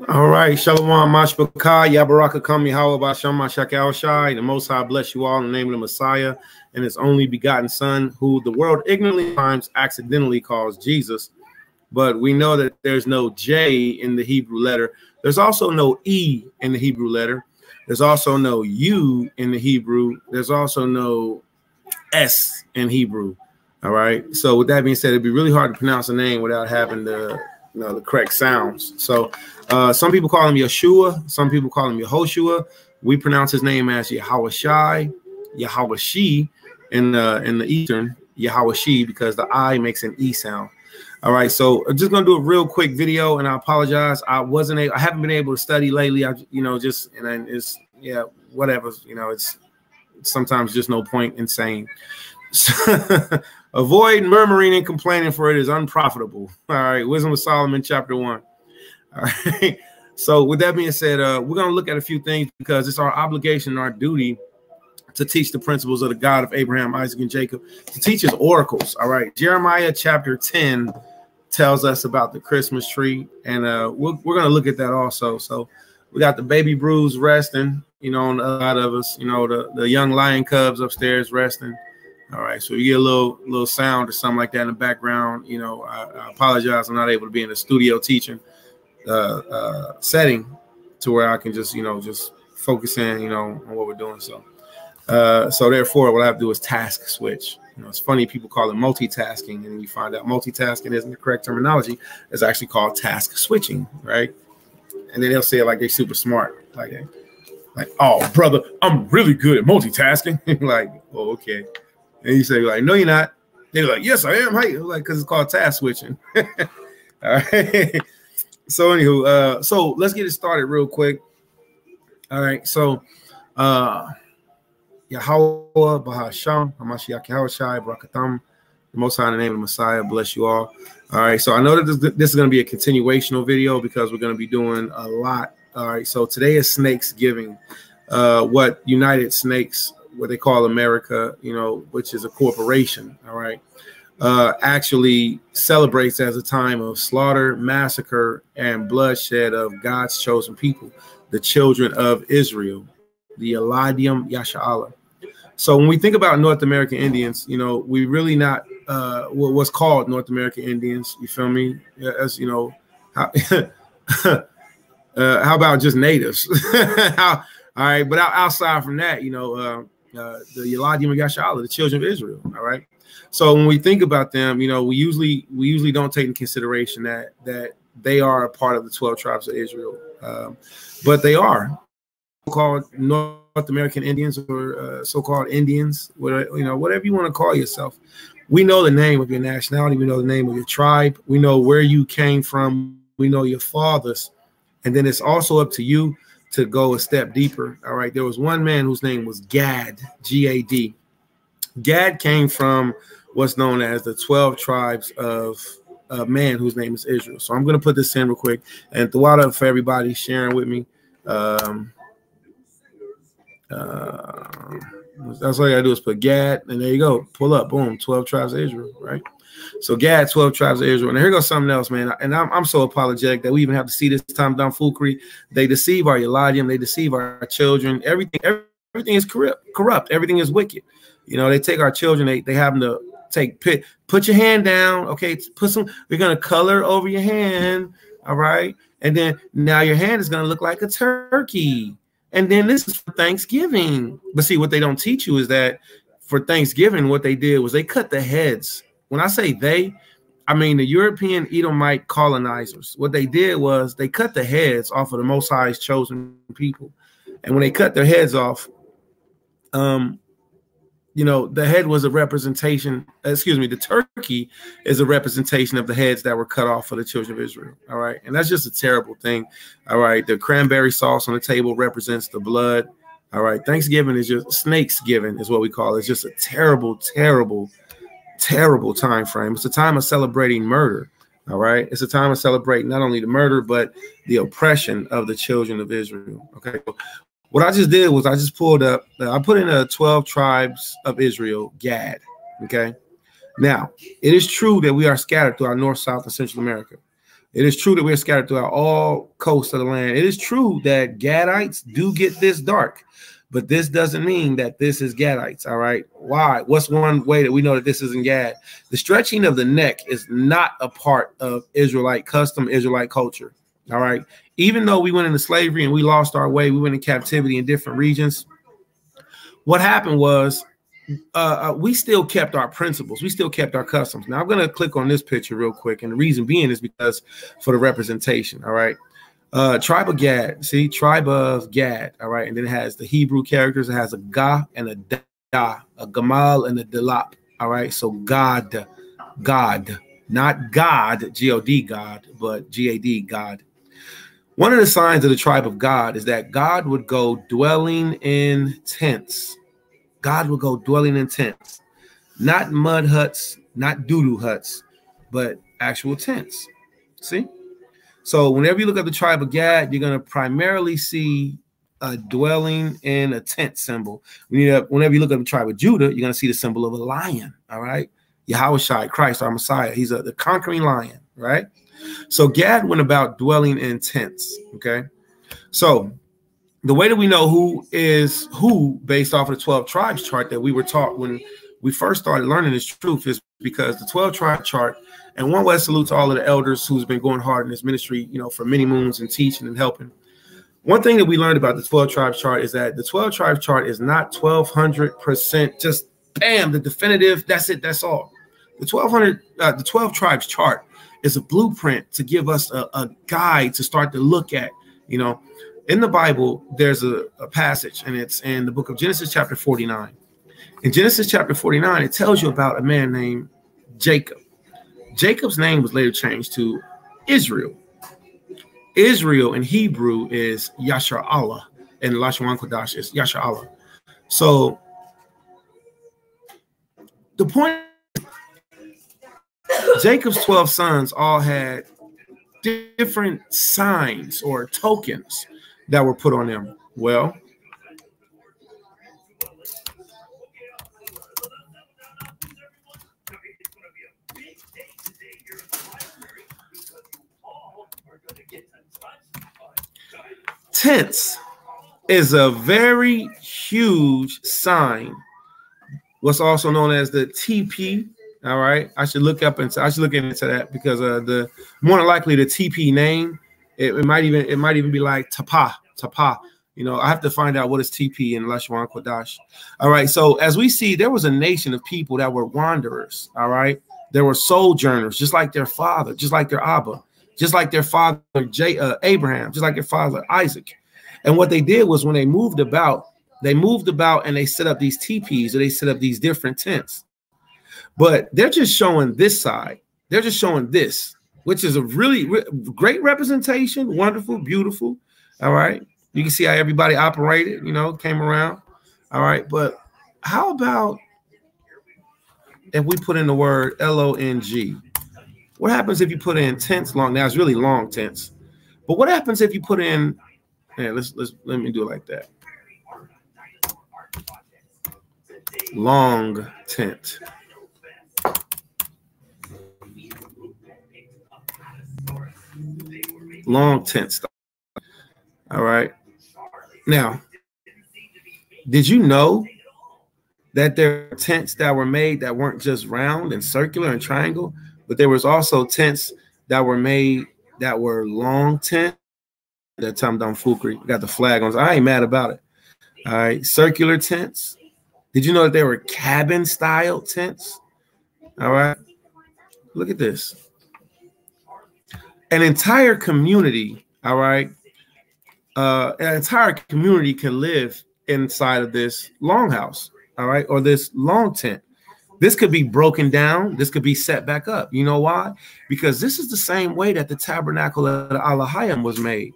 All right, Shalom, MashPaChaa, Yabaraka Kami, Hawabasham, MashPaChaa. The Most High bless you all in the name of the Messiah and His only begotten Son, who the world ignorantly times accidentally calls Jesus. But we know that there's no J in the Hebrew letter. There's also no E in the Hebrew letter. There's also no U in the Hebrew. There's also no S in Hebrew. All right. So with that being said, it'd be really hard to pronounce a name without having the correct sounds. So some people call him Yeshua. Some people call him Yehoshua. We pronounce his name as YHWH, Yahwashi in the Eastern, Yahwashi, because the I makes an E sound. All right, so I'm just gonna do a real quick video, and I apologize. I haven't been able to study lately. It's whatever. It's sometimes just no point in saying. Avoid murmuring and complaining, for it is unprofitable. All right, Wisdom of Solomon, chapter 1. All right. So with that being said, we're gonna look at a few things because it's our obligation, our duty, to teach the principles of the God of Abraham, Isaac, and Jacob, to teach his oracles. All right, Jeremiah chapter 10 tells us about the Christmas tree, and we're going to look at that also. So we got the baby brews resting, on a lot of us, the young lion cubs upstairs resting. All right, so you get a little sound or something like that in the background. I apologize, I'm not able to be in the studio teaching setting to where I can just focus in, on what we're doing. So therefore, what I have to do is task switch. It's funny, people call it multitasking, and we find out multitasking isn't the correct terminology. It's actually called task switching, right? And then they'll say it like they're super smart, like, oh, brother, I'm really good at multitasking. Like, oh, okay. And you say, like, no, you're not. They're like, yes, I am. Hey, like, because it's called task switching. All right. So anywho, so let's get it started real quick. All right. So, Yahweh, Bahasham, Hamashiach Yahushai, Brakatam, the Most High in the name of the Messiah, bless you all. All right, so I know that this is going to be a continuational video because we're going to be doing a lot. All right, so today is Snakes Giving, what United Snakes, what they call America, which is a corporation, all right, actually celebrates as a time of slaughter, massacre, and bloodshed of God's chosen people, the children of Israel, the Eladim Yasha'Allah. So when we think about North American Indians, we really not what's called North American Indians. You feel me? As how, how about just natives? All right, but outside from that, the Eladim Yasha'Allah, the children of Israel. All right. So when we think about them, we usually don't take in consideration that they are a part of the 12 tribes of Israel, but they are called North American Indians or so-called Indians, whatever you want to call yourself. We know the name of your nationality. We know the name of your tribe. We know where you came from. We know your fathers. And then it's also up to you to go a step deeper. All right. There was one man whose name was Gad, G-A-D. Gad came from what's known as the 12 tribes of man whose name is Israel. So I'm going to put this in real quick. And throughout it for everybody sharing with me. That's all you gotta do is put Gad, and there you go. Pull up, boom, 12 tribes of Israel, right? So Gad, 12 tribes of Israel. And here goes something else, man. And I'm so apologetic that we even have to see this time down foolery. They deceive our Eladim, they deceive our children. Everything is corrupt. Everything is wicked. They take our children, they have them to put your hand down, okay? We're gonna color over your hand, all right? And then now your hand is gonna look like a turkey. And then this is for Thanksgiving. But see, what they don't teach you is that for Thanksgiving, what they did was they cut the heads. When I say they, I mean the European Edomite colonizers. What they did was they cut the heads off of the Most High's chosen people. And when they cut their heads off, the head was a representation, the turkey is a representation of the heads that were cut off for the children of Israel. All right. And that's just a terrible thing. All right. The cranberry sauce on the table represents the blood. All right. Thanksgiving is just snakes giving is what we call it. It's just a terrible, terrible, terrible time frame. It's a time of celebrating murder. All right. It's a time of celebrating not only the murder, but the oppression of the children of Israel. Okay. What I just did was I just pulled up, I put in 12 tribes of Israel, Gad, okay? Now, it is true that we are scattered throughout North, South, and Central America. It is true that we're scattered throughout all coasts of the land. It is true that Gadites do get this dark, but this doesn't mean that this is Gadites. All right. Why? What's one way that we know that this isn't Gad? The stretching of the neck is not a part of Israelite custom, Israelite culture. All right. Even though we went into slavery and we lost our way, we went in captivity in different regions. What happened was we still kept our principles. We still kept our customs. Now I'm going to click on this picture real quick. And the reason being is because for the representation. All right. Tribe of Gad. See, tribe of Gad. All right. And then it has the Hebrew characters. It has a Ga and a Da, a Gamal and a Delap. All right. So God, not God, G-O-D, God, but G-A-D, God. One of the signs of the tribe of God is that God would go dwelling in tents. God will go dwelling in tents, not mud huts, not doo-doo huts, but actual tents. See? So whenever you look at the tribe of Gad, you're going to primarily see a dwelling in a tent symbol. Whenever you look at the tribe of Judah, you're going to see the symbol of a lion. All right. YHWH, Christ, our Messiah. He's the conquering lion. Right. So Gad went about dwelling in tents. Okay. So the way that we know who is who based off of the 12 tribes chart that we were taught when we first started learning this truth is because the 12 tribe chart, and one way salute to all of the elders who's been going hard in this ministry, for many moons and teaching and helping. One thing that we learned about the 12 tribe chart is that the 12 tribe chart is not 1200% just bam, the definitive, that's it, that's all. The 12 tribes chart is a blueprint to give us a guide to start to look at, In the Bible, there's a passage, and it's in the book of Genesis chapter 49. In Genesis chapter 49, it tells you about a man named Jacob. Jacob's name was later changed to Israel. Israel in Hebrew is Yashar'Allah, and Lashon Kodash is Yashar'Allah. So the point, Jacob's 12 sons all had different signs or tokens that were put on them. Well, tents is a very huge sign. What's also known as the TP. All right, I should look into that because the more than likely the TP name, it might even be like Tapa. I have to find out what is TP in Lashon Kodash. All right, so as we see, there was a nation of people that were wanderers. All right, there were sojourners, just like their father, just like their Abba, just like their father Abraham, just like their father Isaac. And what they did was when they moved about and they set up these teepees, or they set up these different tents. But they're just showing this side. They're just showing this, which is a really great representation. Wonderful, beautiful. All right. You can see how everybody operated, came around. All right. But how about if we put in the word L-O-N-G? What happens if you put in tents long? Now it's really long tents. But what happens if you put in, let me do it like that. Long tent. Long tent stuff. All right. Now, did you know that there are tents that were made that weren't just round and circular and triangle, but there was also tents that were made that were long tent? That time down Fukri got the flag on. So I ain't mad about it. All right. Circular tents. Did you know that there were cabin style tents? All right. Look at this. An entire community, all right, an entire community can live inside of this longhouse, all right, or this long tent. This could be broken down. This could be set back up. You know why? Because this is the same way that the tabernacle of Elohim was made.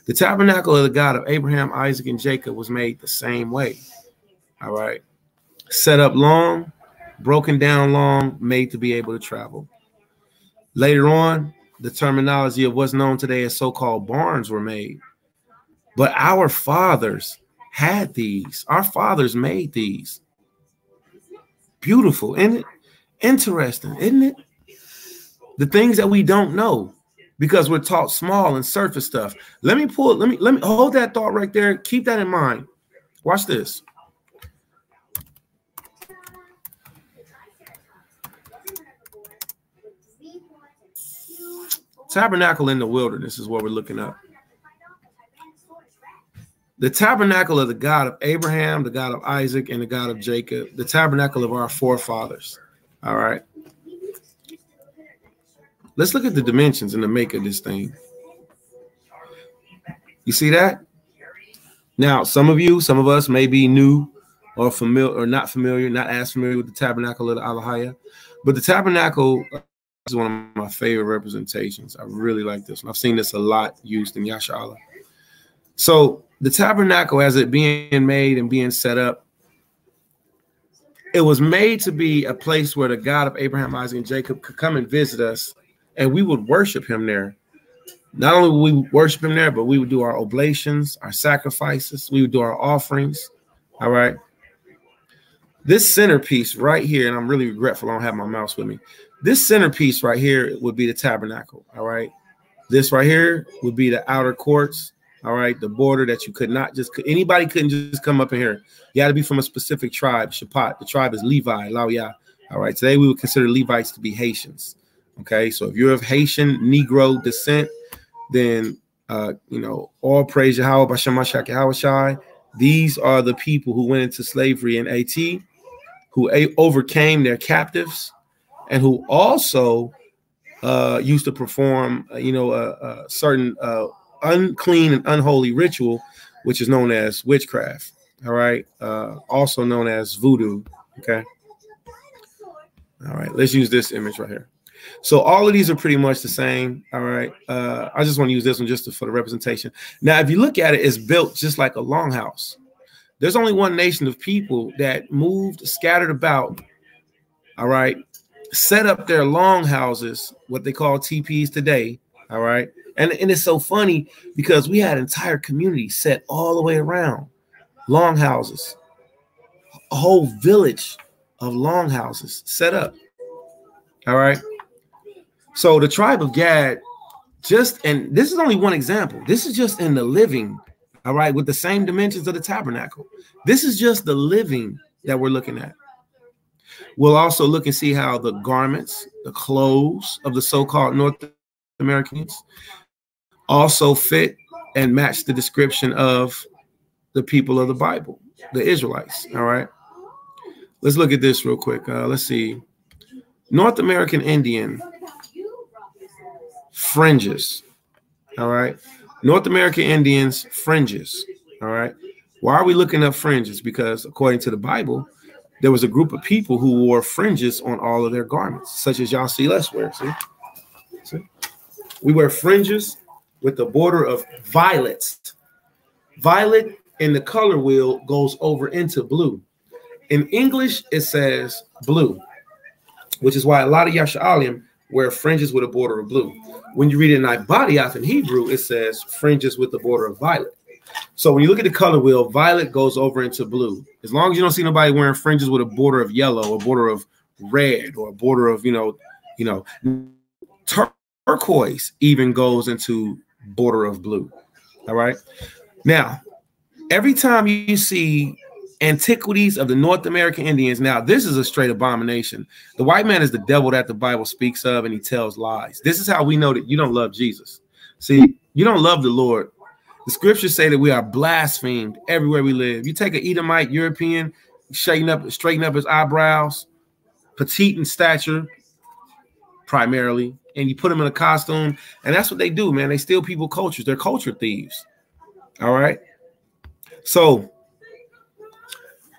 The tabernacle of the God of Abraham, Isaac, and Jacob was made the same way, all right, set up long, broken down long, made to be able to travel. Later on, the terminology of what's known today as so-called barns were made. But our fathers had these. Our fathers made these. Beautiful, isn't it? Interesting, isn't it? The things that we don't know. because we're taught small and surface stuff. Let me hold that thought right there. Keep that in mind. Watch this. Tabernacle in the wilderness is what we're looking up. The tabernacle of the God of Abraham, the God of Isaac, and the God of Jacob, the tabernacle of our forefathers. All right. Let's look at the dimensions and the make of this thing. You see that? Now, some of us may be new or familiar or not familiar, not as familiar with the tabernacle of the Alahaya, but the tabernacle is one of my favorite representations. I really like this one. I've seen this a lot used in Yasha. So the tabernacle, as it being made and being set up, it was made to be a place where the God of Abraham, Isaac, and Jacob could come and visit us, and we would worship him there. Not only would we worship him there, but we would do our oblations, our sacrifices. We would do our offerings. All right. This centerpiece right here, and I'm really regretful I don't have my mouse with me. This centerpiece right here would be the tabernacle. All right. This right here would be the outer courts. All right. The border that you could not just, anybody couldn't just come up in here. You had to be from a specific tribe, Shapat. The tribe is Levi, Laoya. All right. Today we would consider Levites to be Haitians. Okay. So if you're of Haitian Negro descent, then, you know, all praise Yahweh, Bashem Mashak Yahweh. These are the people who went into slavery in AT, who overcame their captives, and who also used to perform, you know, a certain unclean and unholy ritual, which is known as witchcraft. All right. Also known as voodoo. Okay. All right. Let's use this image right here. So all of these are pretty much the same. All right. I just want to use this one just for the representation. Now, if you look at it, it's built just like a longhouse. There's only one nation of people that moved, scattered about. All right. Set up their longhouses, what they call teepees today. All right. And it's so funny because we had entire communities set all the way around, longhouses, a whole village of longhouses set up. All right. So the tribe of Gad, and this is only one example. This is just in the living, all right, with the same dimensions of the tabernacle. This is just the living that we're looking at. We'll also look and see how the garments, the clothes of the so-called North Americans also fit and match the description of the people of the Bible, the Israelites, all right? Let's look at this real quick. Let's see. North American Indian fringes. All right. North American Indians fringes. All right. Why are we looking up fringes? Because according to the Bible, there was a group of people who wore fringes on all of their garments, such as y'all see us wear. See? We wear fringes with the border of violets. Violet in the color wheel goes over into blue. In English, it says blue, which is why a lot of Yasha'alim wear fringes with a border of blue. When you read it in Ibadiath in Hebrew, it says fringes with the border of violet. So when you look at the color wheel, violet goes over into blue. As long as you don't see nobody wearing fringes with a border of yellow or border of red or a border of, turquoise even goes into border of blue. All right. Now, every time you see antiquities of the North American Indians. Now, this is a straight abomination. The white man is the devil that the Bible speaks of, and he tells lies. This is how we know that you don't love Jesus. See, you don't love the Lord. The scriptures say that we are blasphemed everywhere we live. You take an Edomite European, straighten up his eyebrows, petite in stature, primarily, and you put him in a costume, and that's what they do, man. They steal people's cultures. They're culture thieves. All right. So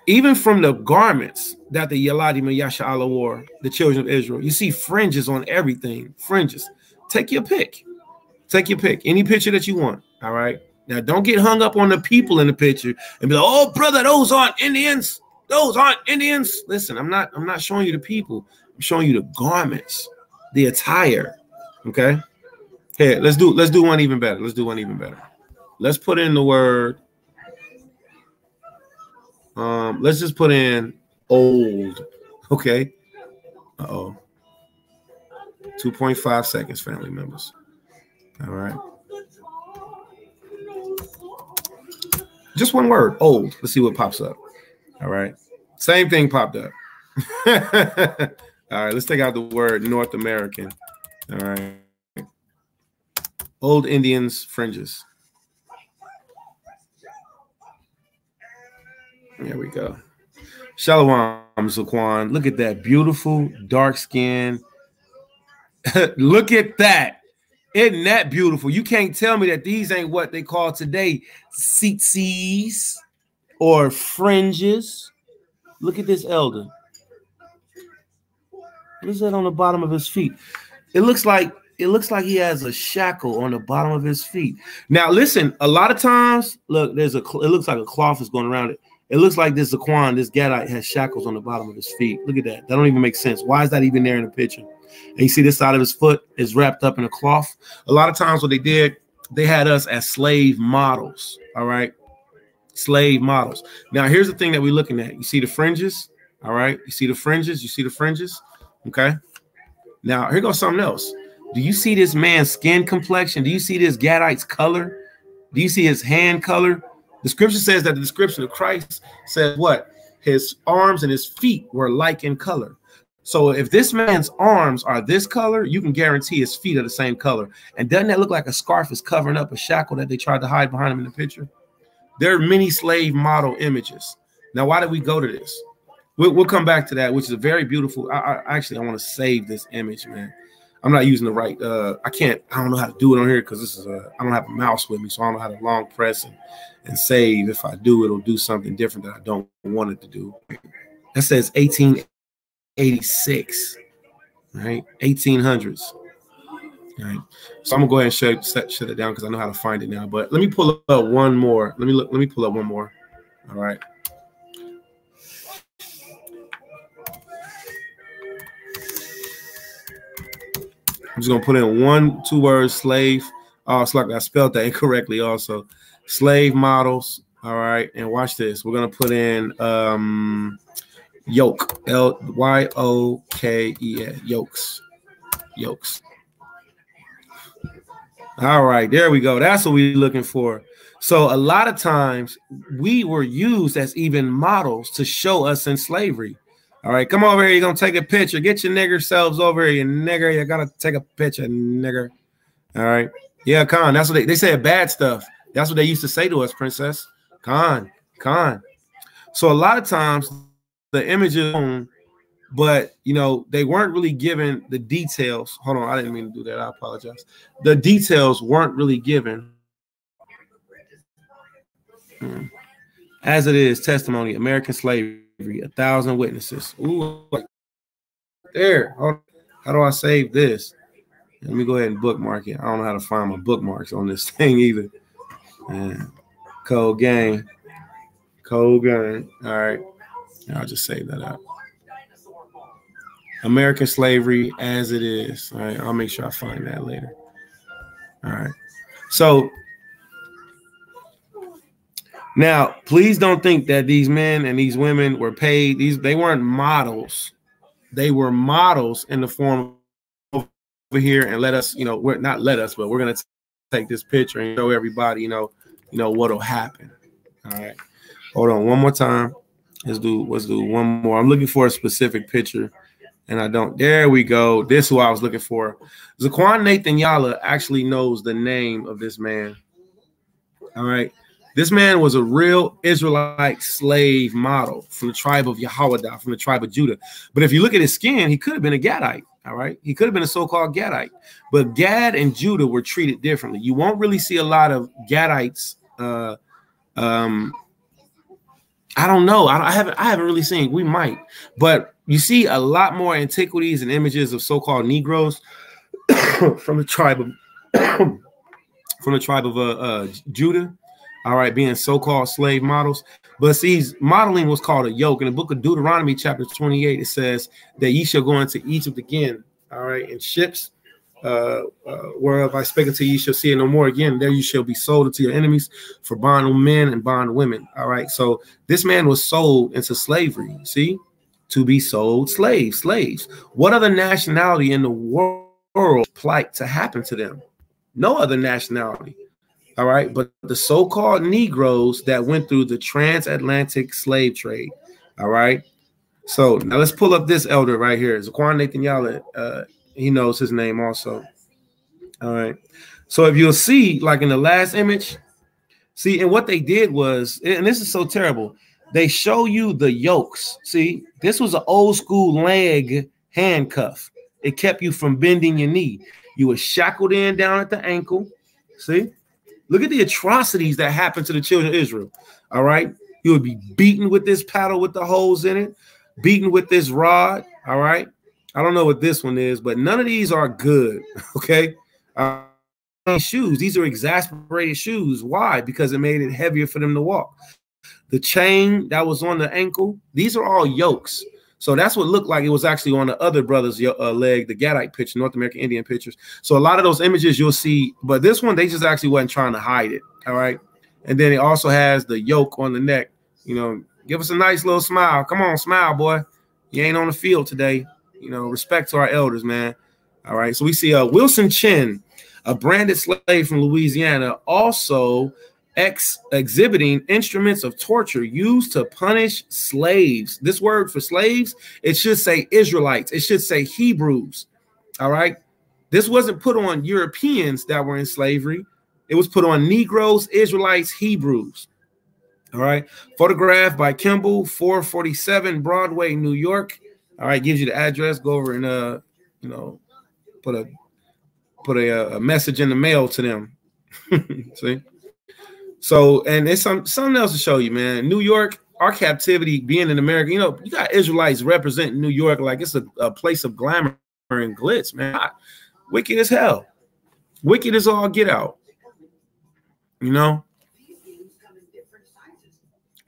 even from the garments that the Yaladim and Yasha'Allah wore, the children of Israel, you see fringes on everything. Fringes. Take your pick. Take your pick. Any picture that you want. All right. Now, don't get hung up on the people in the picture and be like, "Oh, brother, those aren't Indians. Those aren't Indians." Listen, I'm not showing you the people. I'm showing you the garments, the attire. Okay. Here, let's do one even better. Let's do one even better. Let's put in the word. Let's just put in old. Okay. 2.5 seconds, family members. All right. Just one word, old. Let's see what pops up. All right. Same thing popped up. All right. Let's take out the word North American. All right. Old Indians fringes. There we go. Shalom, Zaquan. Look at that beautiful dark skin. Look at that. Isn't that beautiful? You can't tell me that these ain't what they call today tzitzis or fringes. Look at this elder. What's that on the bottom of his feet? It looks like he has a shackle on the bottom of his feet. Now, listen, a lot of times, look, it looks like a cloth is going around it. It looks like this Zaquan, this Gadite, has shackles on the bottom of his feet. Look at that. That don't even make sense. Why is that even there in the picture? And you see this side of his foot is wrapped up in a cloth. A lot of times what they did, they had us as slave models. All right. Slave models. Now, here's the thing that we're looking at. You see the fringes. All right. You see the fringes. You see the fringes. Okay. Now, here goes something else. Do you see this man's skin complexion? Do you see this Gadite's color? Do you see his hand color? The scripture says that the description of Christ said what? His arms and his feet were like in color. So if this man's arms are this color, you can guarantee his feet are the same color. And doesn't that look like a scarf is covering up a shackle that they tried to hide behind him in the picture? There are many slave model images. Now, why did we go to this? We'll come back to that, which is a very beautiful. I want to save this image, man. I'm not using the right. I don't know how to do it on here because this is I don't have a mouse with me, so I don't know how to long press and save. If I do, it'll do something different that I don't want it to do. That says 1886, right? 1800s. All right. So I'm gonna go ahead and shut it down because I know how to find it now. But let me pull up one more. Let me pull up one more. All right. I'm just gonna put in 2 words, slave. Oh, it's like I spelled that incorrectly also. Slave models. All right, and watch this. We're gonna put in yoke. L-Y-O-K-E-S. Yokes. Yokes. All right, there we go. That's what we're looking for. So a lot of times we were used as even models to show us in slavery. All right, come over here. You're going to take a picture. Get your nigger selves over here, you nigger. You got to take a picture, nigger. All right. Yeah, Khan. That's what they said bad stuff. That's what they used to say to us, princess. Khan. So a lot of times the images, but, you know, they weren't really given the details. Hold on. I didn't mean to do that. I apologize. The details weren't really given. As it is, testimony, American slavery. 1,000 witnesses. Ooh, there. How do I save this? Let me go ahead and bookmark it. I don't know how to find my bookmarks on this thing either. Cold game. All right. I'll just save that out. American slavery as it is. All right. I'll make sure I find that later. All right. So now, please don't think that these men and these women were paid. They weren't models. They were models in the form of over here and let us, you know, we're not let us, but we're going to take this picture and show everybody, you know what'll happen. All right. Hold on one more time. Let's do one more. I'm looking for a specific picture and I don't. There we go. This is who I was looking for. Zaquan Nathan Yala actually knows the name of this man. All right. This man was a real Israelite slave model from the tribe of YHWH, from the tribe of Judah. But if you look at his skin, he could have been a Gadite, all right? He could have been a so-called Gadite. But Gad and Judah were treated differently. You won't really see a lot of Gadites. I don't know. I haven't really seen. We might. But you see a lot more antiquities and images of so-called Negroes from the tribe of Judah. All right, being so-called slave models. But see, modeling was called a yoke. In the book of Deuteronomy, chapter 28, it says that ye shall go into Egypt again, all right, in ships, whereof I spake unto ye shall see it no more again. There you shall be sold unto your enemies for bondmen and bondwomen. All right, so this man was sold into slavery, see, to be sold slaves. What other nationality in the world plight to happen to them? no other nationality. All right, but the so-called Negroes that went through the transatlantic slave trade. All right. So now let's pull up this elder right here. Zaquan Nathan Yala. He knows his name also. All right. So if you'll see, like in the last image, see, and what they did was, and this is so terrible, they show you the yokes. See, this was an old school leg handcuff. It kept you from bending your knee. You were shackled in down at the ankle. See, look at the atrocities that happened to the children of Israel. All right. You would be beaten with this paddle with the holes in it, beaten with this rod. All right. I don't know what this one is, but none of these are good. Okay. Shoes. These are exasperated shoes. Why? Because it made it heavier for them to walk. The chain that was on the ankle, these are all yokes. So that's what looked like it was actually on the other brother's leg, the Gadite picture, North American Indian pictures. So a lot of those images you'll see, but this one, they just actually wasn't trying to hide it. All right. And then it also has the yoke on the neck. You know, give us a nice little smile. Come on, smile, boy. You ain't on the field today. You know, respect to our elders, man. All right. So we see Wilson Chin, a branded slave from Louisiana, also exhibiting instruments of torture used to punish slaves. This word for slaves, it should say Israelites. It should say Hebrews. All right. This wasn't put on Europeans that were in slavery. It was put on Negroes, Israelites, Hebrews. All right. Photographed by Kimball, 447 Broadway, New York. All right. Gives you the address. Go over and, you know, put a message in the mail to them. See? So, and it's something else to show you, man. New York, our captivity being in America, you know, you got Israelites representing New York like it's a place of glamour and glitz, man. Wicked as hell. Wicked as all get out. You know?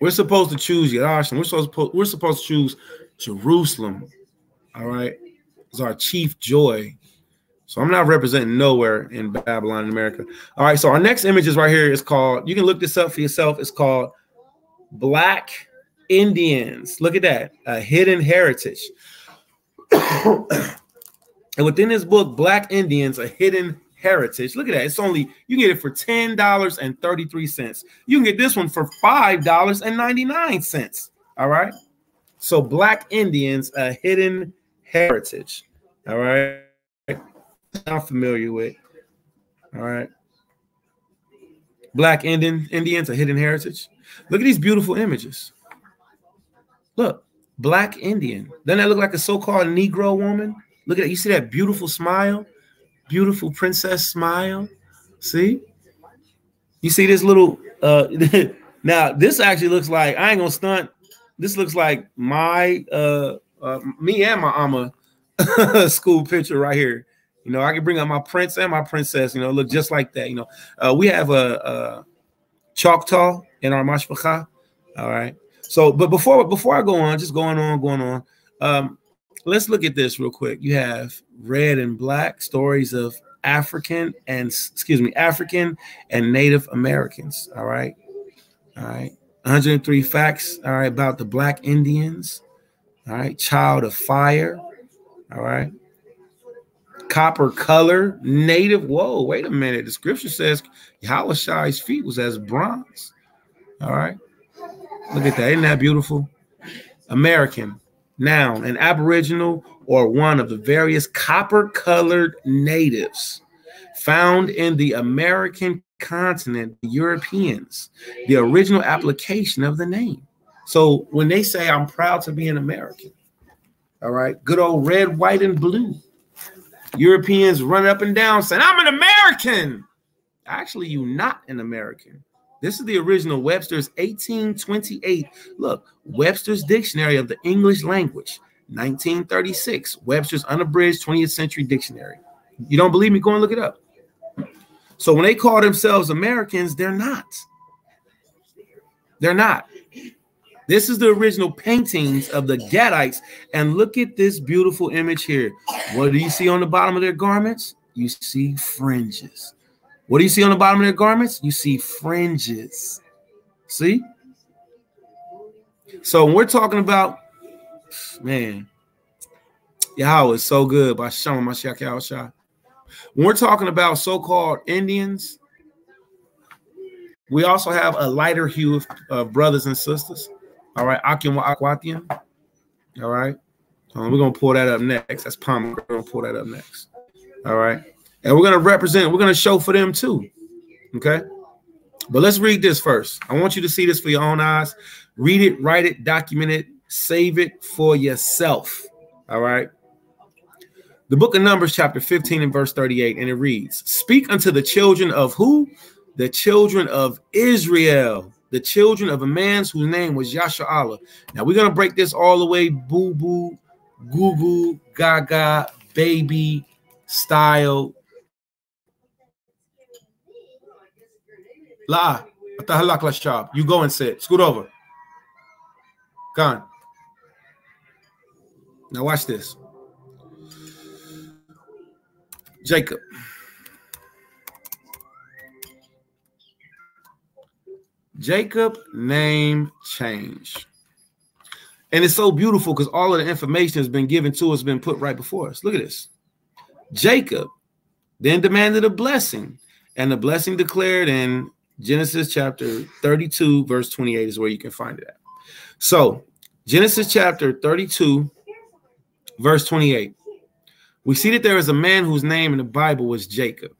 We're supposed to choose Yerushalayim. We're supposed to choose Jerusalem. All right. It's our chief joy. So I'm not representing nowhere in Babylon in America. All right. So our next image is right here. It's called, you can look this up for yourself. It's called Black Indians. Look at that. A hidden heritage. And within this book, Black Indians, a hidden heritage. Look at that. It's only, you can get it for $10.33. You can get this one for $5.99. All right. So Black Indians, a hidden heritage. All right. I'm familiar with. All right. Black Indians, a hidden heritage. Look at these beautiful images. Look, Black Indian. Doesn't that look like a so-called Negro woman? Look at it. You see that beautiful smile? Beautiful princess smile. See? You see this little now this actually looks like, I ain't gonna stunt. This looks like my me and my Amma school picture right here. You know, I can bring up my prince and my princess, you know, look just like that. You know, we have a Choctaw in our MashPaChaa. All right. So, but before I go on, just going on. Let's look at this real quick. You have Red and Black, stories of African and Native Americans. All right. 103 facts. All right, about the Black Indians. All right, Child of Fire. All right. Copper color, native. Whoa, wait a minute. The scripture says YHWH's feet was as bronze. All right. Look at that. Isn't that beautiful? American, noun, an aboriginal or one of the various copper-colored natives found in the American continent, Europeans, the original application of the name. So when they say, I'm proud to be an American, all right, good old red, white, and blue. Europeans run up and down saying, I'm an American. Actually, you're not an American. This is the original Webster's 1828. Look, Webster's Dictionary of the English Language, 1936. Webster's unabridged 20th century dictionary. You don't believe me? Go and look it up. So when they call themselves Americans, they're not. They're not. This is the original paintings of the Gadites. And look at this beautiful image here. What do you see on the bottom of their garments? You see fringes. What do you see on the bottom of their garments? You see fringes. See? So when we're talking about, man, Yahweh is so good by Shama MashPaChaa. When we're talking about so-called Indians, we also have a lighter hue of brothers and sisters. All right. Akwatian. All right. We're going to pull that up next. That's Paim. We're going to pull that up next. All right. And we're going to represent, we're going to show for them too. Okay. But let's read this first. I want you to see this for your own eyes. Read it, write it, document it, save it for yourself. All right. The book of Numbers, chapter 15 and verse 38. And it reads, speak unto the children of who? The children of Israel, the children of a man whose name was YHWH. Now we're going to break this all the way boo-boo, goo-goo, gaga, baby style. La, you go and sit. Scoot over. Gone. Now watch this. Jacob. Jacob name change. And it's so beautiful because all of the information has been given to us, been put right before us. Look at this. Jacob then demanded a blessing, and the blessing declared in Genesis chapter 32, verse 28 is where you can find it at. So Genesis chapter 32, verse 28. We see that there is a man whose name in the Bible was Jacob.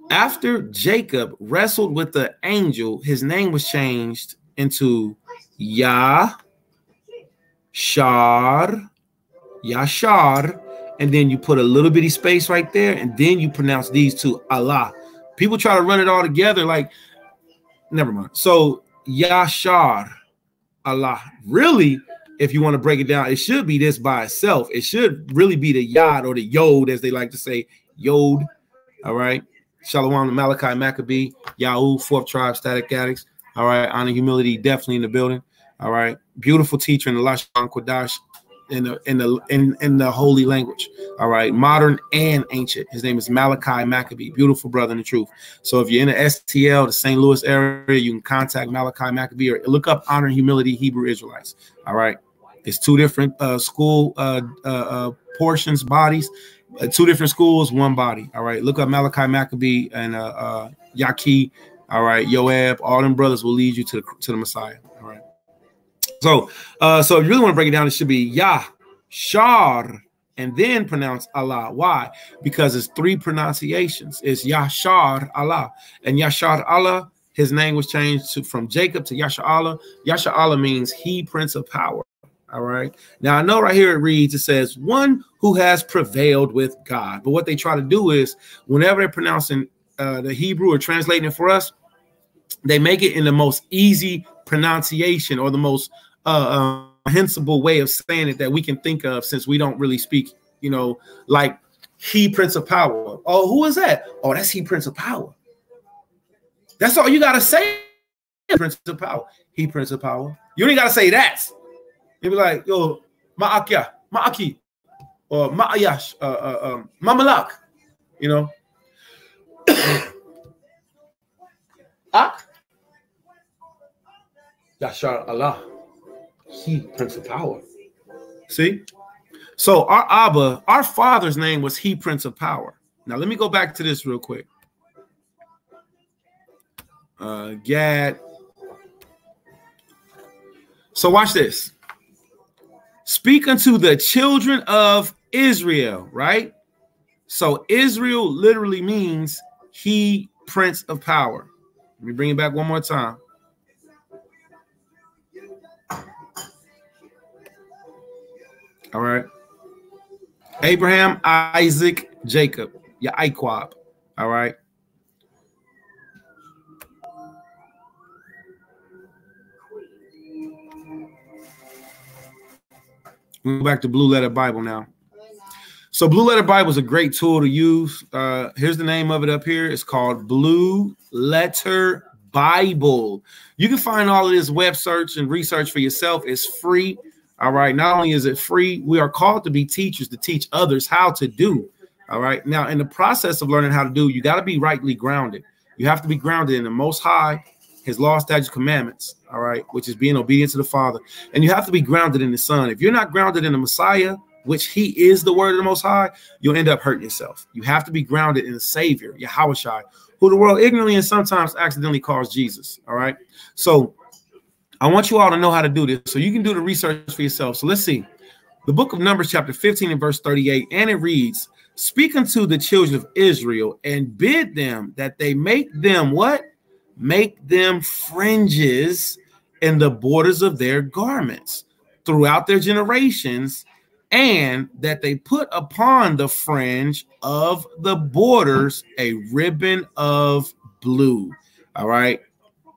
After Jacob wrestled with the angel, his name was changed into Yashar, and then you put a little bitty space right there, and then you pronounce these two Allah. People try to run it all together like, never mind. So Yashar, Allah. Really, if you want to break it down, it should be this by itself. It should really be the Yod or the Yod, as they like to say, Yod. All right. Shalom to Malachi Maccabee, Yahoo, fourth tribe, Static Addicts. All right. Honor, humility, definitely in the building. All right. Beautiful teacher in the Lashon Kodash, in the holy language. All right. Modern and ancient. His name is Malachi Maccabee. Beautiful brother in the truth. So if you're in the STL, the St. Louis area, you can contact Malachi Maccabee or look up Honor and Humility Hebrew Israelites. All right. It's two different school portions, bodies. Two different schools, one body. All right. Look up Malachi Maccabee and Yaki. All right. Yoab. All them brothers will lead you to the Messiah. All right. So if you really want to break it down, it should be Yashar and then pronounce Allah. Why? Because it's three pronunciations. It's Yashar Allah. And Yashar Allah, his name was changed from Jacob to Yashar Allah. Yashar Allah means he, Prince of Power. All right. Now I know right here it reads, it says one who has prevailed with God. But what they try to do is whenever they're pronouncing the Hebrew or translating it for us, they make it in the most easy pronunciation or the most comprehensible way of saying it that we can think of, since we don't really speak, you know, like he, Prince of Power. Oh, who is that? Oh, that's he, Prince of Power. That's all you got to say. Prince of Power. He, Prince of Power. You ain't got to say that. You'd be like, yo, Ma'akya, Ma'aki, or Ma'ayash, Mamalak, you know. Yashar Allah, he, Prince of Power. See? So our Abba, our father's name was he, Prince of Power. Now let me go back to this real quick. Gad. So watch this. Speak unto the children of Israel, right? So Israel literally means he, Prince of Power. Let me bring it back one more time. All right. Abraham, Isaac, Jacob, Yaquab. All right. We'll go back to Blue Letter Bible now. So Blue Letter Bible is a great tool to use. Here's the name of it up here. It's called Blue Letter Bible. You can find all of this web search and research for yourself. It's free. All right. Not only is it free, we are called to be teachers to teach others how to do. All right. Now, in the process of learning how to do, you got to be rightly grounded. You have to be grounded in the Most High, his law, statutes, commandments, all right, which is being obedient to the Father. And you have to be grounded in the Son. If you're not grounded in the Messiah, which he is the word of the Most High, you'll end up hurting yourself. You have to be grounded in the Savior, YHWH, who the world ignorantly and sometimes accidentally calls Jesus. All right. So I want you all to know how to do this so you can do the research for yourself. So let's see. The book of Numbers, chapter 15 and verse 38, and it reads, speak unto the children of Israel and bid them that they make them what? Make them fringes in the borders of their garments throughout their generations, and that they put upon the fringe of the borders a ribbon of blue. All right.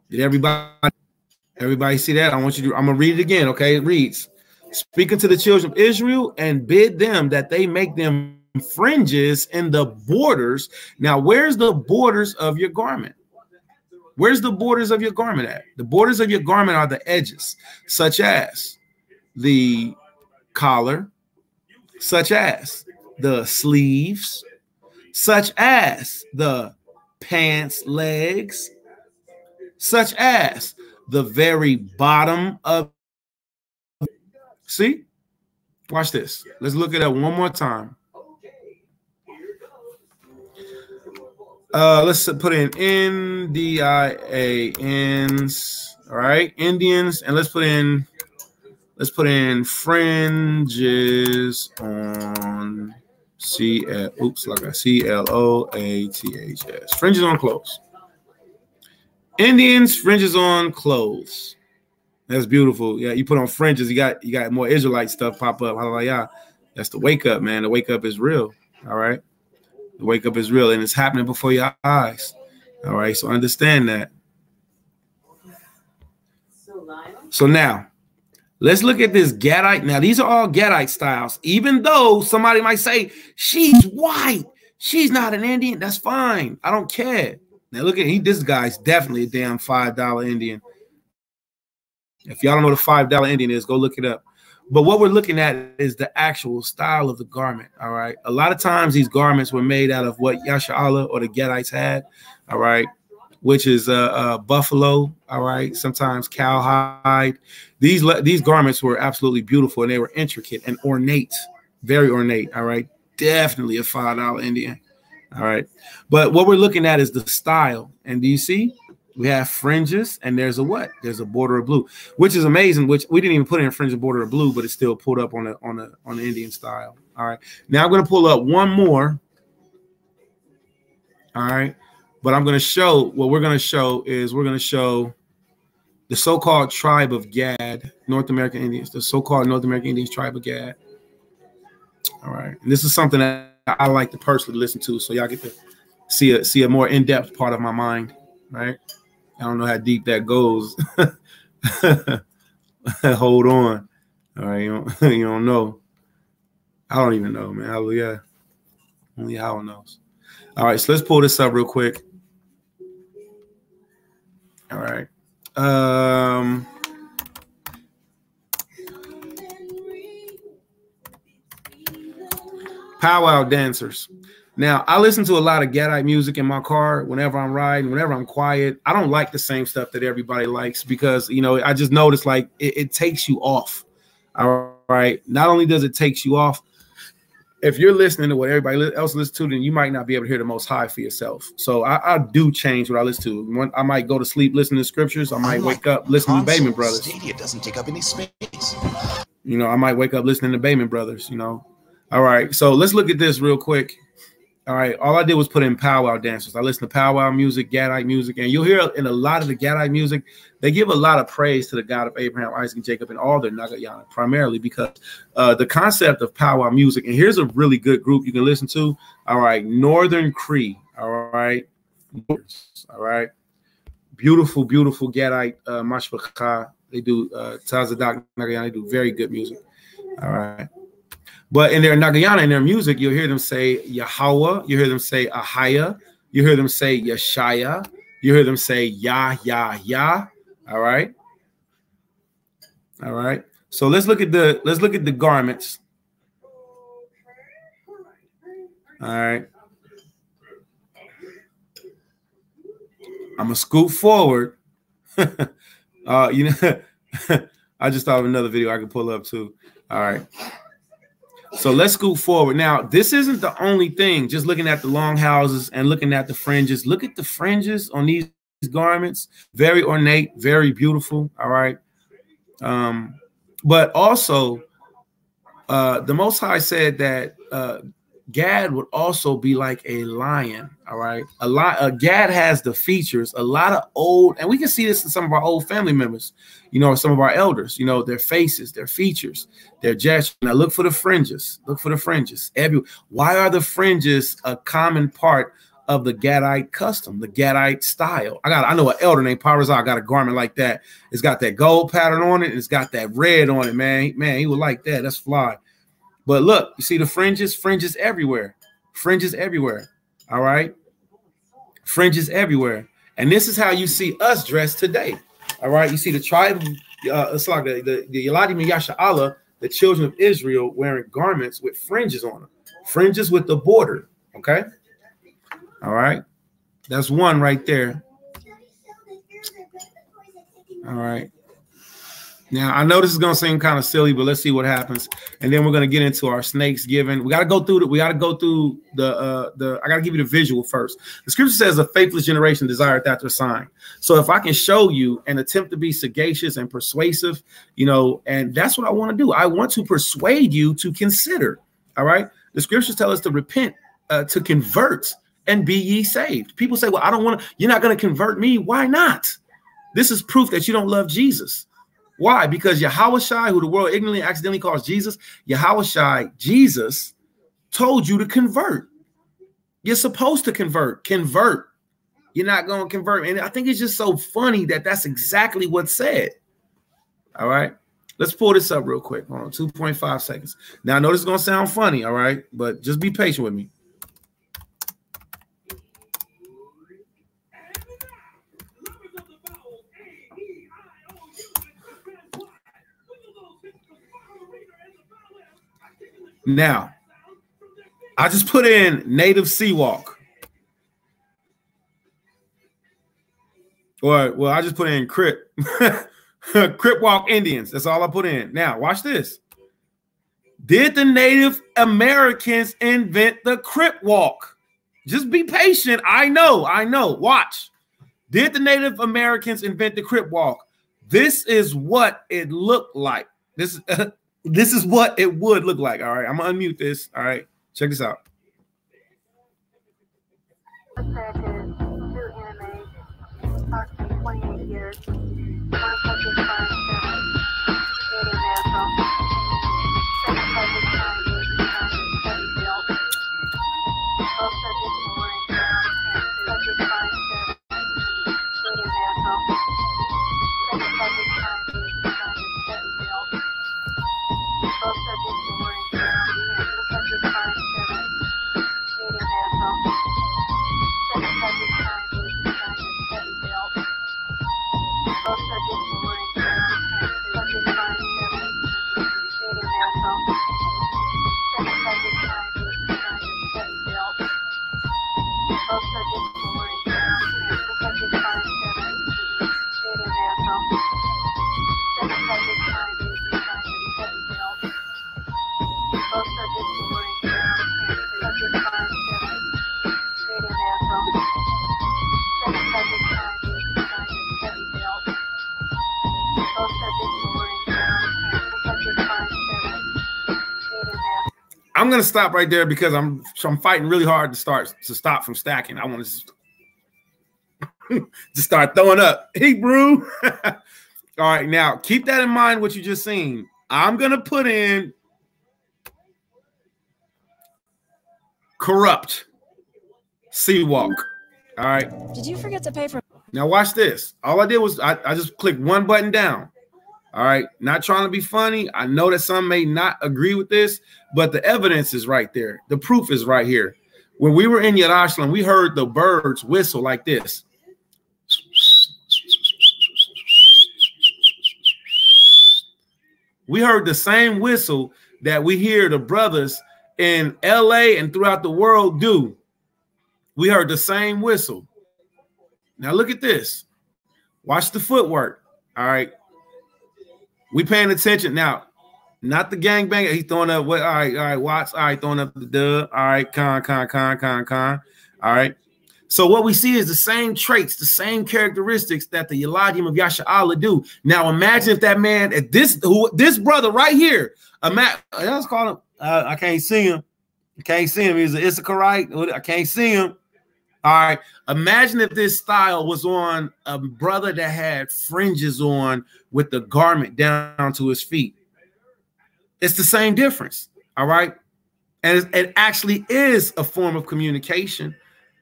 Did everybody see that? I'm gonna read it again. Okay, it reads, speaking to the children of Israel and bid them that they make them fringes in the borders. Now, where's the borders of your garment? Where's the borders of your garment at? The borders of your garment are the edges, such as the collar, such as the sleeves, such as the pants legs, such as the very bottom of. See? Watch this. Let's look at that one more time. Let's put in Indians. All right, Indians, and let's put in fringes on CLOATHS. Fringes on clothes. Indians, fringes on clothes. That's beautiful. Yeah, you put on fringes, you got more Israelite stuff pop up. Hallelujah. That's the wake up, man. The wake up is real. All right. The wake up is real, and it's happening before your eyes. All right. So understand that. So now let's look at this Gadite. Now, these are all Gadite styles, even though somebody might say she's white, she's not an Indian. That's fine. I don't care. Now look at this guy's definitely a damn $5 Indian. If y'all don't know what a $5 Indian is, go look it up. But what we're looking at is the actual style of the garment. All right. A lot of times these garments were made out of what Yasharahla or the Gadites had. All right. Which is buffalo. All right. Sometimes cowhide. These garments were absolutely beautiful, and they were intricate and ornate, very ornate. All right. Definitely a $5 Indian. All right. But what we're looking at is the style. And do you see? We have fringes, and there's a what? There's a border of blue, which is amazing. Which we didn't even put in a fringe border of blue, but it's still pulled up on the Indian style. All right. Now I'm going to pull up one more. All right. But I'm going to show what we're going to show is we're going to show the so-called tribe of Gad, North American Indians, the so-called North American Indians tribe of Gad. All right. And this is something that I like to personally listen to, so y'all get to see a more in-depth part of my mind. Right. I don't know how deep that goes. Hold on. All right. You don't know. I don't even know, man. Hallelujah. Only Yahweh knows. All right. So let's pull this up real quick. All right. Powwow dancers. Now, I listen to a lot of Gadite music in my car whenever I'm riding, whenever I'm quiet. I don't like the same stuff that everybody likes because, I just noticed like it takes you off. All right. Not only does it take you off, if you're listening to what everybody else listens to, then you might not be able to hear the Most High for yourself. So I do change what I listen to. I might go to sleep listening to scriptures. I might wake up listening to Paim brothers. Stadia doesn't take up any space. I might wake up listening to Paim brothers. All right. So let's look at this real quick. All right, all I did was put in powwow dancers. I listen to powwow music, Gadite music, and you'll hear in a lot of the Gadite music, they give a lot of praise to the God of Abraham, Isaac, and Jacob, and all their Nagayana, primarily because the concept of powwow music, and here's a really good group you can listen to. All right, Northern Cree. All right. Beautiful, beautiful Gadite, MashPaChaa. They do Tazadak Nagayana. They do very good music. All right. But in their Nagayana, in their music, you'll hear them say Yahweh, you hear them say Ahaya, you hear them say Yeshaya, you hear them say Yah, Yah, Yah. All right. All right. So let's look at the garments. All right. I'm gonna scoot forward. I just thought of another video I could pull up too. All right. So let's scoot forward. Now, this isn't the only thing. Just looking at the long houses and looking at the fringes. Look at the fringes on these garments. Very ornate, very beautiful. All right. But also, the Most High said that Gad would also be like a lion. All right. Gad has the features, a lot of old, and we can see this in some of our old family members, you know, some of our elders, you know, their faces, their features, their gestures. Now look for the fringes. Look for the fringes. Why are the fringes a common part of the Gadite custom, the Gadite style? I know an elder named Parazah got a garment like that. It's got that gold pattern on it, and it's got that red on it, man. Man, he would like that. That's fly. But look, you see the fringes? Fringes everywhere. Fringes everywhere. All right? Fringes everywhere. And this is how you see us dressed today. All right? You see the tribe, it's like the Yeladim Yasha'Allah, the children of Israel, wearing garments with fringes on them. Fringes with the border. Okay? All right? That's one right there. All right. Now, I know this is going to seem kind of silly, but let's see what happens. And then we're going to get into our snakes giving. We got to go through I got to give you the visual first. The scripture says a faithless generation desireth after a sign. So if I can show you and attempt to be sagacious and persuasive, you know, and that's what I want to do. I want to persuade you to consider. All right. The scriptures tell us to repent, to convert, and be ye saved. People say, well, I don't want to, you're not going to convert me. Why not? This is proof that you don't love Jesus. Why? Because YHWH, who the world ignorantly accidentally calls Jesus, YHWH, Jesus, told you to convert. You're supposed to convert. Convert. You're not going to convert. And I think it's just so funny that that's exactly what's said. All right. Let's pull this up real quick. Hold on, 2.5 seconds. Now, I know this is going to sound funny, all right? But just be patient with me. Now, I just put in native sea walk. Or, well, I just put in Crip. Crip walk Indians. That's all I put in. Now, watch this. Did the Native Americans invent the Crip walk? Just be patient. I know. Watch. Did the Native Americans invent the Crip walk? This is what it looked like. This is what it would look like. All right, I'm gonna unmute this. All right, check this out. I'm gonna stop right there because I'm fighting really hard to stop from stacking. I want to start throwing up. Hebrew. All right, now keep that in mind. What you just seen. I'm gonna put in corrupt sea walk. All right. Did you forget to pay for? Now watch this. All I did was I just clicked one button down. All right, not trying to be funny. I know that some may not agree with this, but the evidence is right there. The proof is right here. When we were in Yerushalayim, we heard the birds whistle like this. We heard the same whistle that we hear the brothers in LA and throughout the world do. We heard the same whistle. Now look at this. Watch the footwork. All right. We paying attention now. Not the gangbanger. He's throwing up what? All right, Watts. All right, throwing up the dub. All right, con. All right. So what we see is the same traits, the same characteristics that the Eladim of YHWH do. Now imagine if that man, if this brother right here, let's call him. I can't see him. I can't see him. He's an Issacharite. I can't see him. All right. Imagine if this style was on a brother that had fringes on with the garment down to his feet. It's the same difference. All right. And it actually is a form of communication.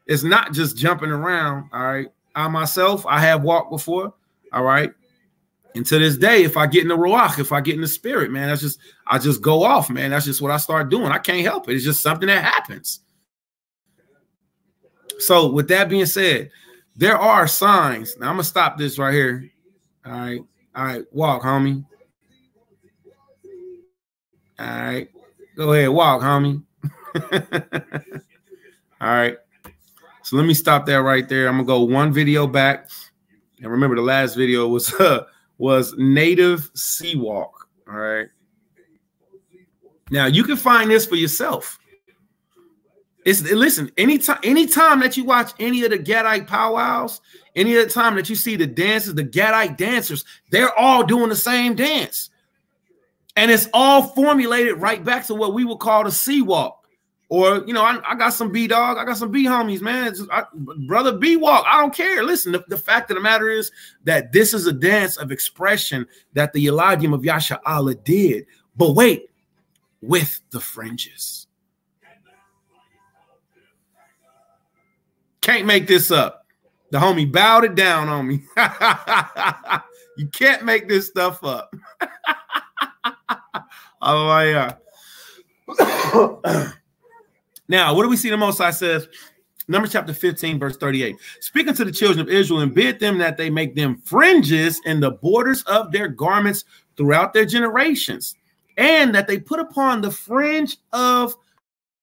It's not just jumping around. All right. I myself, I have walked before. All right. And to this day, if I get in the ruach, if I get in the spirit, man, I just go off, man. That's just what I start doing. I can't help it. It's just something that happens. So with that being said, there are signs. Now I'm gonna stop this right here. All right, walk, homie. All right, go ahead, walk, homie. All right. So let me stop that right there. I'm gonna go one video back. And remember, the last video was native sea walk. All right. Now you can find this for yourself. Listen, anytime that you watch any of the Gadite powwows, any of the time that you see the dances, the Gadite dancers, they're all doing the same dance. And it's all formulated right back to what we would call the sea walk. Or, you know, I got some B-dog, I got some B-homies, man. Brother B-walk, I don't care. Listen, the fact of the matter is that this is a dance of expression that the Eladim of YHWH did. But wait, with the fringes. Can't make this up. The homie bowed it down on me. You can't make this stuff up. Oh, yeah. Now, what do we see the Most High says? Numbers chapter 15, verse 38. Speaking to the children of Israel and bid them that they make them fringes in the borders of their garments throughout their generations, and that they put upon the fringe of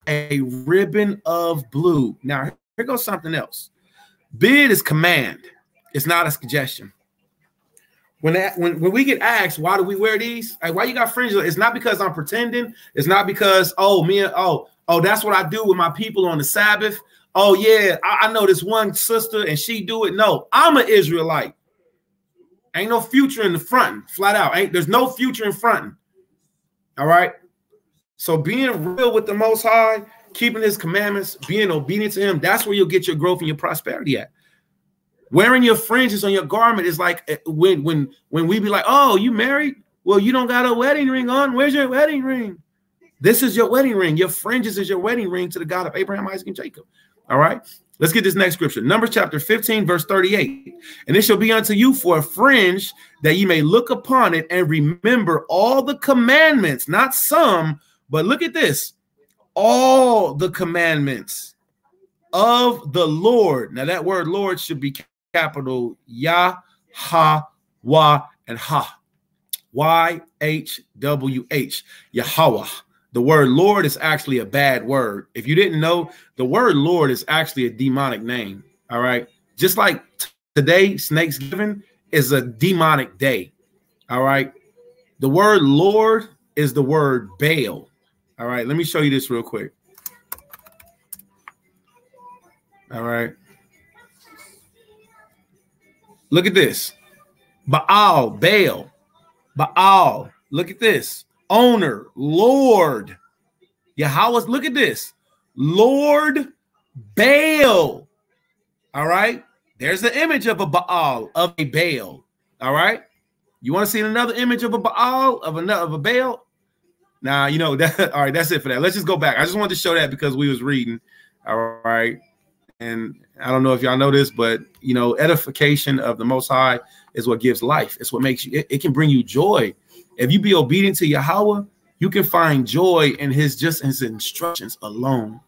a ribbon of blue. Now, here goes something else. Bid is command. It's not a suggestion. When we get asked, why do we wear these? Like, why you got fringes? It's not because I'm pretending. It's not because, oh, that's what I do with my people on the Sabbath. Oh, yeah, I know this one sister and she do it. No, I'm an Israelite. Ain't no future in the front, flat out. There's no future in front. All right. So being real with the Most High, keeping his commandments, being obedient to him, that's where you'll get your growth and your prosperity at. Wearing your fringes on your garment is like when we be like, oh, you married? Well, you don't got a wedding ring on. Where's your wedding ring? This is your wedding ring. Your fringes is your wedding ring to the God of Abraham, Isaac, and Jacob. All right. Let's get this next scripture. Numbers chapter 15, verse 38. And it shall be unto you for a fringe, that ye may look upon it and remember all the commandments, not some, but look at this. All the commandments of the Lord. Now that word Lord should be capital Yah, Ha, Wah, and Ha. YHWH. Yahweh. The word Lord is actually a bad word. If you didn't know, the word Lord is actually a demonic name. All right. Just like today, Thanksgiving is a demonic day. All right. The word Lord is the word Baal. All right. Let me show you this real quick. All right. Look at this. Baal, Baal, Baal. Look at this. Owner, Lord, Yahweh. Look at this. Lord Baal. All right. There's the image of a Baal, of a Baal. All right. You want to see another image of a Baal, of a Baal? Now, you know that. All right. That's it for that. Let's just go back. I just wanted to show that because we was reading. All right. And I don't know if y'all know this, but, you know, edification of the Most High is what gives life. It's what makes you, it can bring you joy. If you be obedient to Yahweh, you can find joy in his instructions alone.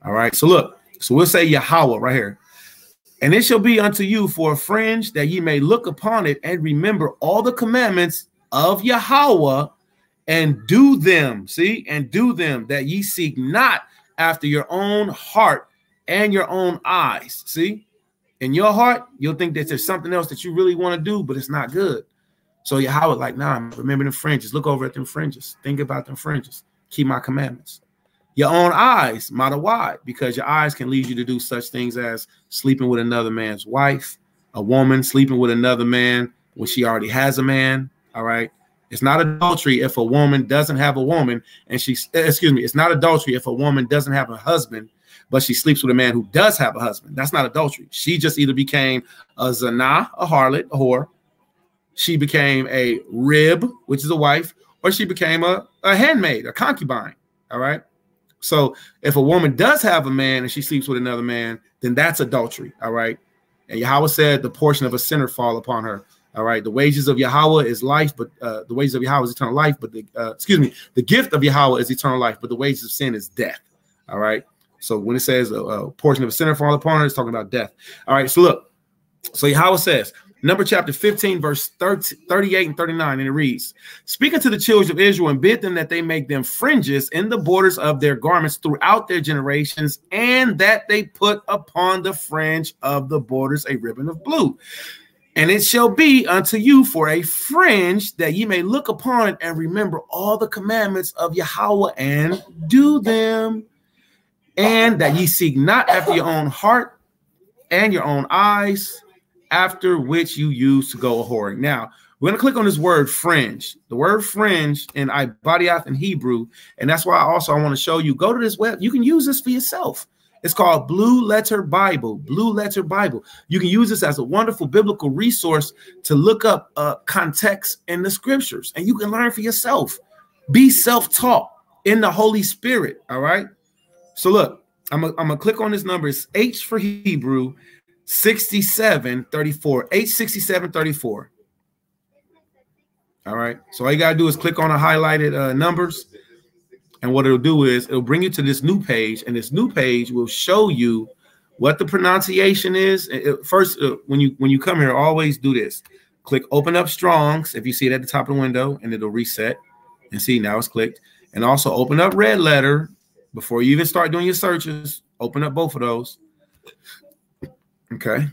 All right. So look, so we'll say Yahweh right here. And it shall be unto you for a fringe, that ye may look upon it and remember all the commandments of Yahweh and do them. See, and do them, that ye seek not after your own heart and your own eyes. See, in your heart, you'll think that there's something else that you really want to do, but it's not good. So Yahweh like, nah, remember them fringes. Look over at them fringes. Think about them fringes. Keep my commandments. Your own eyes, matter why? Because your eyes can lead you to do such things as sleeping with another man's wife, a woman sleeping with another man when she already has a man. All right. It's not adultery if a woman doesn't have a woman and it's not adultery if a woman doesn't have a husband, but she sleeps with a man who does have a husband. That's not adultery. She just either became a zana, a harlot, a whore. She became a rib, which is a wife, or she became a handmaid, a concubine. All right. So if a woman does have a man and she sleeps with another man, then that's adultery. All right. And Yahweh said the portion of a sinner fall upon her. All right. The wages of Yahweh is life, but the wages of Yahweh is eternal life. But the gift of Yahweh is eternal life, but the wages of sin is death. All right. So when it says a portion of a sinner fall upon her, it's talking about death. All right. So look, so Yahweh says, Number chapter 15, verse 38 and 39, and it reads, speaking to the children of Israel and bid them that they make them fringes in the borders of their garments throughout their generations, and that they put upon the fringe of the borders a ribbon of blue. And it shall be unto you for a fringe, that ye may look upon it and remember all the commandments of Yahweh and do them, and that ye seek not after your own heart and your own eyes, after which you use to go a-whoring. Now, we're going to click on this word fringe. The word fringe in Ibadiath in Hebrew, and that's why I want to show you, go to this web. You can use this for yourself. It's called Blue Letter Bible, Blue Letter Bible. You can use this as a wonderful biblical resource to look up context in the scriptures, and you can learn for yourself. Be self-taught in the Holy Spirit, all right? So look, I'm going to click on this number. It's H for Hebrew, 6734, H6734. All right. So all you got to do is click on the highlighted numbers. And what it'll do is it'll bring you to this new page. And this new page will show you what the pronunciation is. First, when you come here, always do this. Click open up Strong's if you see it at the top of the window, and it'll reset. And see, now it's clicked. And also open up Red Letter before you even start doing your searches. Open up both of those. Okay.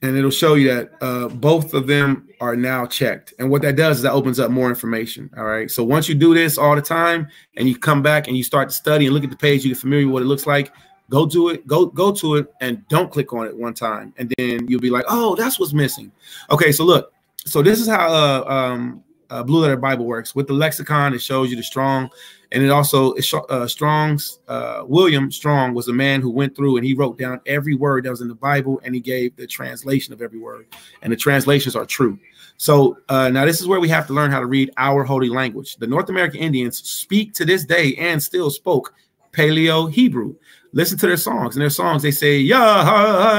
And it'll show you that both of them are now checked. And what that does is that opens up more information. All right. So once you do this all the time and you come back and you start to study and look at the page, you get familiar with what it looks like. Go to it, go to it, and don't click on it one time. And then you'll be like, oh, that's what's missing. Okay. So look, so this is how Blue Letter Bible works. With the lexicon, it shows you the strong. And it also, Strong's, William Strong was a man who went through and he wrote down every word that was in the Bible, and he gave the translation of every word. And the translations are true. So now this is where we have to learn how to read our holy language. The North American Indians speak to this day and still spoke Paleo Hebrew. Listen to their songs. In their songs, they say, ya,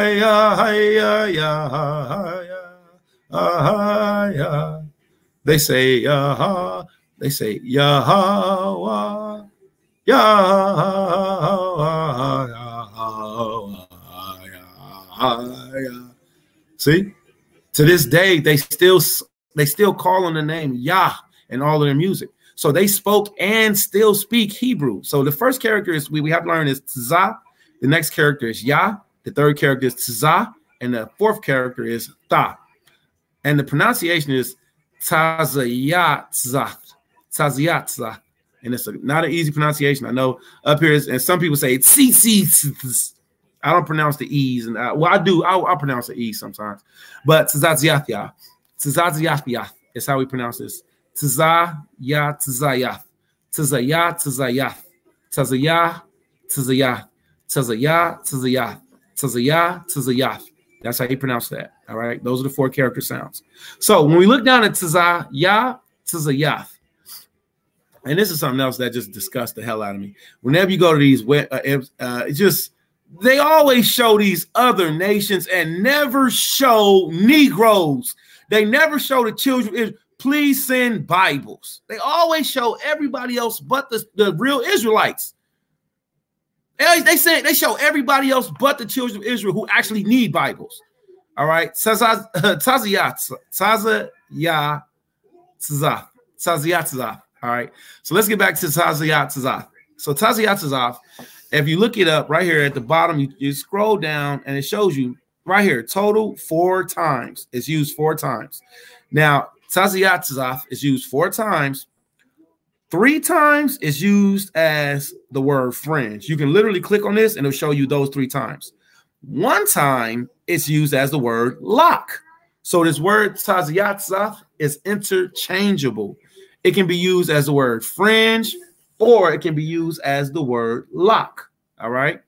ya, ya, ya, ya, ya. They say, ya. They say, Yahweh, Yahweh. See, to this day, they still call on the name Yah in all of their music. So they spoke and still speak Hebrew. So the first character is we have to learn is Tzah. The next character is Yah. The third character is Tzah. And the fourth character is Tha. And the pronunciation is Tzazayatzah. Tzaziatza, and it's not an easy pronunciation. I know up here, and some people say it's I don't pronounce the E's, and well, I do. I'll pronounce the E sometimes, but Tzaziathya, Tzaziathya is how we pronounce this. Tzazaya, Tzazaya, Tzazaya, Tzazaya, Tzazaya, Tzazaya, Tzazaya, Tzazaya, Tzazaya, Tzazaya. That's how you pronounce that. All right, those are the four character sounds. So when we look down at Tzazaya, Tzazaya. And this is something else that just disgusts the hell out of me. Whenever you go to these they always show these other nations and never show Negroes. They never show the children. Please send Bibles. They always show everybody else but the real Israelites. They show everybody else but the children of Israel who actually need Bibles. All right. Tzaziyatzah. All right, so let's get back to Tzaziyatzah. So Tzaziyatzah, if you look it up right here at the bottom, you scroll down and it shows you right here, total 4 times. It's used 4 times. Now, Tzatzyatzaf is used 4 times. 3 times is used as the word fringe. You can literally click on this and it'll show you those 3 times. 1 time it's used as the word lock. So this word Tzatzyatzaf is interchangeable. It can be used as the word fringe, or it can be used as the word lock. All right.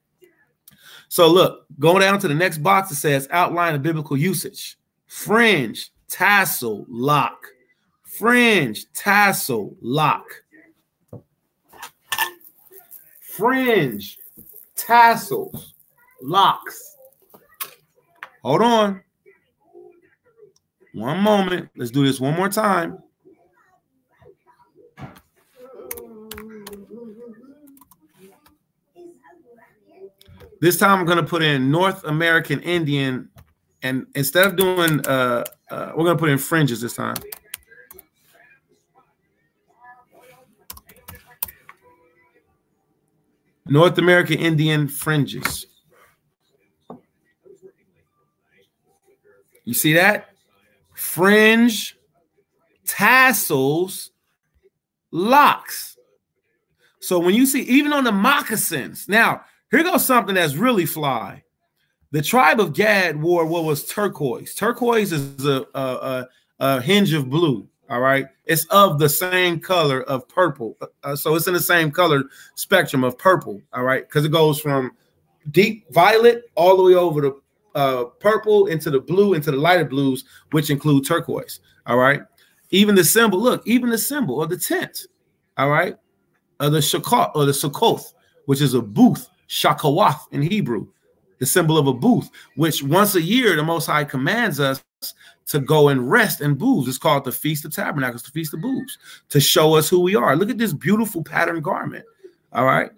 So look, going down to the next box, it says outline of biblical usage. Fringe, tassel, lock. Fringe, tassel, lock. Fringe, tassels, locks. Hold on. One moment. Let's do this one more time. This time I'm going to put in North American Indian, and instead of doing, we're going to put in fringes this time. North American Indian fringes. You see that? Fringe, tassels, locks. So when you see, even on the moccasins, now here goes something that's really fly. The tribe of Gad wore what was turquoise. Turquoise is a hinge of blue. All right. It's of the same color of purple. So it's in the same color spectrum of purple. All right. Because it goes from deep violet all the way over to purple into the blue, into the lighter blues, which include turquoise. All right. Even the symbol, look, even the symbol of the tent. All right. Of the Shakot or the Succoth, which is a booth, Shakawath in Hebrew, the symbol of a booth, which once a year the Most High commands us to go and rest in booths. It's called the Feast of Tabernacles, the Feast of Booths, to show us who we are. Look at this beautiful pattern garment. All right.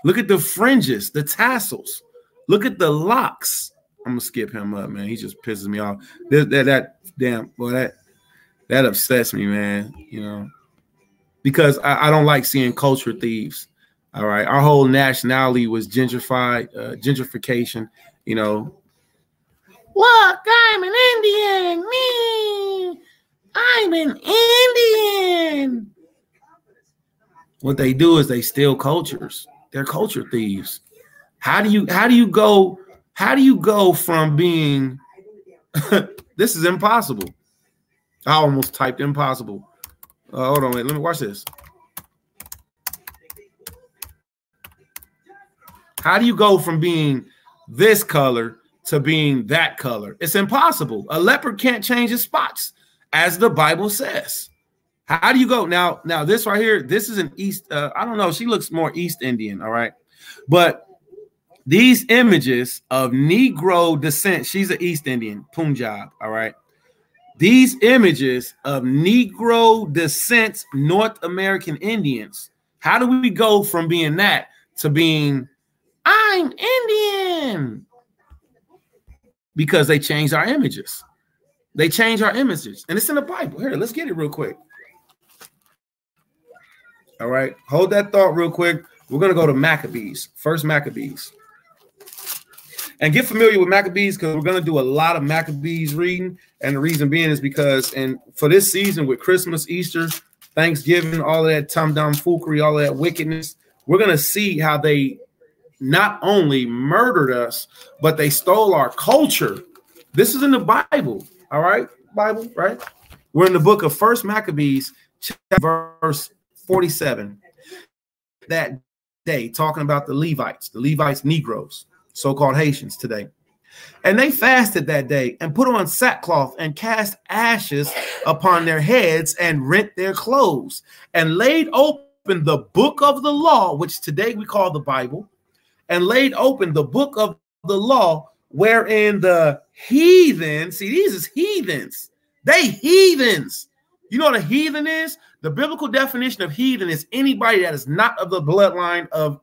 Look at the fringes, the tassels. Look at the locks. I'm gonna skip him up, man. He just pisses me off. That damn boy, that upsets me, man. You know, because I don't like seeing culture thieves. All right. Our whole nationality was gentrification, you know. Look, I'm an Indian. Me, I'm an Indian. What they do is they steal cultures. They're culture thieves. How do you go from being this is impossible. I almost typed impossible. Hold on, wait, let me watch this. How do you go from being this color to being that color? It's impossible. A leopard can't change his spots, as the Bible says. How do you go now? Now this right here, this is an East. I don't know. She looks more East Indian. All right, but these images of Negro descent. She's an East Indian, Punjab. All right. These images of Negro descent North American Indians. How do we go from being that to being I'm Indian? Because they changed our images. They changed our images. And it's in the Bible. Here, let's get it real quick. All right. Hold that thought real quick. We're going to go to Maccabees. First Maccabees. And get familiar with Maccabees because we're going to do a lot of Maccabees reading. And the reason being is because for this season with Christmas, Easter, Thanksgiving, all of that tomfoolery, all of that wickedness, we're going to see how they not only murdered us, but they stole our culture. This is in the Bible. All right. Bible, right? We're in the book of First Maccabees, verse 47. That day, talking about the Levites, Negroes, so-called Haitians today. And they fasted that day and put on sackcloth and cast ashes upon their heads and rent their clothes and laid open the book of the law, which today we call the Bible, and laid open the book of the law wherein the heathen, see, these is heathens. They heathens. You know what a heathen is? The biblical definition of heathen is anybody that is not of the bloodline of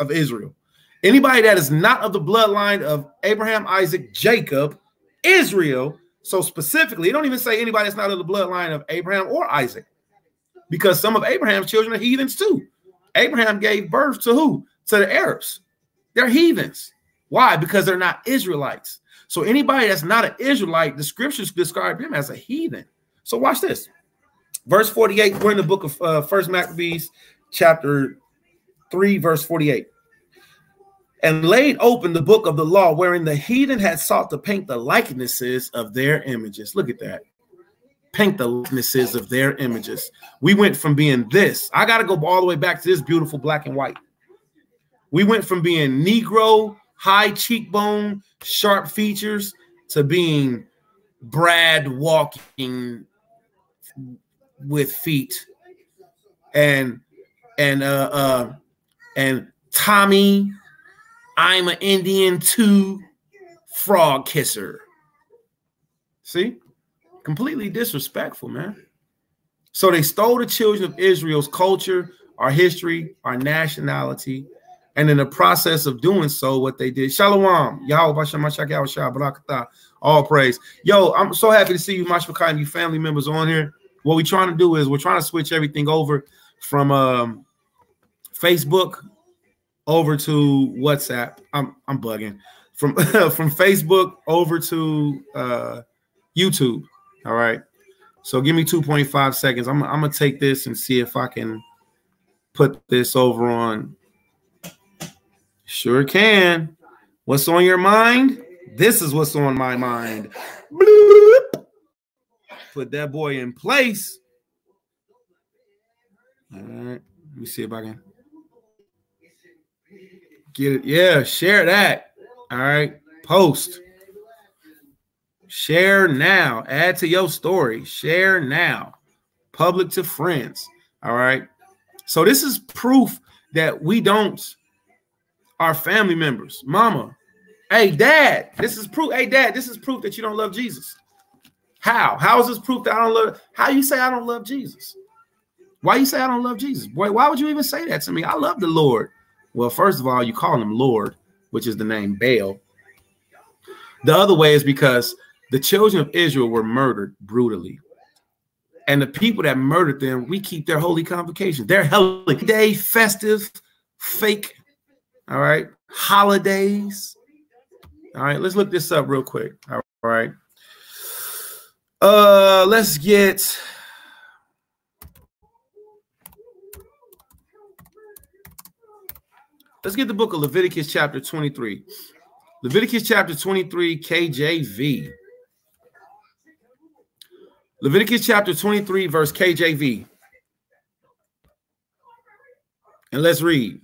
Israel. Anybody that is not of the bloodline of Abraham, Isaac, Jacob, Israel. So specifically, it don't even say anybody that's not of the bloodline of Abraham or Isaac, because some of Abraham's children are heathens too. Abraham gave birth to who? To the Arabs. They're heathens. Why? Because they're not Israelites. So anybody that's not an Israelite, the scriptures describe him as a heathen. So watch this. Verse 48, we're in the book of First Maccabees, chapter 3, verse 48. And laid open the book of the law, wherein the heathen had sought to paint the likenesses of their images. Look at that. Paint the likenesses of their images. We went from being this. I got to go all the way back to this beautiful black and white. We went from being Negro, high cheekbone, sharp features, to being Brad walking with feet, and Tommy, I'm an Indian too, frog kisser. See? Completely disrespectful, man. So they stole the children of Israel's culture, our history, our nationality, and in the process of doing so, what they did. Shalom, Yahweh, Barakatah, all praise. Yo, I'm so happy to see you, MashPaChaa, and you family members on here. What we're trying to do is we're trying to switch everything over from Facebook over to WhatsApp. I'm bugging. From from Facebook over to YouTube. All right. So give me 2.5 seconds. I'm gonna take this and see if I can put this over on. Sure can. What's on your mind? This is what's on my mind. Bloop. Put that boy in place. All right. Let me see if I can get it. Yeah, share that. All right. Post. Share now. Add to your story. Share now. Public to friends. All right. So this is proof that we don't. Our family members. Mama. Hey, Dad. This is proof. Hey, Dad. This is proof that you don't love Jesus. How? How is this proof that I don't love? How you say I don't love Jesus? Why you say I don't love Jesus? Boy, why would you even say that to me? I love the Lord. Well, first of all, you call him Lord, which is the name Baal. The other way is because the children of Israel were murdered brutally. And the people that murdered them, we keep their holy convocations. They're holiday, festive, fake, all right, holidays. All right, let's look this up real quick. All right. Let's get the book of Leviticus chapter 23. Leviticus chapter 23 KJV. Leviticus chapter 23 verse KJV. And let's read.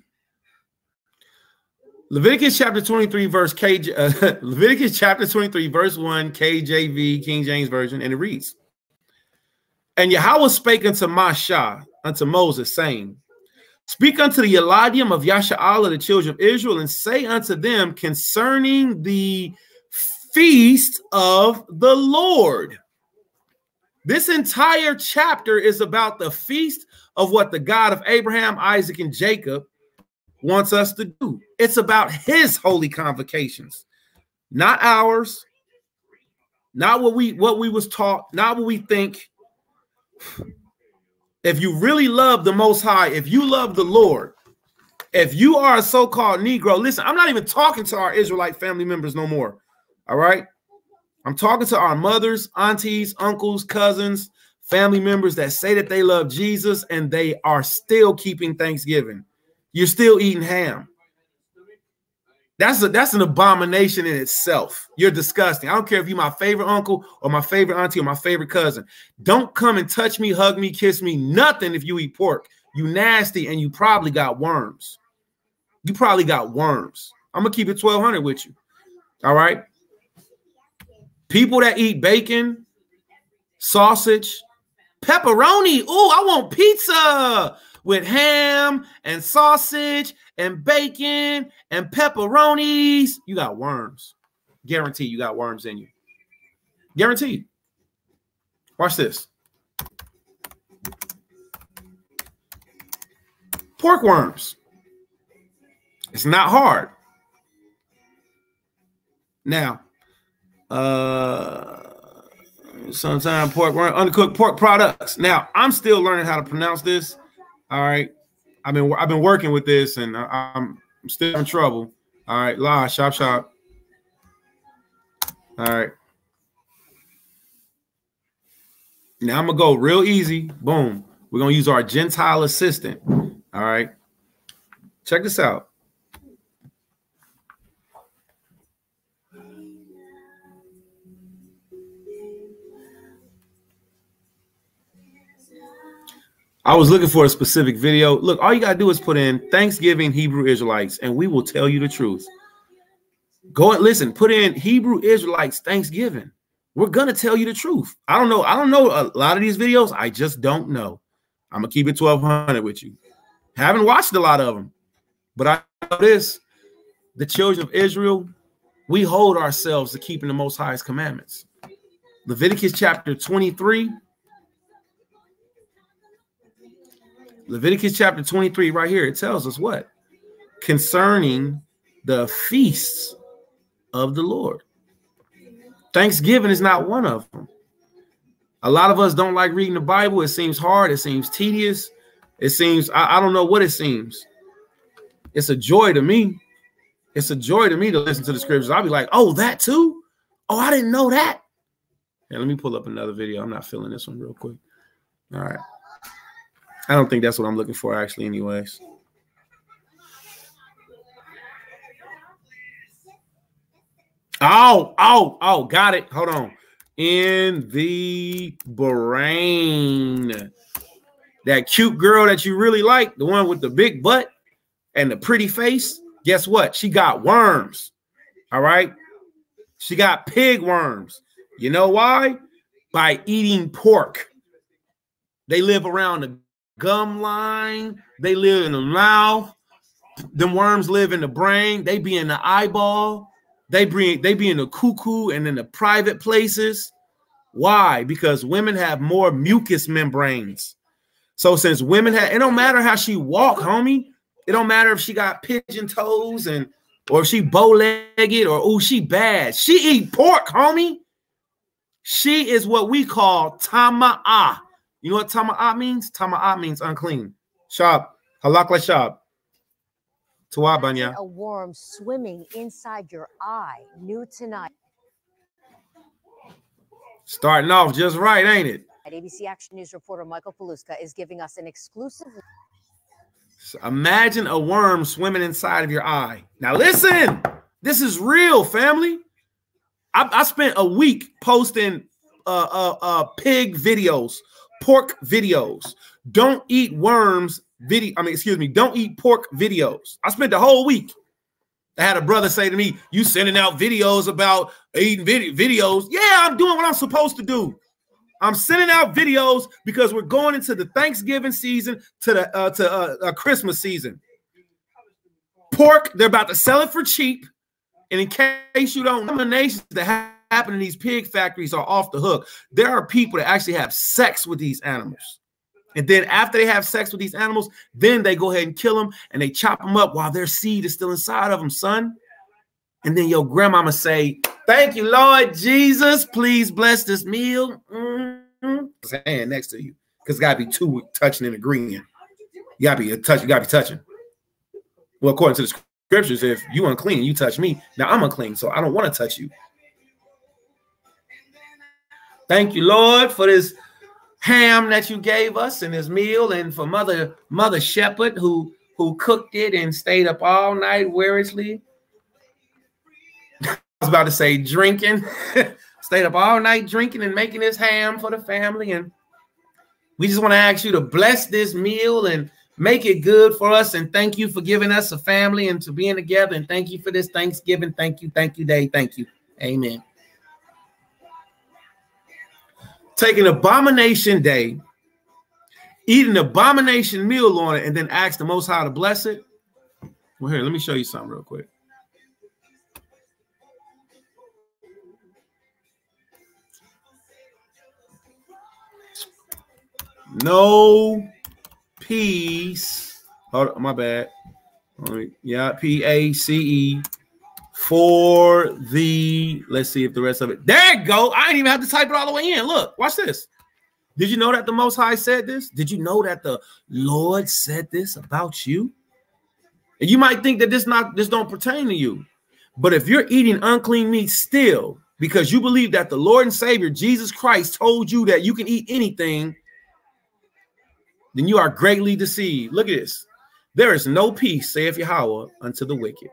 Leviticus chapter 23 verse Leviticus chapter 23 verse 1 KJV, King James Version, and it reads, and Yahweh spake unto MashPaChaa, unto Moses, saying, speak unto the Eladim of Yasha'al of the children of Israel, and say unto them concerning the feast of the Lord. This entire chapter is about the feast of what the God of Abraham, Isaac, and Jacob wants us to do. It's about his holy convocations, not ours, not what we was taught, not what we think. If you really love the Most High, if you love the Lord, if you are a so-called Negro, listen, I'm not even talking to our Israelite family members no more. All right. I'm talking to our mothers, aunties, uncles, cousins, family members that say that they love Jesus and they are still keeping Thanksgiving. You're still eating ham. That's an abomination in itself. You're disgusting. I don't care if you're my favorite uncle or my favorite auntie or my favorite cousin. Don't come and touch me, hug me, kiss me, nothing if you eat pork. You nasty, and you probably got worms. You probably got worms. I'm going to keep it 1200 with you. All right? People that eat bacon, sausage, pepperoni. Ooh, I want pizza with ham and sausage and bacon and pepperonis. You got worms. Guarantee you got worms in you. Guaranteed. Watch this. Pork worms. It's not hard. Now, sometimes pork worm, undercooked pork products. Now, I'm still learning how to pronounce this. All right. I've been working with this, and I'm still in trouble. All right, La, shop. All right. Now I'm gonna go real easy. Boom. We're gonna use our Gentile assistant. All right. Check this out. I was looking for a specific video. Look, all you gotta do is put in Thanksgiving Hebrew Israelites, and we will tell you the truth. Go and listen. Put in Hebrew Israelites Thanksgiving. We're gonna tell you the truth. I don't know a lot of these videos. I just don't know. I'm gonna keep it 1200 with you. Haven't watched a lot of them, but I know this: the children of Israel, we hold ourselves to keeping the Most High's commandments. Leviticus chapter 23. Leviticus chapter 23, right here, it tells us what? Concerning the feasts of the Lord. Thanksgiving is not one of them. A lot of us don't like reading the Bible. It seems hard. It seems tedious. It seems, I don't know what it seems. It's a joy to me. It's a joy to me to listen to the scriptures. I'll be like, oh, that too? Oh, I didn't know that. Yeah, let me pull up another video. I'm not feeling this one real quick. All right. I don't think that's what I'm looking for, actually, anyways. Oh, got it. Hold on. In the brain. That cute girl that you really like, the one with the big butt and the pretty face, guess what? She got worms. All right? She got pig worms. You know why? By eating pork. They live around the gum line. They live in the mouth. Them worms live in the brain. They be in the eyeball. They be in the cuckoo and in the private places. Why? Because women have more mucous membranes. So since women have, it don't matter how she walk, homie. It don't matter if she got pigeon toes or if she bow-legged or oh, she bad. She eat pork, homie. She is what we call tama'ah. You know what tama'ah means? Tama'ah means unclean. Shab, halakla shab. A worm swimming inside your eye. New tonight. Starting off just right, ain't it? ABC Action News reporter Michael Paluska is giving us an exclusive. So imagine a worm swimming inside of your eye. Now listen, this is real, family. I spent a week posting pig videos, pork videos. Don't eat worms video. Don't eat pork videos. I spent the whole week. I had a brother say to me, "You sending out videos about eating videos?" Yeah, I'm doing what I'm supposed to do. I'm sending out videos because we're going into the Thanksgiving season to the Christmas season. Pork, they're about to sell it for cheap. And in case you don't know, nominations that happen in these pig factories are off the hook. There are people that actually have sex with these animals. And then after they have sex with these animals, then they go ahead and kill them and they chop them up while their seed is still inside of them, son. And then your grandmama say, "Thank you, Lord Jesus. Please bless this meal." His hand next to you, because it gotta be two touching and agreeing. You gotta be touching. Well, according to the scriptures, if you unclean, you touch me. Now I'm unclean, so I don't want to touch you. Thank you, Lord, for this ham that you gave us and this meal, and for Mother Shepherd who cooked it and stayed up all night wearishly. I was about to say drinking. Stayed up all night drinking and making this ham for the family. And we just want to ask you to bless this meal and make it good for us. And thank you for giving us a family and to being together. And thank you for this Thanksgiving. Thank you day. Thank you. Amen. Take an abomination day, eat an abomination meal on it, and then ask the Most High to bless it. Well, here, let me show you something real quick. No peace. Hold on, my bad. Yeah, PACE for the. Let's see if the rest of it. There you go. I didn't even have to type it all the way in. Look, watch this. Did you know that the Most High said this? Did you know that the Lord said this about you? And you might think that this don't pertain to you. But if you're eating unclean meat still, because you believe that the Lord and Savior, Jesus Christ, told you that you can eat anything, then you are greatly deceived. Look at this. There is no peace, saith Yahweh, unto the wicked.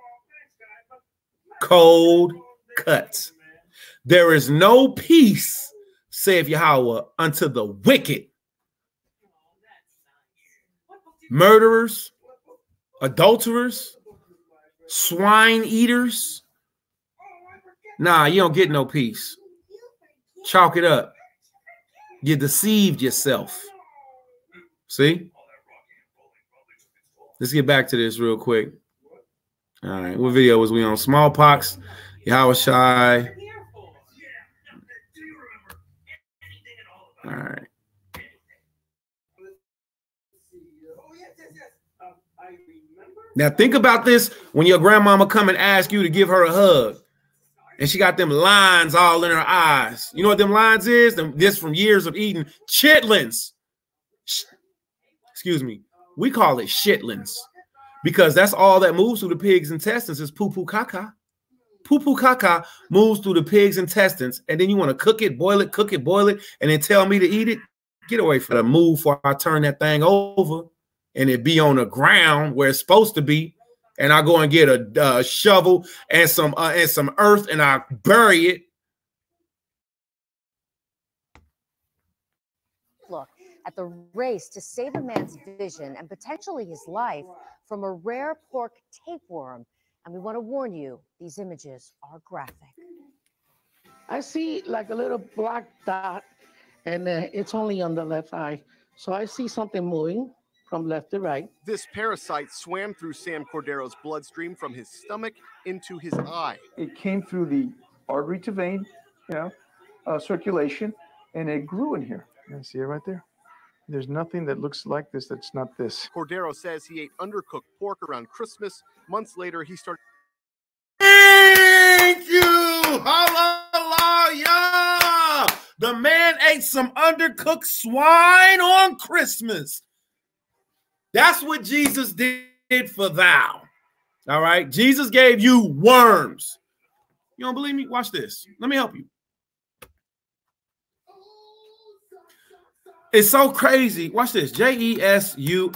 Cold cuts. There is no peace, saith Yahweh, unto the wicked. Murderers, adulterers, swine eaters. Nah, you don't get no peace. Chalk it up. You deceived yourself. See? Let's get back to this real quick. All right, what video was we on? Smallpox, YHWH. All right. Now think about this when your grandmama come and ask you to give her a hug, and she got them lines all in her eyes. You know what them lines is? This from years of eating chitlins. Excuse me. We call it shitlins because that's all that moves through the pig's intestines is poo-poo caca. Poo-poo caca moves through the pig's intestines, and then you want to cook it, boil it, and then tell me to eat it? Get away from the move before I turn that thing over and it be on the ground where it's supposed to be, and I go and get a shovel and some earth and I bury it. Look at the race to save a man's vision and potentially his life from a rare pork tapeworm. And we want to warn you, these images are graphic. I see like a little black dot, and it's only on the left eye. So I see something moving from left to right. This parasite swam through Sam Cordero's bloodstream from his stomach into his eye. It came through the artery to vein, circulation, and it grew in here. You see it right there? There's nothing that looks like this that's not this. Cordero says he ate undercooked pork around Christmas. Months later, he started. Thank you. Hallelujah. The man ate some undercooked swine on Christmas. That's what Jesus did for thou. All right. Jesus gave you worms. You don't believe me? Watch this. Let me help you. It's so crazy. Watch this. Jesus. You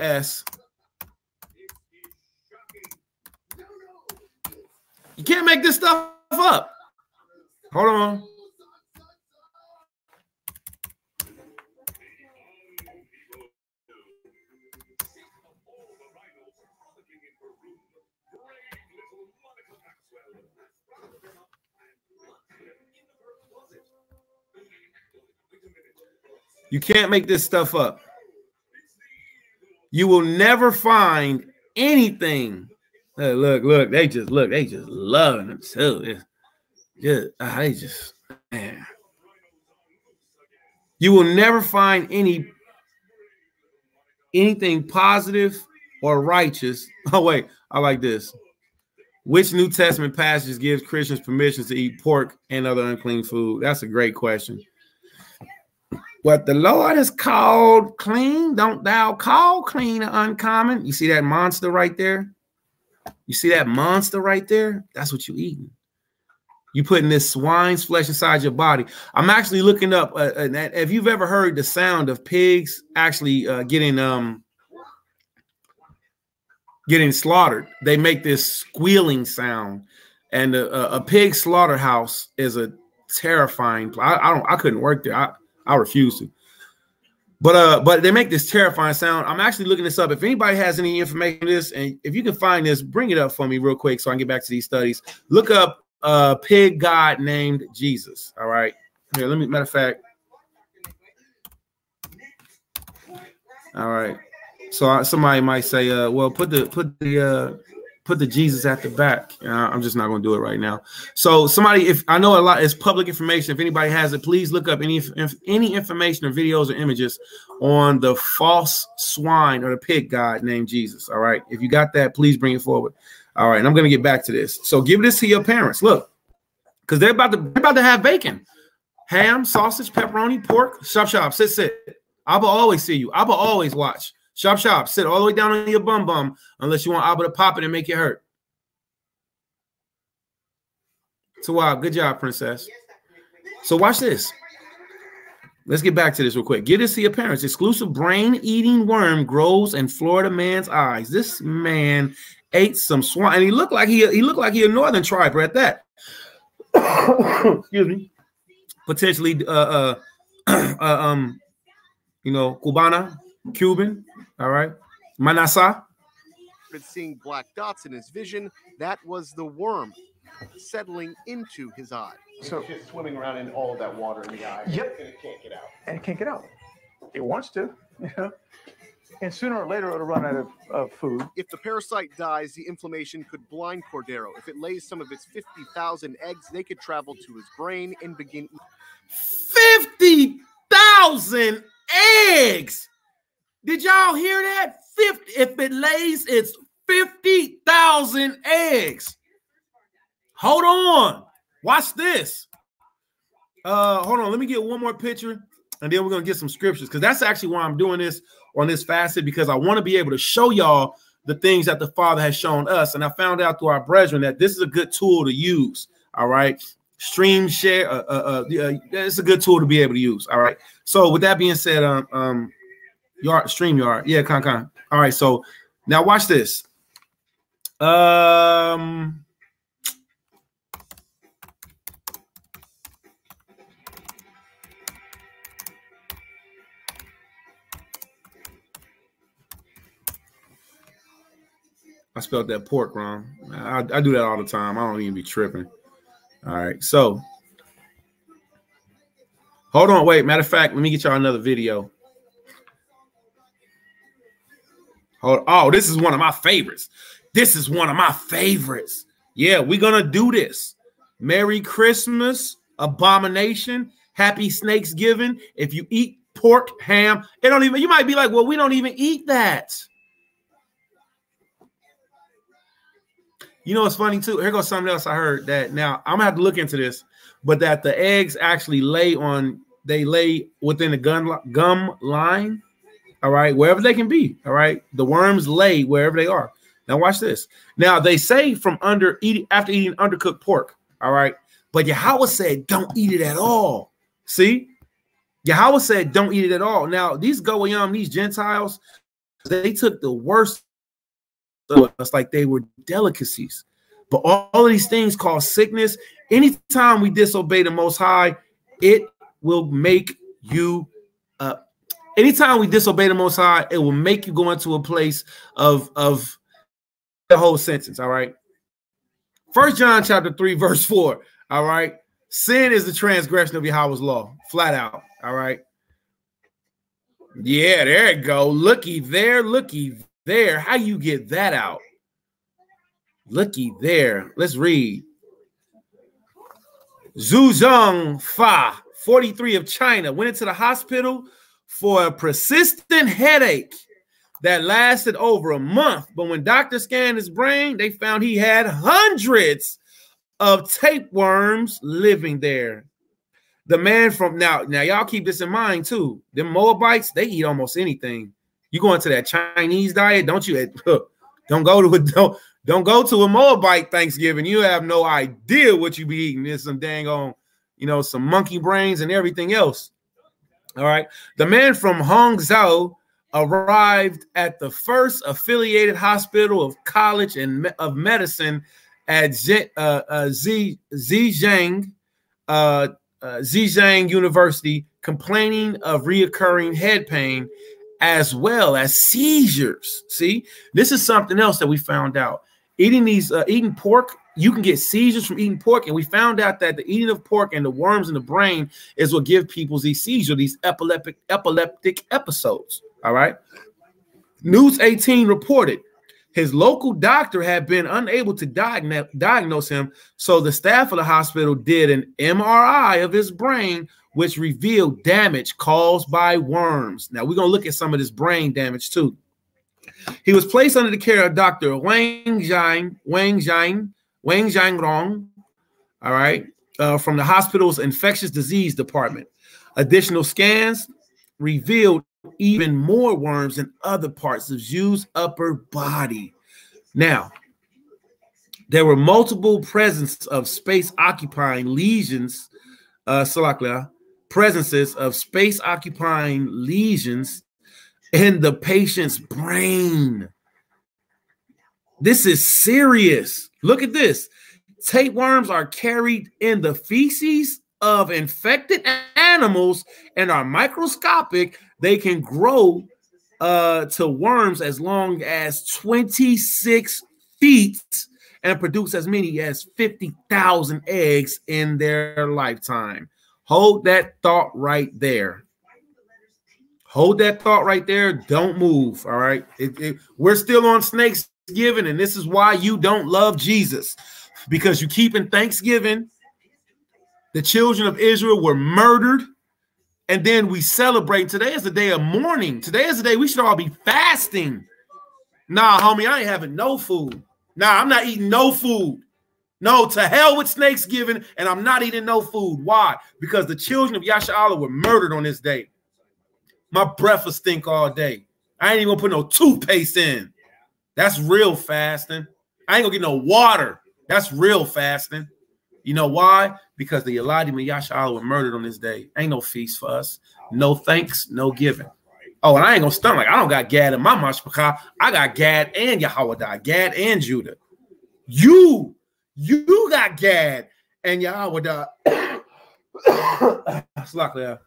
can't make this stuff up. Hold on. You can't make this stuff up. You will never find anything. Look, they just loving them too. Man. You will never find anything positive or righteous. Oh, wait, I like this. Which New Testament passage gives Christians permission to eat pork and other unclean food? That's a great question. What the Lord has called clean, don't thou call clean or uncommon. You see that monster right there? You see that monster right there? That's what you're eating. You putting this swine's flesh inside your body. I'm actually looking up. If you've ever heard the sound of pigs actually getting slaughtered, they make this squealing sound. And a pig slaughterhouse is a terrifying. I couldn't work there. I refuse to. But they make this terrifying sound. I'm actually looking this up. If anybody has any information on this, and if you can find this, bring it up for me real quick so I can get back to these studies. Look up pig god named Jesus. All right. Here, matter of fact. All right. So somebody might say, well, put the Jesus at the back. I'm just not going to do it right now. So somebody, if I know a lot is public information, if anybody has it, please look up any information or videos or images on the false swine or the pig god named Jesus. All right. If you got that, please bring it forward. All right. And I'm going to get back to this. So give this to your parents. Look, because they're about to have bacon, ham, sausage, pepperoni, pork. Shop. Sit. Abba always see you. Abba always watch. Sharp, sharp. Sit all the way down on your bum bum unless you want Abba to pop it and make it hurt. Tawab, good job, princess. So watch this. Let's get back to this real quick. Get to see appearance. Exclusive brain-eating worm grows in Florida man's eyes. This man ate some swine, and he looked like he a northern tribe right at that. Excuse me. Potentially, you know, Cubana, Cuban. All right, Manasa. Seeing black dots in his vision, that was the worm settling into his eye. So It's just swimming around in all of that water in the eye. Yep. And it can't get out. and it can't get out. It wants to, you know. And sooner or later, it'll run out of food. If the parasite dies, the inflammation could blind Cordero. If it lays some of its 50,000 eggs, they could travel to his brain and begin 50,000 eggs. Did y'all hear that? 50. If it lays, it's 50,000 eggs. Hold on. Watch this. Hold on. Let me get one more picture, and then we're gonna get some scriptures, because that's actually why I'm doing this on this facet, because I want to be able to show y'all the things that the Father has shown us. And I found out through our brethren that this is a good tool to use. All right. Stream share. It's a good tool to be able to use. All right. So with that being said, StreamYard. Yeah, con. All right. So now watch this. I spelled that pork wrong. I do that all the time. I don't even be tripping. All right. So hold on. Wait. Matter of fact, let me get y'all another video. Oh, this is one of my favorites. This is one of my favorites. Yeah, we're going to do this. Merry Christmas, abomination, happy Snakesgiving. If you eat pork, ham, it don't even, you might be like, well, we don't even eat that. You know, it's funny too. Here goes something else I heard that now I'm gonna have to look into this, but that the eggs actually lay within the gum line. All right, wherever they can be. All right, the worms lay wherever they are. Now watch this. Now they say after eating undercooked pork. All right, but Yahweh said don't eat it at all. See, Yahweh said don't eat it at all. Now these goyim, these Gentiles, they took the worst. It's like they were delicacies, but all of these things cause sickness. Anytime we disobey the Most High, it will make you anytime we disobey the Most High, it will make you go into a place of the whole sentence. All right. 1 John chapter 3 verse 4. All right. Sin is the transgression of Yahweh's law, flat out. All right. Yeah, there it go. Looky there. How you get that out? Looky there. Let's read. Zhu Zhong Fa, 43 of China, went into the hospital for a persistent headache that lasted over a month. But when doctors scanned his brain, they found he had hundreds of tapeworms living there. The man from now y'all keep this in mind too. Them Moabites, they eat almost anything. You go into that Chinese diet, don't you? Don't go to a Moabite Thanksgiving. You have no idea what you be eating. There's some dang on, some monkey brains and everything else. All right. The man from Hangzhou arrived at the first affiliated hospital of college and of medicine at Zhejiang University, complaining of reoccurring head pain as well as seizures. See, this is something else that we found out. Eating pork, you can get seizures from eating pork, and we found out that the eating of pork and the worms in the brain is what give people these seizures, these epileptic episodes. All right. News 18 reported his local doctor had been unable to diagnose him, so the staff of the hospital did an MRI of his brain, which revealed damage caused by worms. Now we're gonna look at some of this brain damage too. He was placed under the care of Dr. Wang Jiangrong, all right, from the hospital's infectious disease department. Additional scans revealed even more worms in other parts of Zhu's upper body. Now, there were multiple presence of space-occupying lesions, Saturnalia, presences of space-occupying lesions in the patient's brain. This is serious. Look at this. Tapeworms are carried in the feces of infected animals and are microscopic. They can grow to worms as long as 26 feet and produce as many as 50,000 eggs in their lifetime. Hold that thought right there. Hold that thought right there. Don't move. All right. We're still on Thanksgiving, and this is why you don't love Jesus, because you keep in Thanksgiving. The children of Israel were murdered, and then we celebrate. Today is the day of mourning. Today is the day we should all be fasting. Nah, homie, I ain't having no food. Nah, I'm not eating no food. No, to hell with Thanksgiving, and I'm not eating no food. Why? Because the children of YHWH were murdered on this day. My breath will stink all day. I ain't even gonna put no toothpaste in. That's real fasting. I ain't gonna get no water. That's real fasting. You know why? Because the Eladim and YHWH were murdered on this day. Ain't no feast for us. No thanks, no giving. Oh, and I ain't gonna stunt like I don't got Gad in my MashPaChaa. I got Gad and YHWH, Gad and Judah. You got Gad and YHWH. Saturnalia.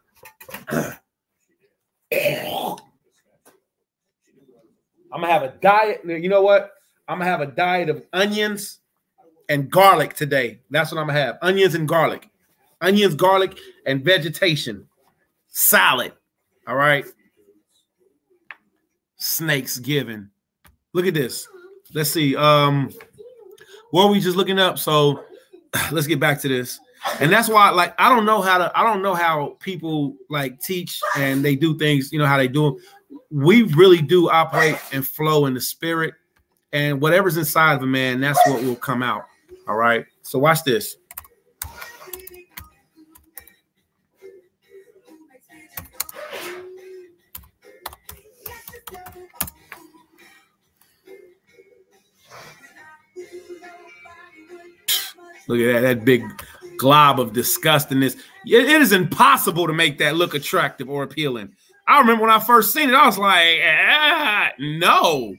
I'm gonna have a diet. You know what? I'm gonna have a diet of onions and garlic today. That's what I'm gonna have. Onions and garlic. Onions, garlic, and vegetation. Salad. All right. Snakes given. Look at this. Let's see. What were we just looking up? So let's get back to this. And that's why, like, I don't know how people like teach and they do things, you know, how they do them. We really do operate and flow in the spirit, and whatever's inside of a man, that's what will come out. All right. So watch this. Look at that big glob of disgustingness. It is impossible to make that look attractive or appealing. I remember when I first seen it, I was like, no.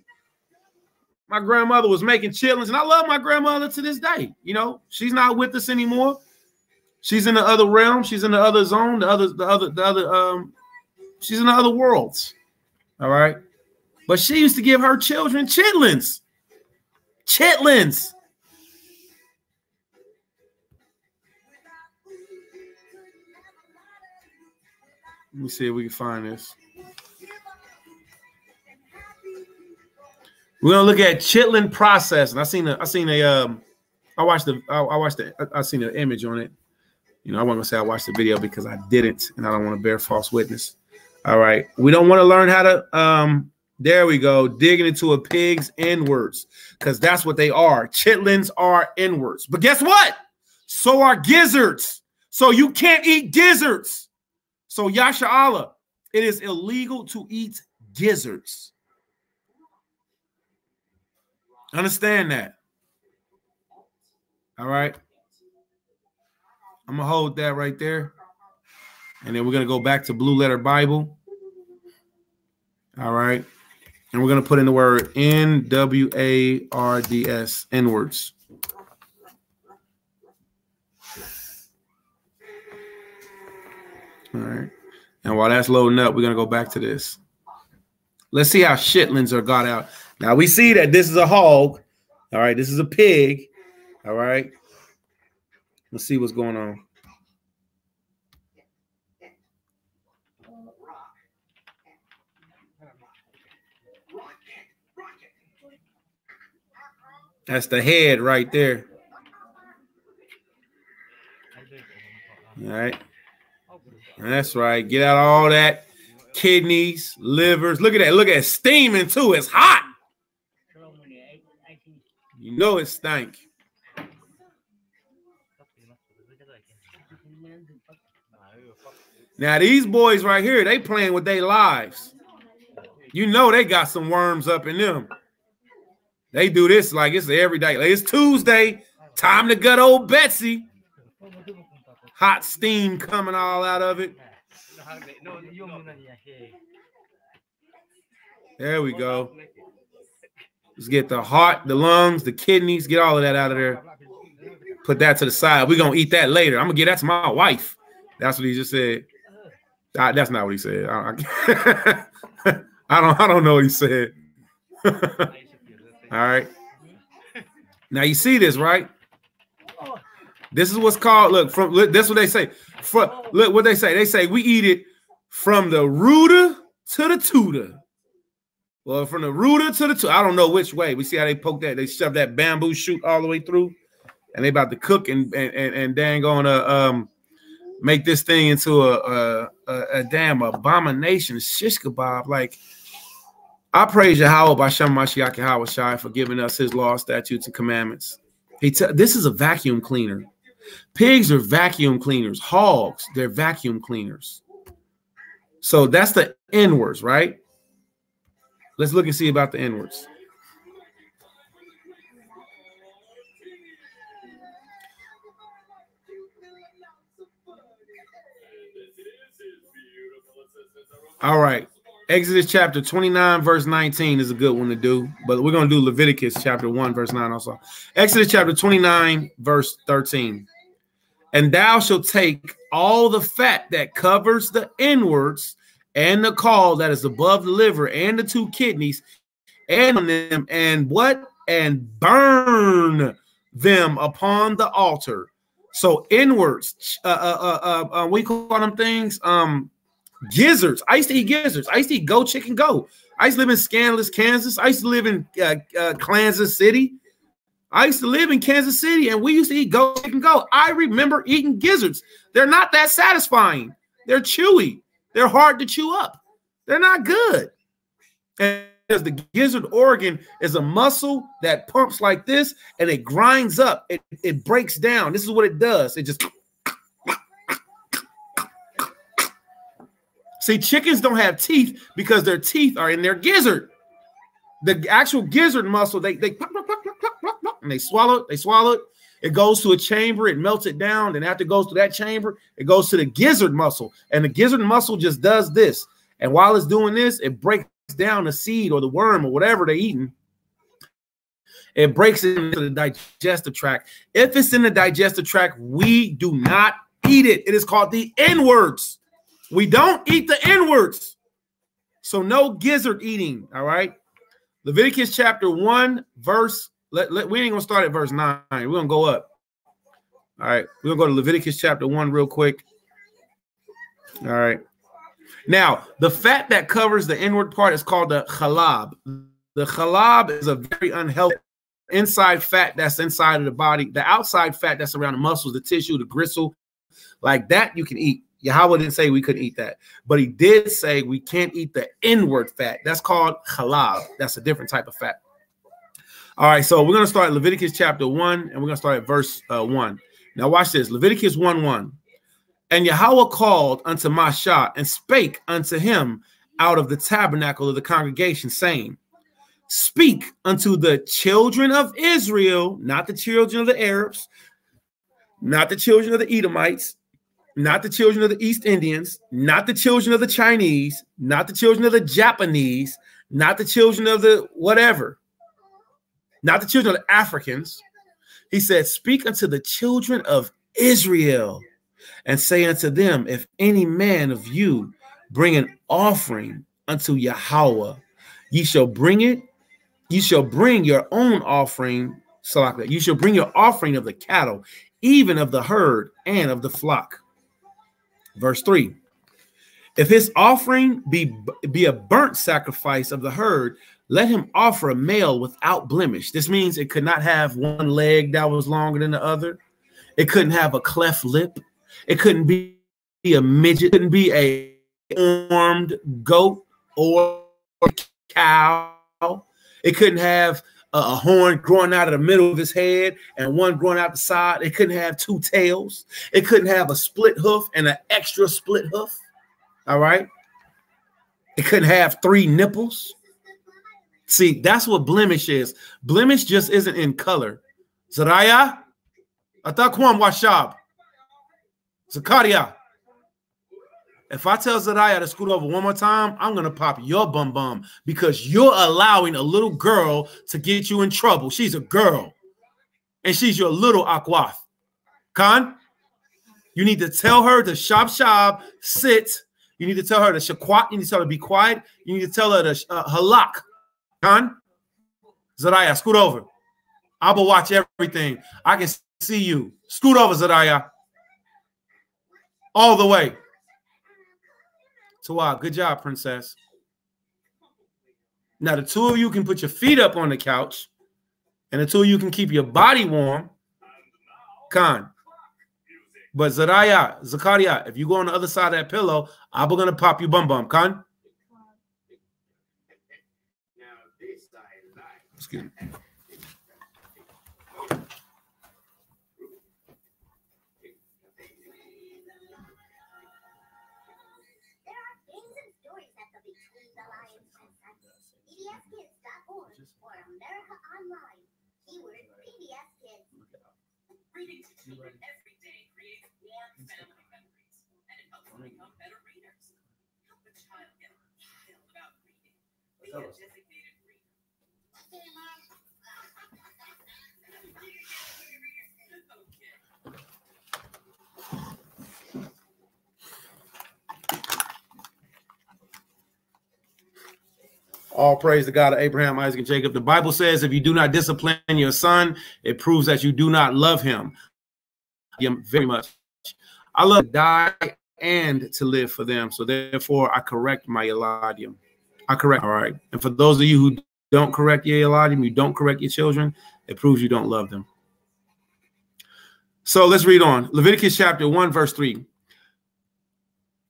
My grandmother was making chitlins, and I love my grandmother to this day. You know, she's not with us anymore. She's in the other realm. She's in the other zone. She's in the other worlds. All right. But she used to give her children chitlins. Chitlins. Let me see if we can find this. We're gonna look at chitlin processing. I seen an image on it. You know, I wasn't gonna say I watched the video because I didn't, and I don't want to bear false witness. All right, we don't want to learn how to there we go, digging into a pig's inwards, because that's what they are. Chitlins are inwards. But guess what? So are gizzards. So you can't eat gizzards. So YHWH, it is illegal to eat gizzards. Understand that. All right. I'm going to hold that right there. And then we're going to go back to Blue Letter Bible. All right. And we're going to put in the word N-W-A-R-D-S, inwards. All right. And while that's loading up, we're going to go back to this. Let's see how chitlins are got out. Now, we see that this is a hog. All right. This is a pig. All right. Let's see what's going on. That's the head right there. All right. That's right. Get out all that kidneys, livers. Look at that. Look at it steaming too. It's hot. You know it stank. Now these boys right here, they playing with their lives. You know they got some worms up in them. They do this like it's every day. Like it's Tuesday, time to gut old Betsy. Hot steam coming all out of it. There we go. Let's get the heart, the lungs, the kidneys, get all of that out of there. Put that to the side. We're going to eat that later. I'm going to give that to my wife. That's what he just said. That's not what he said. I don't know what he said. All right. Now you see this, right? This is what's called, look, this is what they say. Look what they say. They say we eat it from the rooter to the tutor. Well, from the rooter to the tutor. I don't know which way. We see how they poke that. They shove that bamboo shoot all the way through. And they about to cook and dang gonna make this thing into a damn abomination. Shish kebab. Like, I praise YHWH for giving us his law, statutes, and commandments. This is a vacuum cleaner. Pigs are vacuum cleaners. Hogs, they're vacuum cleaners. So that's the inwards, right? Let's look and see about the inwards. All right. Exodus chapter 29, verse 19 is a good one to do, but we're going to do Leviticus chapter 1, verse 9 also. Exodus chapter 29, verse 13. And thou shalt take all the fat that covers the inwards and the caul that is above the liver and the two kidneys and on them and what? And burn them upon the altar. So inwards, we call them things, gizzards. I used to eat gizzards. I used to eat goat, chicken, goat. I used to live in Scandalous, Kansas. I used to live in Kansas City. I used to live in Kansas City, and we used to eat goat, chicken, goat. I remember eating gizzards. They're not that satisfying. They're chewy. They're hard to chew up. They're not good. And the gizzard organ is a muscle that pumps like this, and it grinds up. It breaks down. This is what it does. It just... See, chickens don't have teeth because their teeth are in their gizzard. The actual gizzard muscle, they plop, plop, plop, plop, plop, plop, and they swallow it. It goes to a chamber, it melts it down. Then after it goes to that chamber, it goes to the gizzard muscle. And the gizzard muscle just does this. And while it's doing this, it breaks down the seed or the worm or whatever they're eating. It breaks it into the digestive tract. If it's in the digestive tract, we do not eat it. It is called the inwards. We don't eat the inwards. So no gizzard eating, all right? Leviticus chapter 1, verse, we ain't going to start at verse 9. We're going to go up. All right, we're going to go to Leviticus chapter 1 real quick. All right. Now, the fat that covers the inward part is called the chalab. The chalab is a very unhealthy inside fat that's inside of the body. The outside fat that's around the muscles, the tissue, the gristle, like that you can eat. Yahweh didn't say we couldn't eat that, but he did say we can't eat the inward fat. That's called chalab. That's a different type of fat. All right, so we're going to start Leviticus chapter 1, and we're going to start at verse 1. Now watch this, Leviticus 1:1. And Yahweh called unto MashPaChaa and spake unto him out of the tabernacle of the congregation, saying, speak unto the children of Israel, not the children of the Arabs, not the children of the Edomites, not the children of the East Indians, not the children of the Chinese, not the children of the Japanese, not the children of the whatever, not the children of the Africans. He said, speak unto the children of Israel and say unto them, if any man of you bring an offering unto Yahweh, ye shall bring it. You shall bring your own offering. You shall bring your offering of the cattle, even of the herd and of the flock. Verse 3, if his offering be a burnt sacrifice of the herd, let him offer a male without blemish. This means it could not have one leg that was longer than the other. It couldn't have a cleft lip. It couldn't be a midget. It couldn't be a armed goat or cow. It couldn't have a horn growing out of the middle of his head and one growing out the side. It couldn't have two tails. It couldn't have a split hoof and an extra split hoof. All right. It couldn't have 3 nipples. See, that's what blemish is. Blemish just isn't in color. Zaraya, Atakwam Washab, Zakaria. If I tell Zaraya to scoot over one more time, I'm going to pop your bum bum because you're allowing a little girl to get you in trouble. She's a girl, and she's your little Akwath. Khan, you need to tell her to shab, sit. You need to tell her to shakwat. You need to tell her to be quiet. You need to tell her to halak. Khan, Zaraya, scoot over. I will watch everything. I can see you. Scoot over, Zaraya. All the way. Tawab, good job, princess. Now, the 2 of you can put your feet up on the couch, and the 2 of you can keep your body warm. Khan. But Zaraya, Zakaria, if you go on the other side of that pillow, I'm going to pop you bum bum. Khan. Excuse me. Reading to children every day creates warm family memories, and it helps them become better readers. Help a child get wild about reading. Be a designated reader. All praise the God of Abraham, Isaac, and Jacob. The Bible says if you do not discipline your son, it proves that you do not love him very much. I love to die and to live for them. So therefore, I correct my Eladium. I correct. All right. And for those of you who don't correct your Eladium, you don't correct your children, it proves you don't love them. So let's read on. Leviticus chapter 1, verse 3.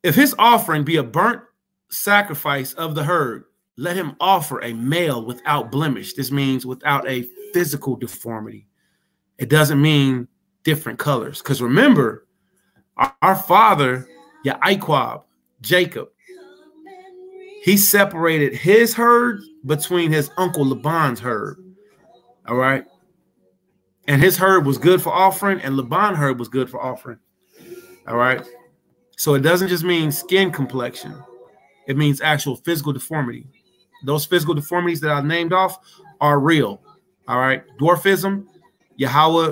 If his offering be a burnt sacrifice of the herd, let him offer a male without blemish. This means without a physical deformity. It doesn't mean different colors. Because remember, our father, Yaquab, Jacob, he separated his herd between his uncle Laban's herd. All right. And his herd was good for offering, and Laban's herd was good for offering. All right. So it doesn't just mean skin complexion. It means actual physical deformity. Those physical deformities that I named off are real. All right. Dwarfism, Yahweh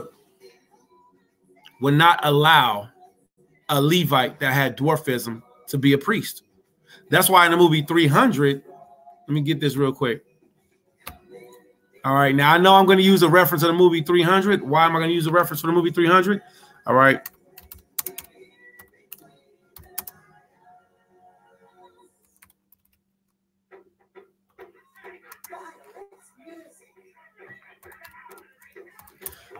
would not allow a Levite that had dwarfism to be a priest. That's why in the movie 300, let me get this real quick. All right. Now, I know I'm going to use a reference to the movie 300. Why am I going to use a reference for the movie 300? All right.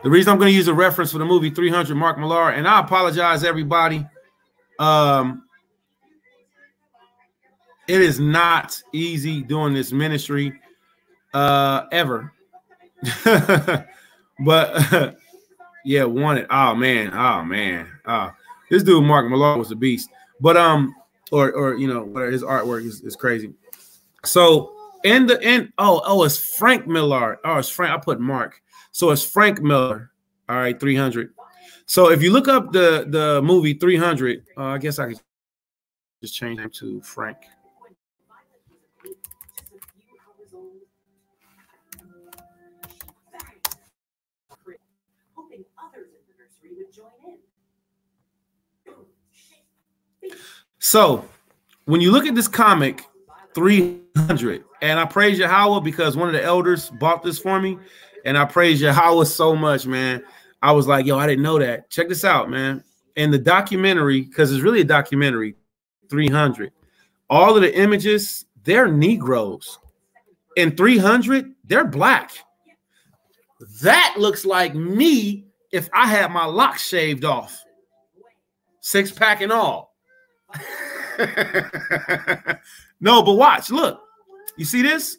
The reason I'm going to use a reference for the movie 300, Mark Millar, and I apologize, everybody. It is not easy doing this ministry ever. But yeah, wanted. Oh man. This dude Mark Millar was a beast. But or you know, his artwork is crazy. So in the end, it's Frank Millar. Oh, it's Frank. I put Mark. So it's Frank Miller. All right, 300. So if you look up the movie 300, I guess I could just change him to Frank. So when you look at this comic 300, and I praise Yahweh because one of the elders bought this for me, and I praise Yahweh so much, man. I was like, yo, I didn't know that. Check this out, man. In the documentary, because it's really a documentary, 300, all of the images, they're Negroes. In 300, they're black. That looks like me if I had my locks shaved off. 6-pack and all. No, but watch, look. You see this?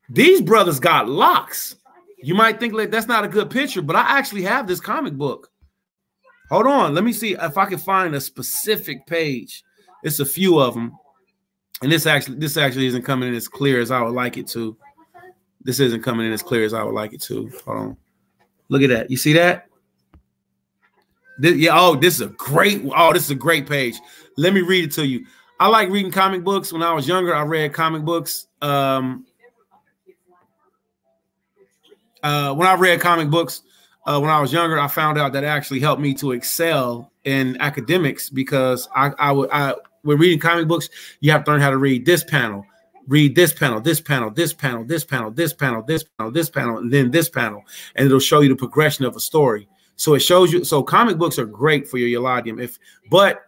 These brothers got locks. You might think like that's not a good picture, but I actually have this comic book. Hold on. Let me see if I can find a specific page. It's a few of them. And this actually isn't coming in as clear as I would like it to. This isn't coming in as clear as I would like it to. Hold on. Look at that. You see that? This is a great page. Let me read it to you. I like reading comic books. When I was younger, I read comic books. When I read comic books when I was younger, I found out that it actually helped me to excel in academics because when reading comic books, you have to learn how to read this panel, this panel, this panel, this panel, this panel, this panel, this panel, this panel, and then this panel, and it'll show you the progression of a story. So it shows you. So comic books are great for your Yoladium. But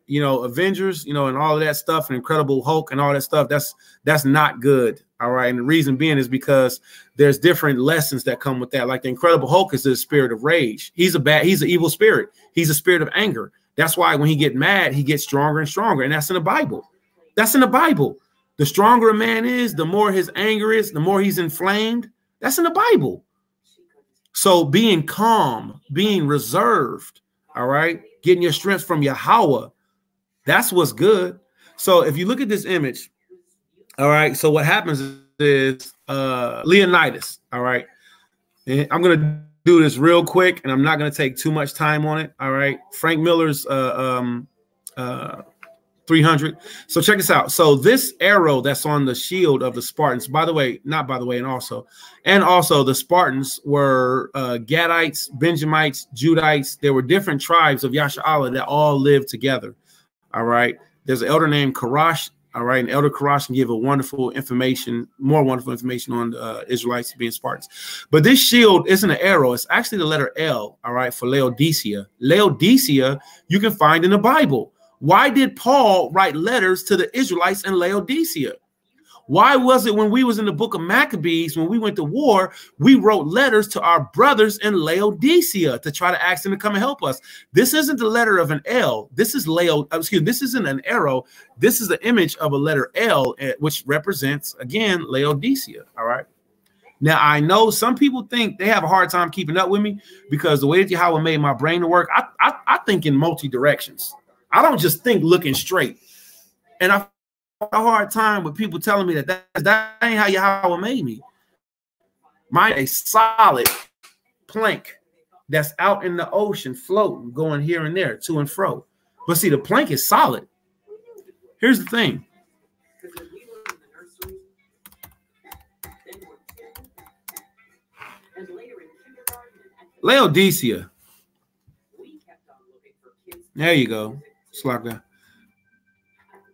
you know, Avengers, you know, and all of that stuff, and Incredible Hulk and all that stuff, that's not good. All right. And the reason being is because there's different lessons that come with that. Like the Incredible Hulk is the spirit of rage. He's an evil spirit. He's a spirit of anger. That's why when he gets mad, he gets stronger and stronger. And that's in the Bible. That's in the Bible. The stronger a man is, the more his anger is, the more he's inflamed. That's in the Bible. So being calm, being reserved, all right, getting your strength from Yahweh, that's what's good. So if you look at this image, all right, so what happens is Leonidas, all right, and I'm going to do this real quick, and I'm not going to take too much time on it, all right. Frank Miller's 300. So check this out. So this arrow that's on the shield of the Spartans, and also the Spartans were Gadites, Benjamites, Judites. There were different tribes of Yasharahla that all lived together. All right. There's an elder named Karash. All right. And Elder Karash can give more wonderful information on the Israelites being Spartans. But this shield isn't an arrow. It's actually the letter L. All right. For Laodicea. Laodicea, you can find in the Bible. Why did Paul write letters to the Israelites in Laodicea? Why was it when we was in the book of Maccabees, when we went to war, we wrote letters to our brothers in Laodicea to try to ask them to come and help us? This isn't the letter of an L. This is this isn't an arrow. This is the image of a letter L, which represents, again, Laodicea. All right. Now, I know some people think they have a hard time keeping up with me because the way that Yahweh made my brain to work, I think in multi directions. I don't just think looking straight. And I have a hard time with people telling me that ain't how Yahweh made me. Mine a solid plank that's out in the ocean floating, going here and there, to and fro. But see, the plank is solid. Here's the thing. Laodicea. There you go. Slaka.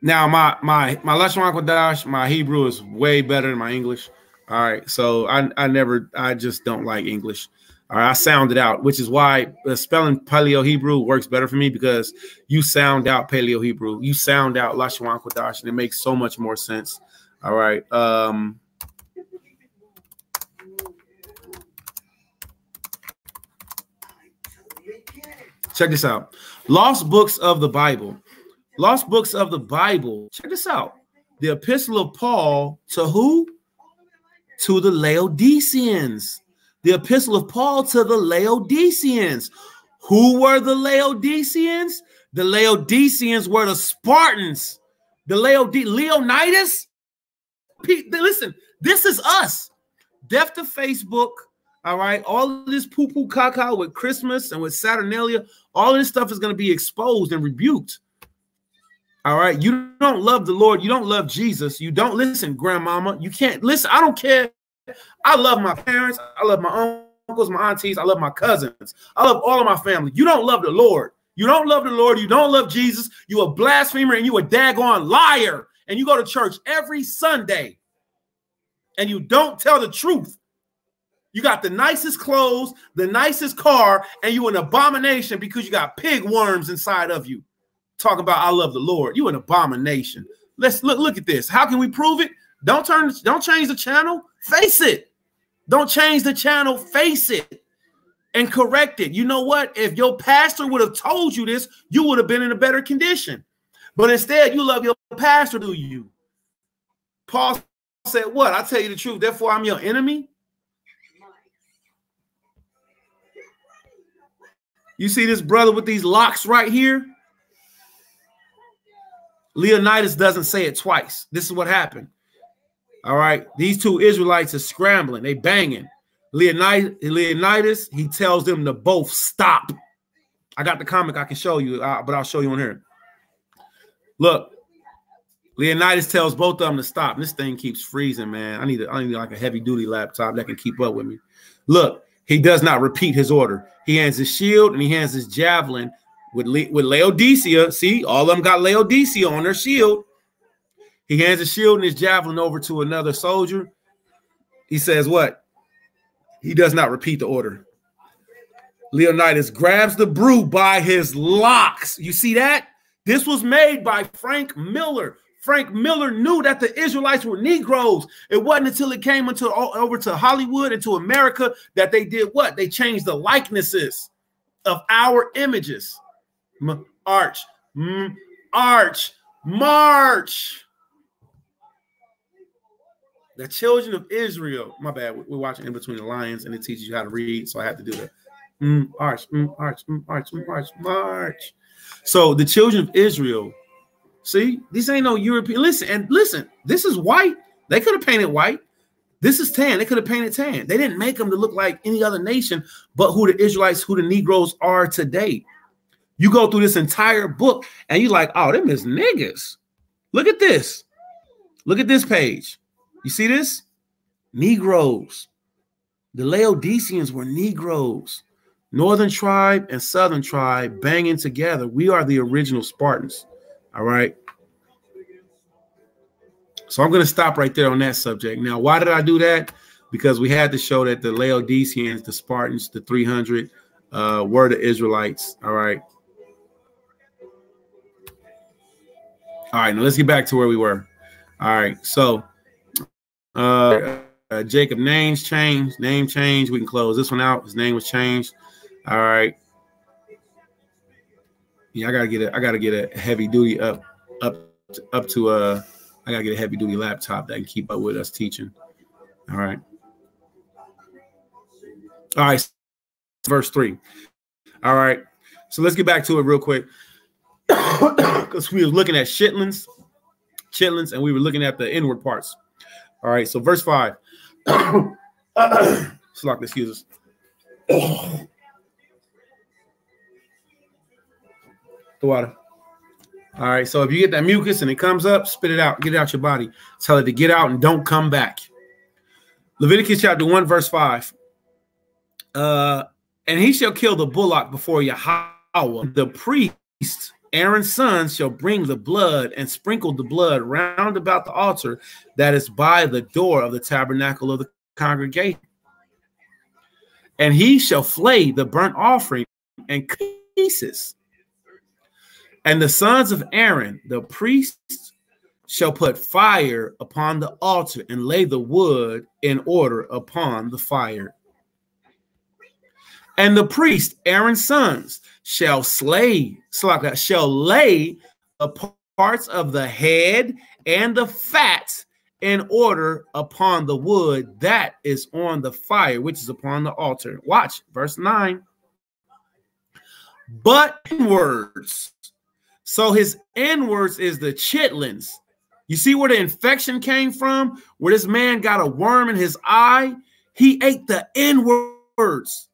Now my Lashon Kodash, my Hebrew is way better than my English. All right, so I just don't like English. All right, I sound it out, which is why spelling Paleo Hebrew works better for me because you sound out Paleo Hebrew, you sound out Lashon Kodash, and it makes so much more sense. All right. Check this out. Lost books of the Bible. Lost books of the Bible. Check this out. The epistle of Paul to who? To the Laodiceans. The epistle of Paul to the Laodiceans. Who were the Laodiceans? The Laodiceans were the Spartans. The Leonidas. Listen, this is us. Deaf to Facebook. All right. All of this poo-poo caca with Christmas and with Saturnalia, all of this stuff is going to be exposed and rebuked. All right. You don't love the Lord. You don't love Jesus. You don't listen, grandmama. You can't listen. I don't care. I love my parents. I love my uncles, my aunties. I love my cousins. I love all of my family. You don't love the Lord. You don't love the Lord. You don't love Jesus. You a blasphemer and you a daggone liar. And you go to church every Sunday and you don't tell the truth. You got the nicest clothes, the nicest car, and you an abomination because you got pig worms inside of you. Talking about I love the Lord. You an abomination. Let's look at this. How can we prove it? Don't change the channel. Face it. Don't change the channel. Face it and correct it. You know what? If your pastor would have told you this, you would have been in a better condition. But instead, you love your pastor, do you? Paul said what? I tell you the truth, therefore I'm your enemy. You see this brother with these locks right here? Leonidas doesn't say it twice. This is what happened. All right. These two Israelites are scrambling. They banging. Leonidas, he tells them to both stop. I got the comic I can show you, but I'll show you on here. Look, Leonidas tells both of them to stop. This thing keeps freezing, man. I need like a heavy duty laptop that can keep up with me. Look, he does not repeat his order. He hands his shield and he hands his javelin with Laodicea. See, all of them got Laodicea on their shield. He hands his shield and his javelin over to another soldier. He says what? He does not repeat the order. Leonidas grabs the brew by his locks. You see that? This was made by Frank Miller. Frank Miller knew that the Israelites were Negroes. It wasn't until it came over to Hollywood and to America that they did what? They changed the likenesses of our images. March. The children of Israel. My bad. We're watching In Between the Lions, and it teaches you how to read, so I have to do that. March. So the children of Israel. See, this ain't no European. Listen, this is white. They could have painted white. This is tan. They could have painted tan. They didn't make them to look like any other nation, but who the Israelites, who the Negroes are today. You go through this entire book, and you're like, oh, them is niggas. Look at this. Look at this page. You see this? Negroes. The Laodiceans were Negroes. Northern tribe and Southern tribe banging together. We are the original Spartans. All right. So I'm going to stop right there on that subject. Now, why did I do that? Because we had to show that the Laodiceans, the Spartans, the 300 were the Israelites. All right. All right. Now let's get back to where we were. All right. So Jacob names changed. Name change. We can close this one out. His name was changed. All right. Yeah, I gotta get a heavy duty up to I gotta get a heavy duty laptop that can keep up with us teaching. All right. All right. Verse 3. All right. So let's get back to it real quick. Because we were looking at chitlins, and we were looking at the inward parts. All right. So verse 5. Slock, excuse us. The water. All right. So if you get that mucus and it comes up, spit it out. Get it out your body. Tell it to get out and don't come back. Leviticus chapter 1, verse 5. And he shall kill the bullock before Yahweh. The priest, Aaron's sons, shall bring the blood and sprinkle the blood round about the altar that is by the door of the tabernacle of the congregation. And he shall flay the burnt offering in pieces. And the sons of Aaron, the priests, shall put fire upon the altar and lay the wood in order upon the fire. And the priest, Aaron's sons, shall lay the parts of the head and the fat in order upon the wood that is on the fire, which is upon the altar. Watch verse 9. But inwards. So his inwards is the chitlins. You see where the infection came from? Where this man got a worm in his eye? He ate the inwards.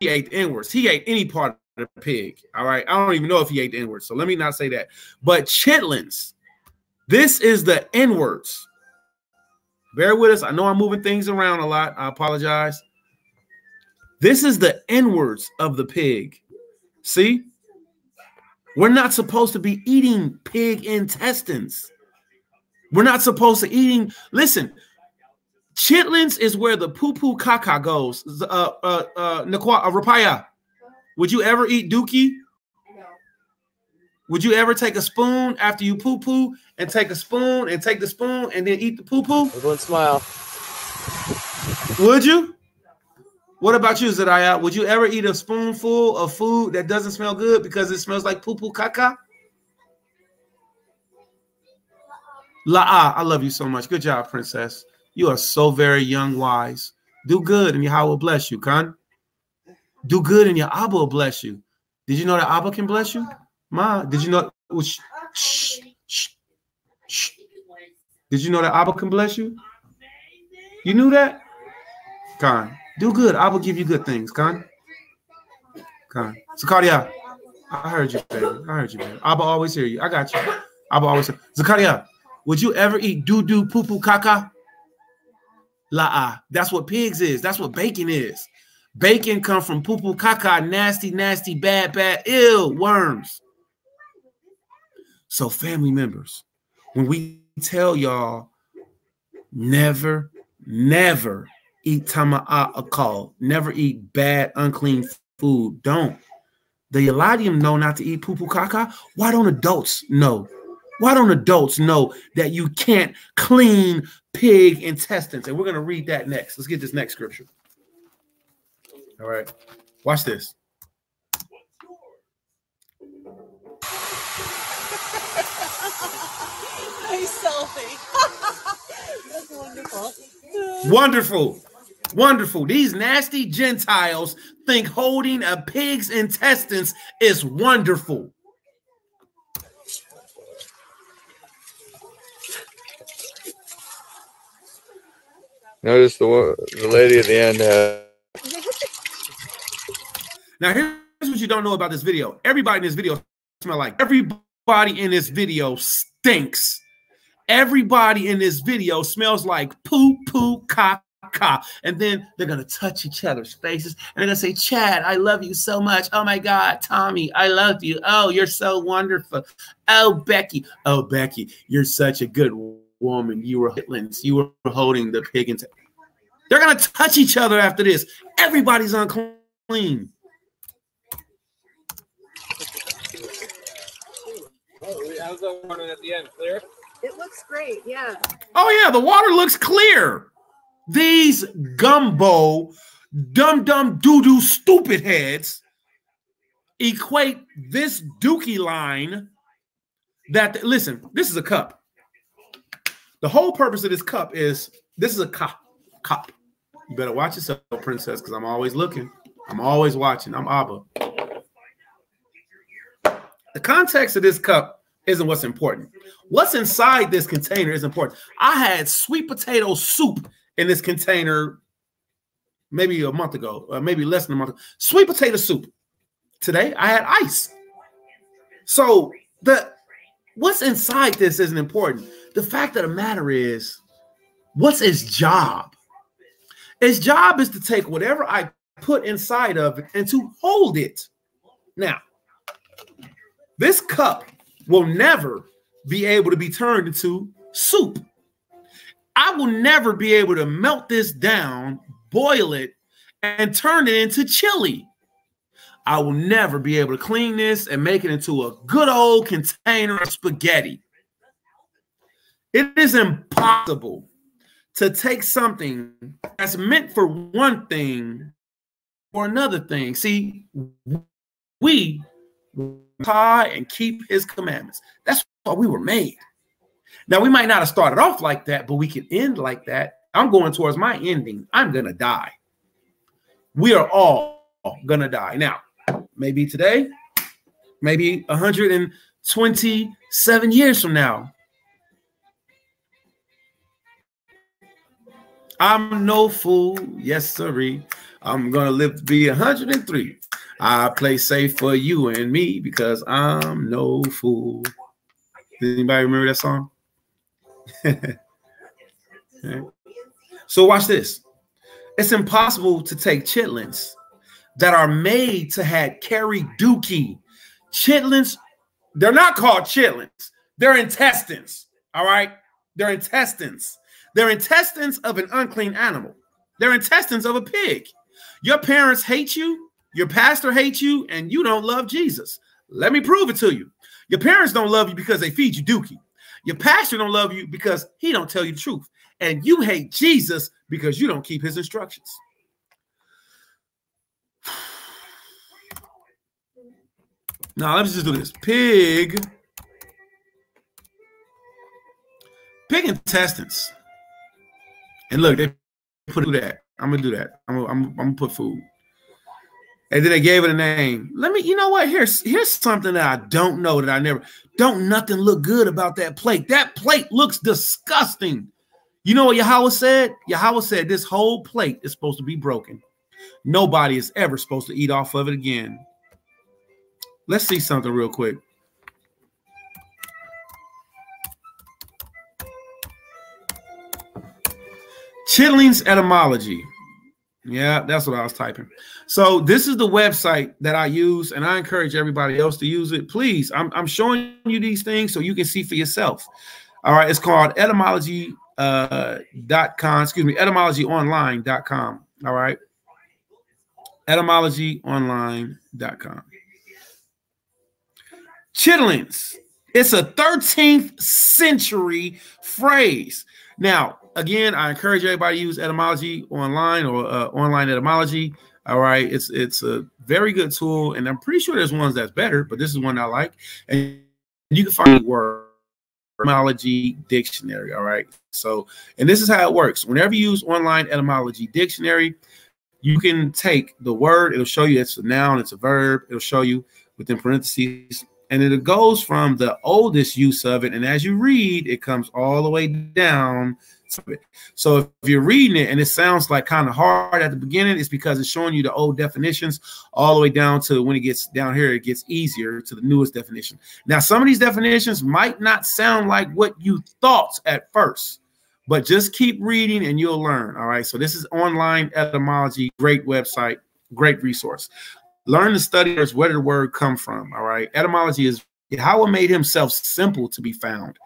He ate the inwards. He ate any part of the pig. All right. I don't even know if he ate the inwards. So let me not say that. But chitlins, this is the inwards. Bear with us. I know I'm moving things around a lot. I apologize. This is the inwards of the pig. See? We're not supposed to be eating pig intestines. We're not supposed to eating. Listen, chitlins is where the poo-poo caca goes. Rapaya, would you ever eat dookie? No. Would you ever take a spoon after you poo-poo and take a spoon and take the spoon and then eat the poo-poo? Everyone smile. Would you? What about you, Zariah? Would you ever eat a spoonful of food that doesn't smell good because it smells like poo-poo caca? La'a, I love you so much. Good job, princess. You are so very young, wise. Do good and Yahweh will bless you, Khan. Do good and your Abba will bless you. Did you know that Abba can bless you? Ma, did you know? Shh, shh, shh, shh. Did you know that Abba can bless you? You knew that? Khan, do good. Abba give you good things, Khan. Khan. Zakaria, I heard you, baby. I heard you, baby. Abba always hear you. I got you. Abba always hear you. Zakaria, would you ever eat doo-doo, poo-poo, caca? La-ah. That's what pigs is. That's what bacon is. Bacon come from poo-poo, caca, nasty, nasty, bad, bad, ill worms. So family members, when we tell y'all never, never eat tama'akal, never eat bad, unclean food, don't. The Eladium know not to eat poo-poo, caca. Why don't adults know? Why don't adults know that you can't clean pig intestines? And we're going to read that next. Let's get this next scripture. All right. Watch this. Nice selfie. That's wonderful. Wonderful. Wonderful. These nasty Gentiles think holding a pig's intestines is wonderful. Notice the lady at the end. Now, here's what you don't know about this video. Everybody in this video smell like. Everybody in this video stinks. Everybody in this video smells like poo, poo, caca. And then they're going to touch each other's faces. And they're going to say, Chad, I love you so much. Oh, my God, Tommy, I love you. Oh, you're so wonderful. Oh, Becky. Oh, Becky, you're such a good woman. You were Hitlins. You were holding the pig. They're going to touch each other after this. Everybody's unclean. How's that running at the end? Clear? It looks great, yeah. Oh, yeah, the water looks clear. These gumbo, dumb, doo-doo, stupid heads equate this dookie line that, listen, this is a cup. The whole purpose of this cup is, this is a cup. You better watch yourself, princess, because I'm always looking. I'm always watching. I'm Abba. The context of this cup isn't what's important. What's inside this container is important. I had sweet potato soup in this container maybe a month ago, maybe less than a month ago. Sweet potato soup. Today, I had ice. So what's inside this isn't important. The fact of the matter is, what's its job? Its job is to take whatever I put inside of it and to hold it. Now, this cup will never be able to be turned into soup. I will never be able to melt this down, boil it, and turn it into chili. I will never be able to clean this and make it into a good old container of spaghetti. It is impossible to take something that's meant for one thing or another thing. See, we high and keep his commandments. That's why we were made. Now, we might not have started off like that, but we can end like that. I'm going towards my ending. I'm going to die. We are all going to die. Now, maybe today, maybe 127 years from now. I'm no fool. Yes, sirree. I'm going to live to be 103. I play safe for you and me because I'm no fool. Does anybody remember that song? Okay. So watch this. It's impossible to take chitlins that are made to have carry dookie. Chitlins, they're not called chitlins. They're intestines. All right? They're intestines. They're intestines of an unclean animal. They're intestines of a pig. Your parents hate you. Your pastor hates you, and you don't love Jesus. Let me prove it to you. Your parents don't love you because they feed you dookie. Your pastor don't love you because he don't tell you the truth. And you hate Jesus because you don't keep his instructions. Now, let's just do this. Pig intestines And look, they put that. I'm gonna do that. I'm gonna put food. And then they gave it a name. Let me, you know what? Here's something that I don't know, that I never, don't nothing look good about that plate. That plate looks disgusting. You know what Yahweh said? Yahweh said this whole plate is supposed to be broken. Nobody is ever supposed to eat off of it again. Let's see something real quick. Chitling's etymology. Yeah, that's what I was typing. So this is the website that I use, and I encourage everybody else to use it. Please, I'm showing you these things so you can see for yourself. All right, it's called etymology.com, etymologyonline.com. All right, etymologyonline.com. Chitlins. It's a 13th century phrase. Now, again, I encourage everybody to use etymology online or online etymology. All right, it's a very good tool, and I'm pretty sure there's ones that's better, but this is one I like. And you can find the word etymology dictionary. All right, so, and this is how it works. Whenever you use online etymology dictionary, you can take the word. It'll show you it's a noun, it's a verb. It'll show you within parentheses. And it goes from the oldest use of it. And as you read, it comes all the way down. So if you're reading it and it sounds like kind of hard at the beginning, it's because it's showing you the old definitions all the way down to when it gets down here, it gets easier to the newest definition. Now, some of these definitions might not sound like what you thought at first, but just keep reading and you'll learn. All right. So this is online etymology. Great website, great resource. Learn to study where did the word come from. All right. Etymology is how it made himself simple to be found.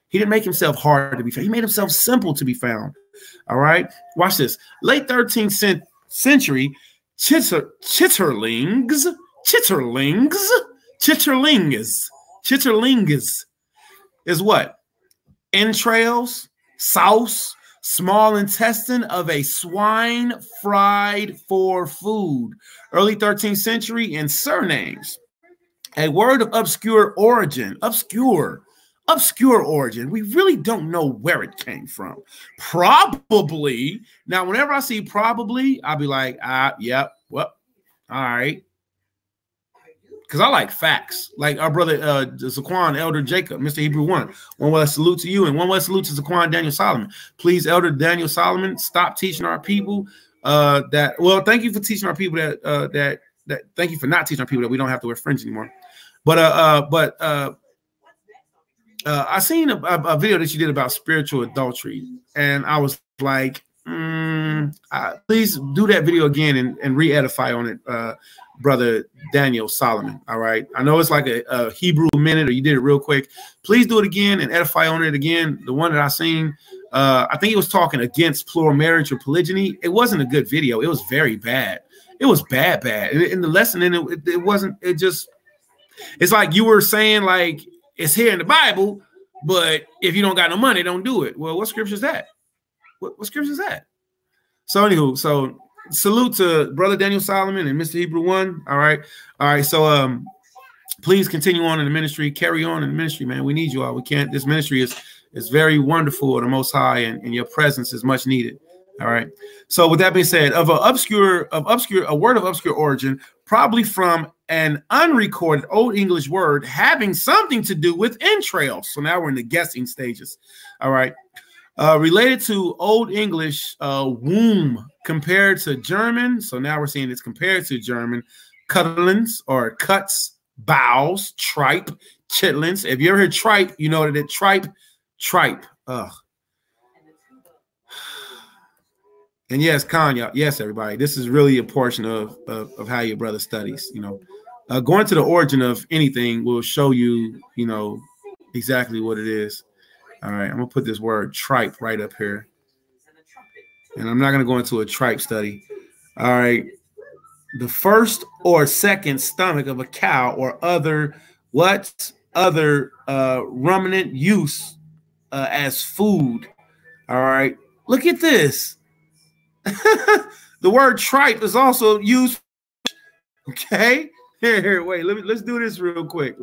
He didn't make himself hard to be found. He made himself simple to be found. All right. Watch this. Late 13th century, chitterlings is what? Entrails, sauce, small intestine of a swine fried for food. Early 13th century, and surnames. A word of obscure origin. Obscure origin. We really don't know where it came from. Probably. Now, whenever I see probably, I'll be like, yep, well, all right. Because I like facts. Like our brother Zaquan, Elder Jacob, Mr. Hebrew 1. One way salute to you, and one way salute to Zaquan Daniel Solomon. Please, Elder Daniel Solomon, stop teaching our people thank you for teaching our people that thank you for not teaching our people that we don't have to wear fringe anymore. But I seen a video that you did about spiritual adultery, and I was like, please do that video again and re-edify on it, brother Daniel Solomon. All right, I know it's like a Hebrew minute, or you did it real quick. Please do it again and edify on it again. The one that I seen, I think he was talking against plural marriage or polygyny. It wasn't a good video. It was very bad. It was bad. And the lesson in it wasn't. It just, it's like you were saying, like, it's here in the Bible, but if you don't got no money, don't do it. Well, what scripture is that? What scripture is that? So anywho, so salute to brother Daniel Solomon and Mr. Hebrew 1. All right. So please continue on in the ministry. Carry on in the ministry, man. We need you all. We can't. This ministry is very wonderful of the Most High, and your presence is much needed. All right. So with that being said, a word of obscure origin, probably from an unrecorded Old English word having something to do with entrails. So now we're in the guessing stages. All right. Related to Old English womb compared to German. So now we're seeing it's compared to German. Cutlins or cuts, bowels, tripe, chitlins. If you ever heard tripe, you know that it tripe. Ugh. And yes, Kanye, yes, everybody, this is really a portion of how your brother studies. You know, going to the origin of anything will show you, you know, exactly what it is. All right, I'm gonna put this word tripe right up here, and I'm not gonna go into a tripe study. All right, the first or second stomach of a cow or other ruminant use as food. All right, look at this. The word tripe is also used. Okay, here, wait. Let's do this real quick.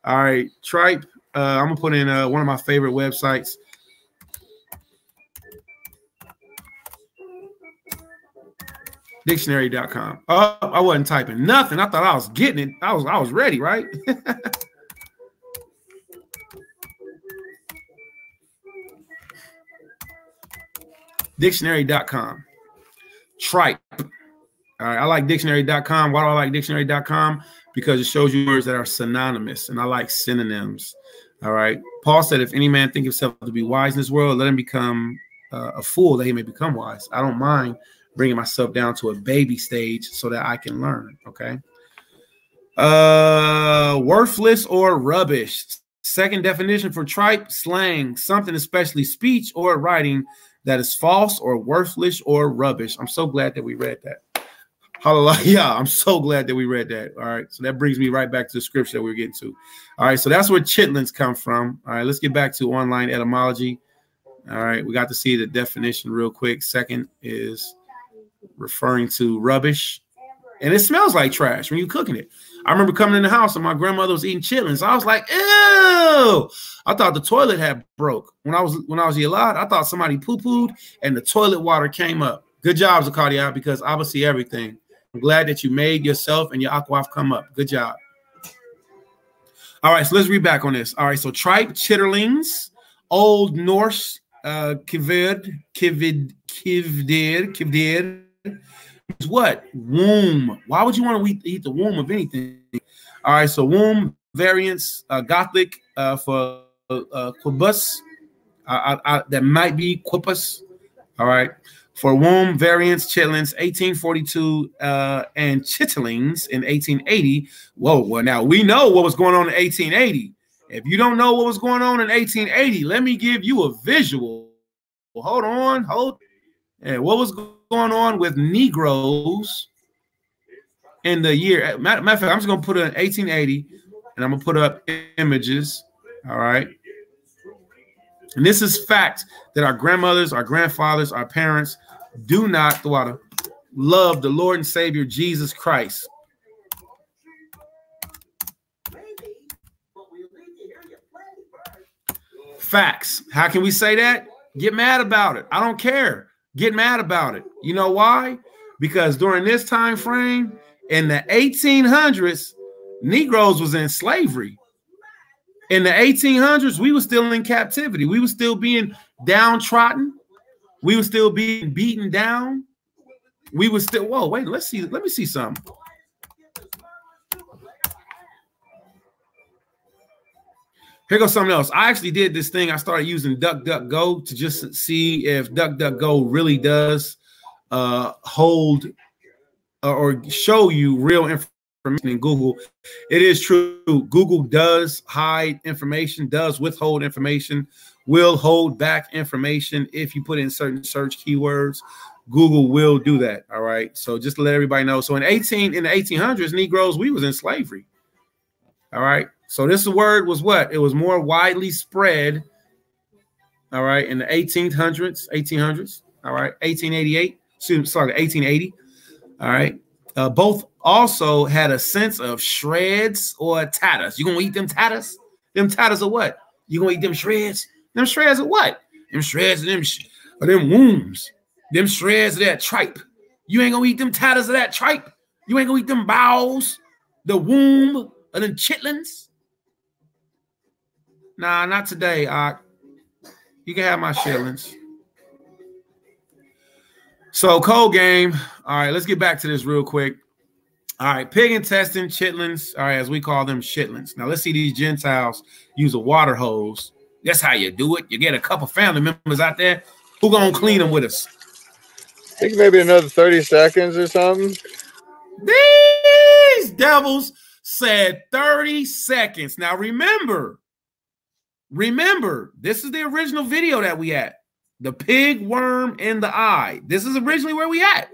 All right, tripe. I'm gonna put in one of my favorite websites. Dictionary.com. Oh, I wasn't typing nothing. I thought I was getting it. I was ready, right? Dictionary.com. Tripe. All right, I like dictionary.com. Why do I like dictionary.com? Because it shows you words that are synonymous, and I like synonyms. All right. Paul said, if any man think himself to be wise in this world, let him become a fool that he may become wise. I don't mind bringing myself down to a baby stage so that I can learn. Okay. Worthless or rubbish. Second definition for tripe: slang, something, especially speech or writing, that is false or worthless or rubbish. I'm so glad that we read that. Hallelujah. I'm so glad that we read that. All right. So that brings me right back to the scripture that we're getting to. All right. So that's where chitlins come from. All right. Let's get back to online etymology. All right. We got to see the definition real quick. Second is referring to rubbish. And it smells like trash when you're cooking it. I remember coming in the house and my grandmother was eating chitlins. I was like, ew. I thought the toilet had broke. When I was yelad, I thought somebody poo-pooed and the toilet water came up. Good job, Zakaria, because I see everything. I'm glad that you made yourself and your aquaf come up. Good job. All right, so let's read back on this. All right, so tripe, chitterlings, Old Norse, kivdir, is what? Womb. Why would you want to eat the womb of anything? All right, so womb variants, Gothic for quibus. That might be quipus. All right. For womb variants, chitlins, 1842, and chitterlings in 1880. Whoa, well, now we know what was going on in 1880. If you don't know what was going on in 1880, let me give you a visual. Well, hold on. And what was going on with Negroes in the year? Matter of fact, I'm just going to put in 1880, and I'm going to put up images. All right. And this is fact that our grandmothers, our grandfathers, our parents do not love the Lord and Savior Jesus Christ. Facts. How can we say that? Get mad about it. I don't care. Get mad about it. You know why? Because during this time frame in the 1800s, Negroes was in slavery. In the 1800s, we were still in captivity. We were still being downtrodden. We were still being beaten down. We were still, whoa, wait, let me see something. Here goes something else. I actually did this thing. I started using DuckDuckGo to just see if DuckDuckGo really does hold or show you real information in Google. It is true. Google does hide information, does withhold information, will hold back information if you put in certain search keywords. Google will do that. All right. So just to let everybody know. So in the 1800s, Negroes, we was in slavery. All right. So this word was what? It was more widely spread. All right. In the 1800s. All right. 1888. Sorry, 1880. All right. Both also had a sense of shreds or tatters. You gonna eat them tatters? Them tatters are what? You gonna eat them shreds? Them shreds are what? Them shreds of them wombs. Them shreds of that tripe. You ain't gonna eat them tatters of that tripe. You ain't gonna eat them bowels, the womb of them chitlins. Nah, not today, Ock. You can have my shillings. So, cold game. All right, let's get back to this real quick. All right, pig intestine, chitlins. All right, as we call them, shitlins. Now, let's see these Gentiles use a water hose. That's how you do it. You get a couple family members out there who gonna clean them with us. I think maybe another 30 seconds or something. These devils said 30 seconds. Now, remember, this is the original video that we at. The pig worm in the eye. This is originally where we at.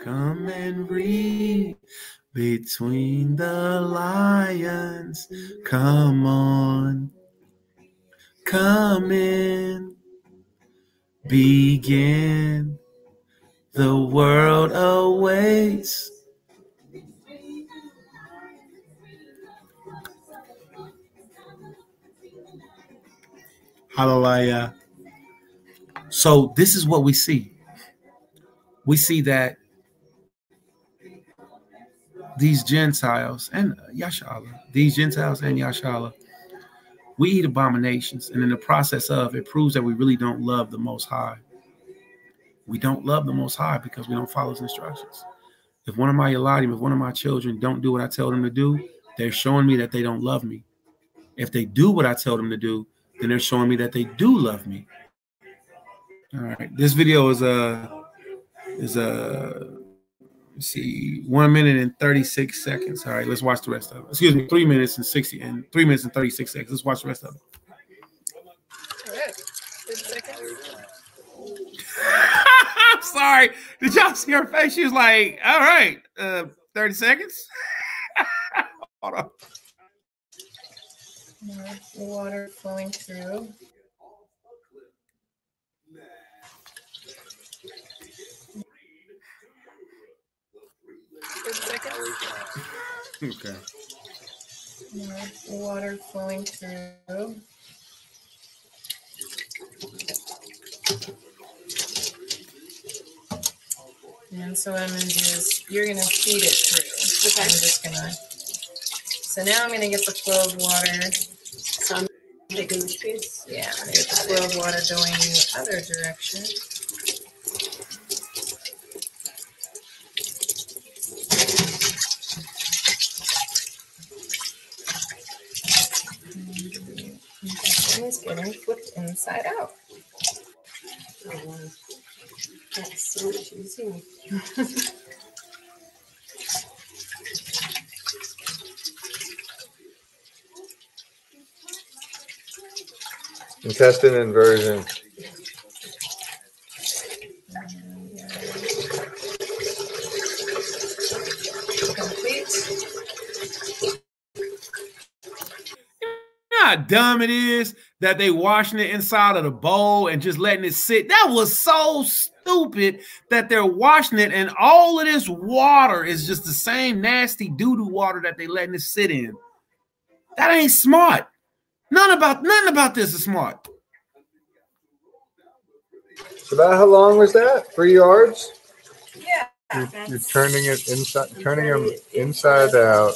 Come and read between the lions. Come on. Come in. Begin. The world awaits. Hallelujah. So this is what we see. We see that these Gentiles and Yashala, we eat abominations. And in the process of it proves that we really don't love the Most High. We don't love the Most High because we don't follow his instructions. If one of my Eladim, if one of my children don't do what I tell them to do, they're showing me that they don't love me. If they do what I tell them to do, then they're showing me that they do love me. All right. This video is let's see, 1 minute and 36 seconds. All right, let's watch the rest of it. Excuse me, 3 minutes and 3 minutes and 36 seconds. Let's watch the rest of it. All right. 30 seconds. I'm sorry. Did y'all see her face? She was like, all right, 30 seconds. Hold on. The water flowing through. Okay. The water flowing through. And so what I'm going to do is you're going to feed it through. Okay. I'm just going to. So now I'm going to get the flow of water. So I'm taking this piece. Yeah, I'm going to get the flow of water going in the other direction. And it's getting flipped inside out. Oh, wow. That's so much easier. Intestine inversion. How dumb it is that they washing it inside of the bowl and just letting it sit. That was so stupid that they're washing it and all of this water is just the same nasty doo-doo water that they letting it sit in. That ain't smart. Nothing about this is smart. So about how long was that? 3 yards? Yeah. You're turning it inside, turning them inside out,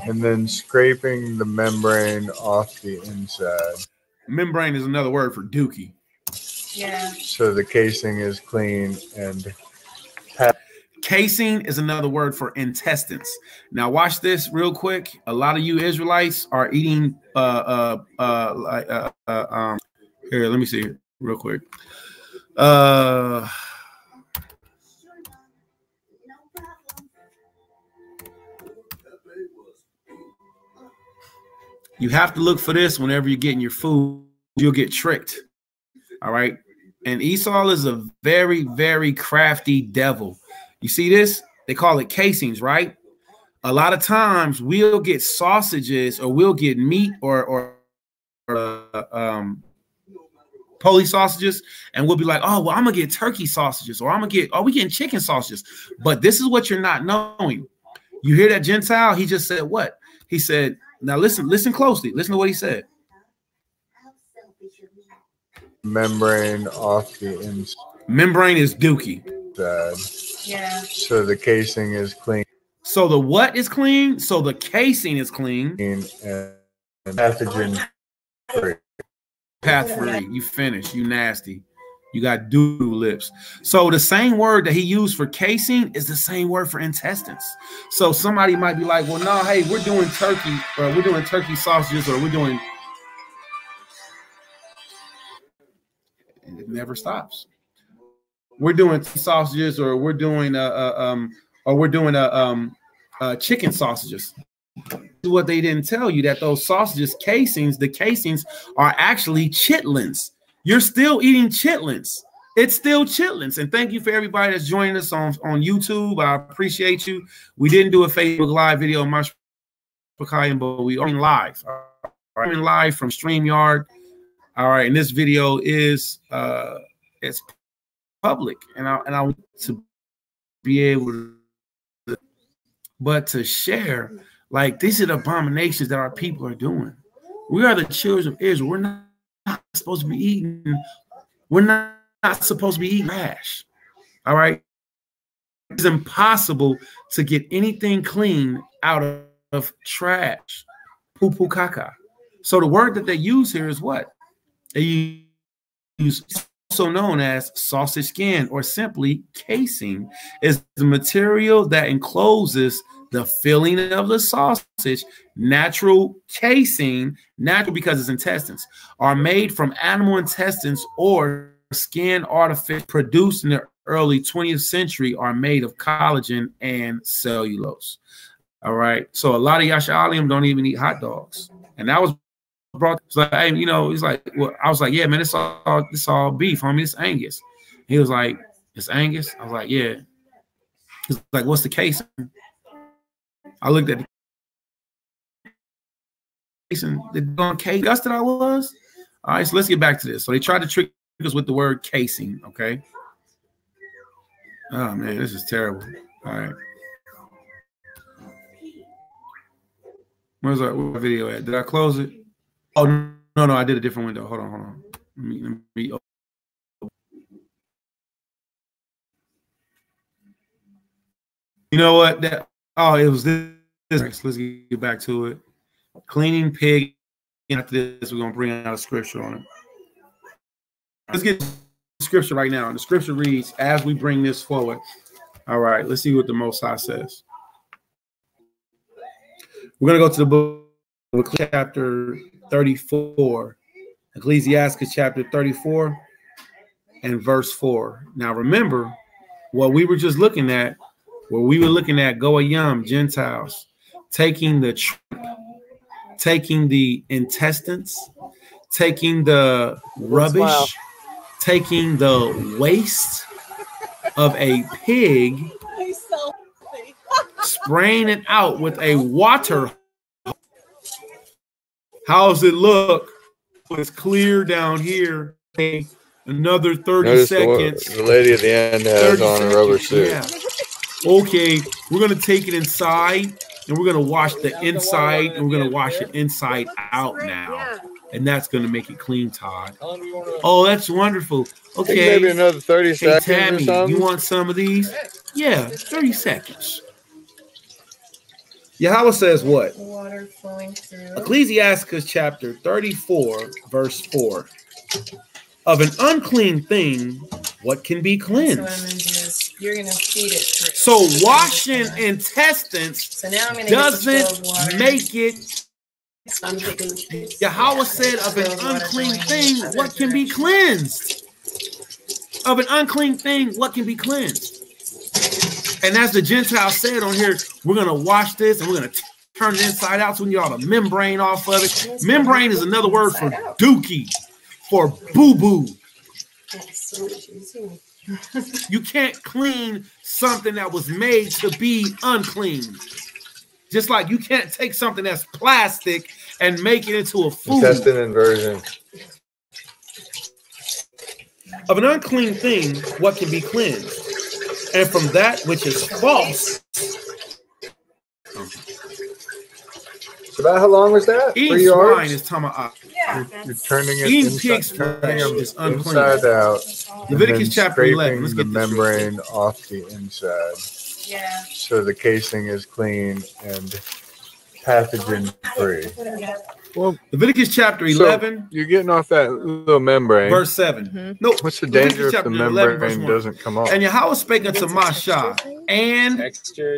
and then scraping the membrane off the inside. Membrane is another word for dookie. Yeah. So the casing is clean and. Casing is another word for intestines. Now watch this real quick. A lot of you Israelites are eating here, let me see real quick. You have to look for this whenever you're getting your food. You'll get tricked. All right. And Esau is a very, very crafty devil. You see this? They call it casings, right? A lot of times we'll get sausages or we'll get meat or Polish sausages, and we'll be like, oh, well, I'm gonna get turkey sausages, or I'm gonna get, we getting chicken sausages. But this is what you're not knowing. You hear that Gentile? He just said what? He said, now listen closely. Listen to what he said. Membrane off the inside. Membrane is dookie. Yeah. So the casing is clean. So the what is clean? So the casing is clean. And pathogen free. Path free. You finished. You nasty. You got doo-doo lips. So the same word that he used for casing is the same word for intestines. So somebody might be like, well, no, hey, we're doing turkey, or we're doing turkey sausages, or we're doing. It never stops. We're doing sausages, or we're doing chicken sausages. What they didn't tell you, that those sausages casings, the casings are actually chitlins. You're still eating chitlins. It's still chitlins. And thank you for everybody that's joining us on YouTube. I appreciate you. We didn't do a Facebook Live video on MashPaChaa, but we are live. We're live from StreamYard. All right, and this video is it's public, and I want to be able to, but to share, like, these are the abominations that our people are doing. We are the children of Israel. We're not supposed to be eating. We're not not supposed to be eating trash. All right. It's impossible to get anything clean out of trash. Poo-poo caca. So the word that they use here is what? They use, also known as sausage skin, or simply casing, is the material that encloses the filling of the sausage. Natural casing, natural because it's intestines, are made from animal intestines or skin artificial produced in the early 20th century, are made of collagen and cellulose. All right. So a lot of Yasha'alim don't even eat hot dogs. And that was brought, it's like, hey, you know, he's like, well, I was like, yeah, man, it's all beef, homie. It's Angus. He was like, it's Angus? I was like, yeah. He's like, what's the case? I looked at the case and the darn case that I was. All right, so let's get back to this. So they tried to trick us with the word casing, okay? Oh man, this is terrible. All right. Where's our video at? Did I close it? Oh no, I did a different window. Hold on. Let me you know what? It was this. Let's get back to it. Cleaning pig. After this, we're gonna bring out a scripture on it. Let's get the scripture right now. The scripture reads, as we bring this forward. All right, let's see what the Most High says. We're going to go to the book of chapter 34, Ecclesiastes chapter 34 and verse 4. Now, remember what we were just looking at, where we were looking at Goyim, Gentiles, taking the intestines, taking the rubbish, taking the waste of a pig, spraying it out with a water. How's it look? It's clear down here. Another 30 seconds. The lady at the end has on a rubber suit. Yeah. Okay, we're going to take it inside and we're going to wash the inside and we're going to wash it inside out now. And that's going to make it clean, Todd. Oh, that's wonderful. Okay. Maybe another 30 seconds Tammy, or something. you want some of these? Yeah, 30 seconds. Yahweh says what? Water flowing through. Ecclesiastes chapter 34, verse 4. Of an unclean thing, what can be cleansed? So I'm gonna do is you're gonna feed it through. So washing intestines doesn't make it. Yahweh said, of an unclean thing, what can be cleansed? Of an unclean thing, what can be cleansed? And as the Gentile said on here, we're going to wash this and we're going to turn it inside out so we can get all the membrane off of it. Membrane is another word for dookie, for boo-boo. You can't clean something that was made to be unclean. Just like you can't take something that's plastic and make it into a food. Intestine inversion. Of an unclean thing, what can be cleansed? And from that which is false. So about how long was that? Eating swine is tama'ah. You're turning it Eating pig's flesh is unclean. Inside out. Leviticus chapter 11. Let's the get this membrane off the inside. Yeah. So the casing is clean and pathogen free. Well, Leviticus chapter 11. So you're getting off that little membrane. Verse 7. No. What's the danger if the membrane doesn't come off? And Yahweh spake unto MashPaChaa and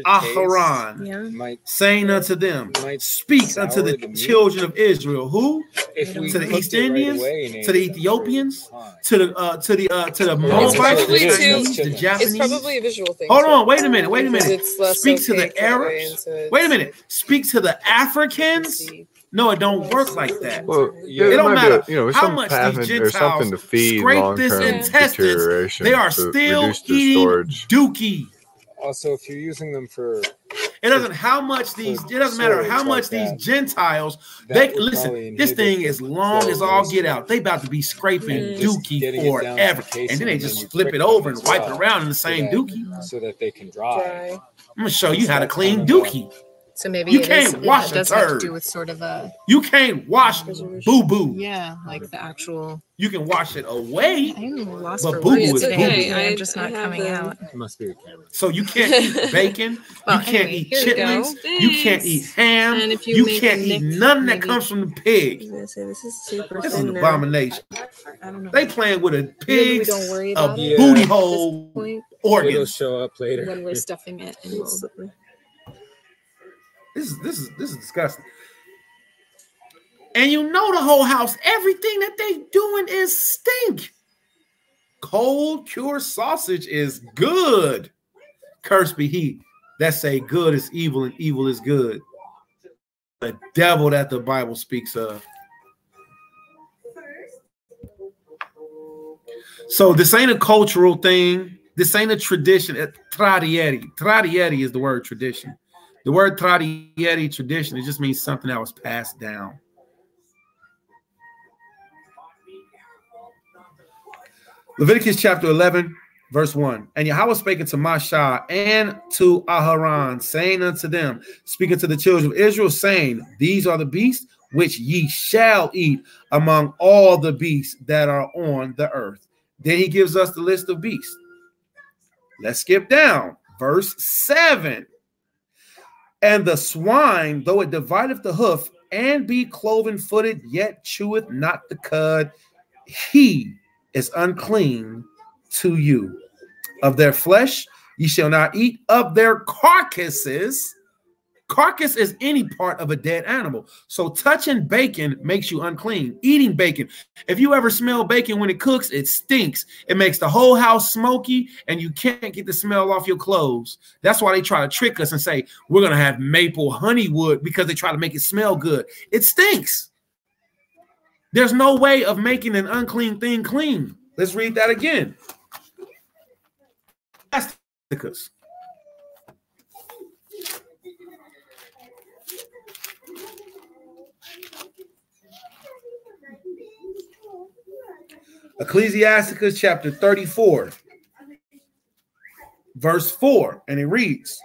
Aharon, saying unto them, speak unto the children of Israel. Who? To the East Indians, to the Ethiopians, to the Moabites, the Japanese. It's probably a visual thing. Hold on, wait a minute. Speak to the Arabs. Wait a minute. Speak to the Africans. No, it don't work like that. Well, it don't matter how some much pathogen these or something Gentiles to feed scrape this long-term intestines. deterioration. They are to still reduce the eating storage. dookie. Also, if you're using them for, it doesn't matter how much these Gentiles. They listen. This thing is long as all get out. They about to be scraping dookie forever, and then they just flip it over and wipe it around in the same dookie, so that they can dry. I'm gonna show you how to clean dookie. So maybe You it can't is. wash It a does have to turd. do with sort of a. You can't wash boo-boo. Yeah, like the actual. You can wash it away, I'm lost but for boo-boo words is today. boo-boo. I'm just not coming out. It must be a camera. So you can't eat bacon. Well, You can't anyway, eat here we go. chitlins. You can't eat ham. And if you You make can't a eat mix, nothing that maybe- comes from the pig. I was gonna say this is super This is an thin now. abomination. I don't know. They playing with a Maybe we pig's don't worry a about it booty at hole this point It'll organ. show up later. when we're stuffing it. And we'll, This is disgusting. And you know the whole house, everything that they doing is stink. Cold cured sausage is good. Cursed be he that say good is evil and evil is good. The devil that the Bible speaks of. So this ain't a cultural thing. This ain't a tradition. Tradieri. Tradieri is the word tradition. The word tradieri, tradition, it just means something that was passed down. Leviticus chapter 11, verse 1. And Yahweh spake unto MashPaChaa and to Aharon, saying unto them, speaking to the children of Israel, saying, these are the beasts which ye shall eat among all the beasts that are on the earth. Then he gives us the list of beasts. Let's skip down. Verse 7. And the swine, though it divideth the hoof, and be cloven-footed, yet cheweth not the cud, he is unclean to you. Of their flesh ye shall not eat, of their carcasses. Carcass is any part of a dead animal. So touching bacon makes you unclean. Eating bacon. If you ever smell bacon when it cooks, it stinks. It makes the whole house smoky and you can't get the smell off your clothes. That's why they try to trick us and say, we're going to have maple honey wood because they try to make it smell good. It stinks. There's no way of making an unclean thing clean. Let's read that again. Ecclesiasticus chapter 34, verse 4, and it reads,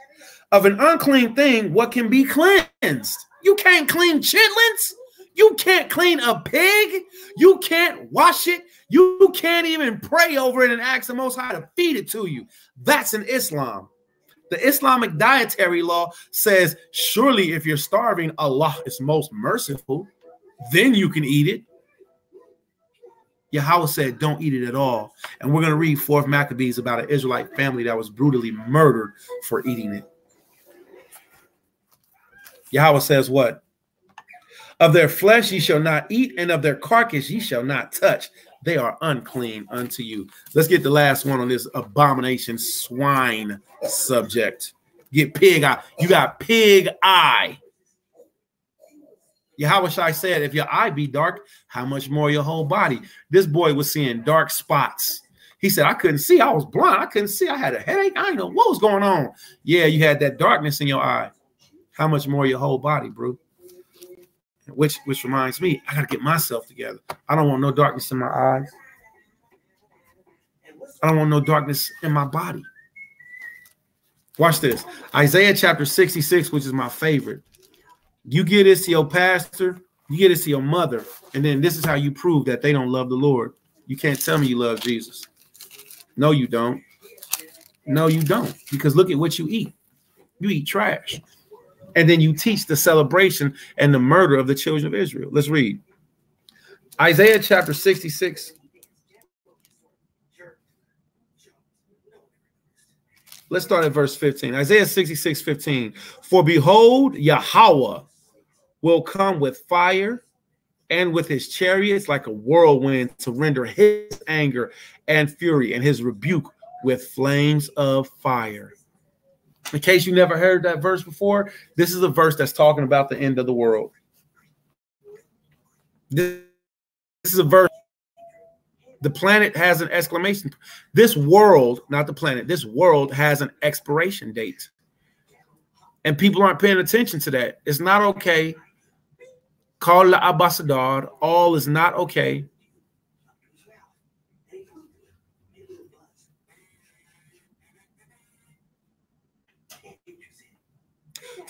of an unclean thing, what can be cleansed? You can't clean chitlins. You can't clean a pig. You can't wash it. You can't even pray over it and ask the Most High to feed it to you. That's in Islam. The Islamic dietary law says, surely if you're starving, Allah is most merciful. Then you can eat it. Yahweh said, don't eat it at all. And we're going to read 4th Maccabees about an Israelite family that was brutally murdered for eating it. Yahweh says what? Of their flesh ye shall not eat, and of their carcass ye shall not touch. They are unclean unto you. Let's get the last one on this abomination swine subject. Get pig eye. You got pig eye. YHWH said, if your eye be dark, how much more your whole body? This boy was seeing dark spots. He said, I couldn't see. I was blind. I couldn't see. I had a headache. I didn't know what was going on. Yeah, you had that darkness in your eye. How much more your whole body, bro? Which reminds me, I got to get myself together. I don't want no darkness in my eyes. I don't want no darkness in my body. Watch this. Isaiah chapter 66, which is my favorite. You get this to your pastor, you get this to your mother, and then this is how you prove that they don't love the Lord. You can't tell me you love Jesus. No, you don't. No, you don't. Because look at what you eat. You eat trash. And then you teach the celebration and the murder of the children of Israel. Let's read. Isaiah chapter 66. Let's start at verse 15. Isaiah 66, 15. For behold, Yahweh will come with fire and with his chariots like a whirlwind to render his anger and fury and his rebuke with flames of fire. In case you never heard that verse before, this is a verse that's talking about the end of the world. This is a verse. The planet has an exclamation. This world, not the planet, this world has an expiration date. And people aren't paying attention to that. It's not okay. Call la ambassador. All is not okay.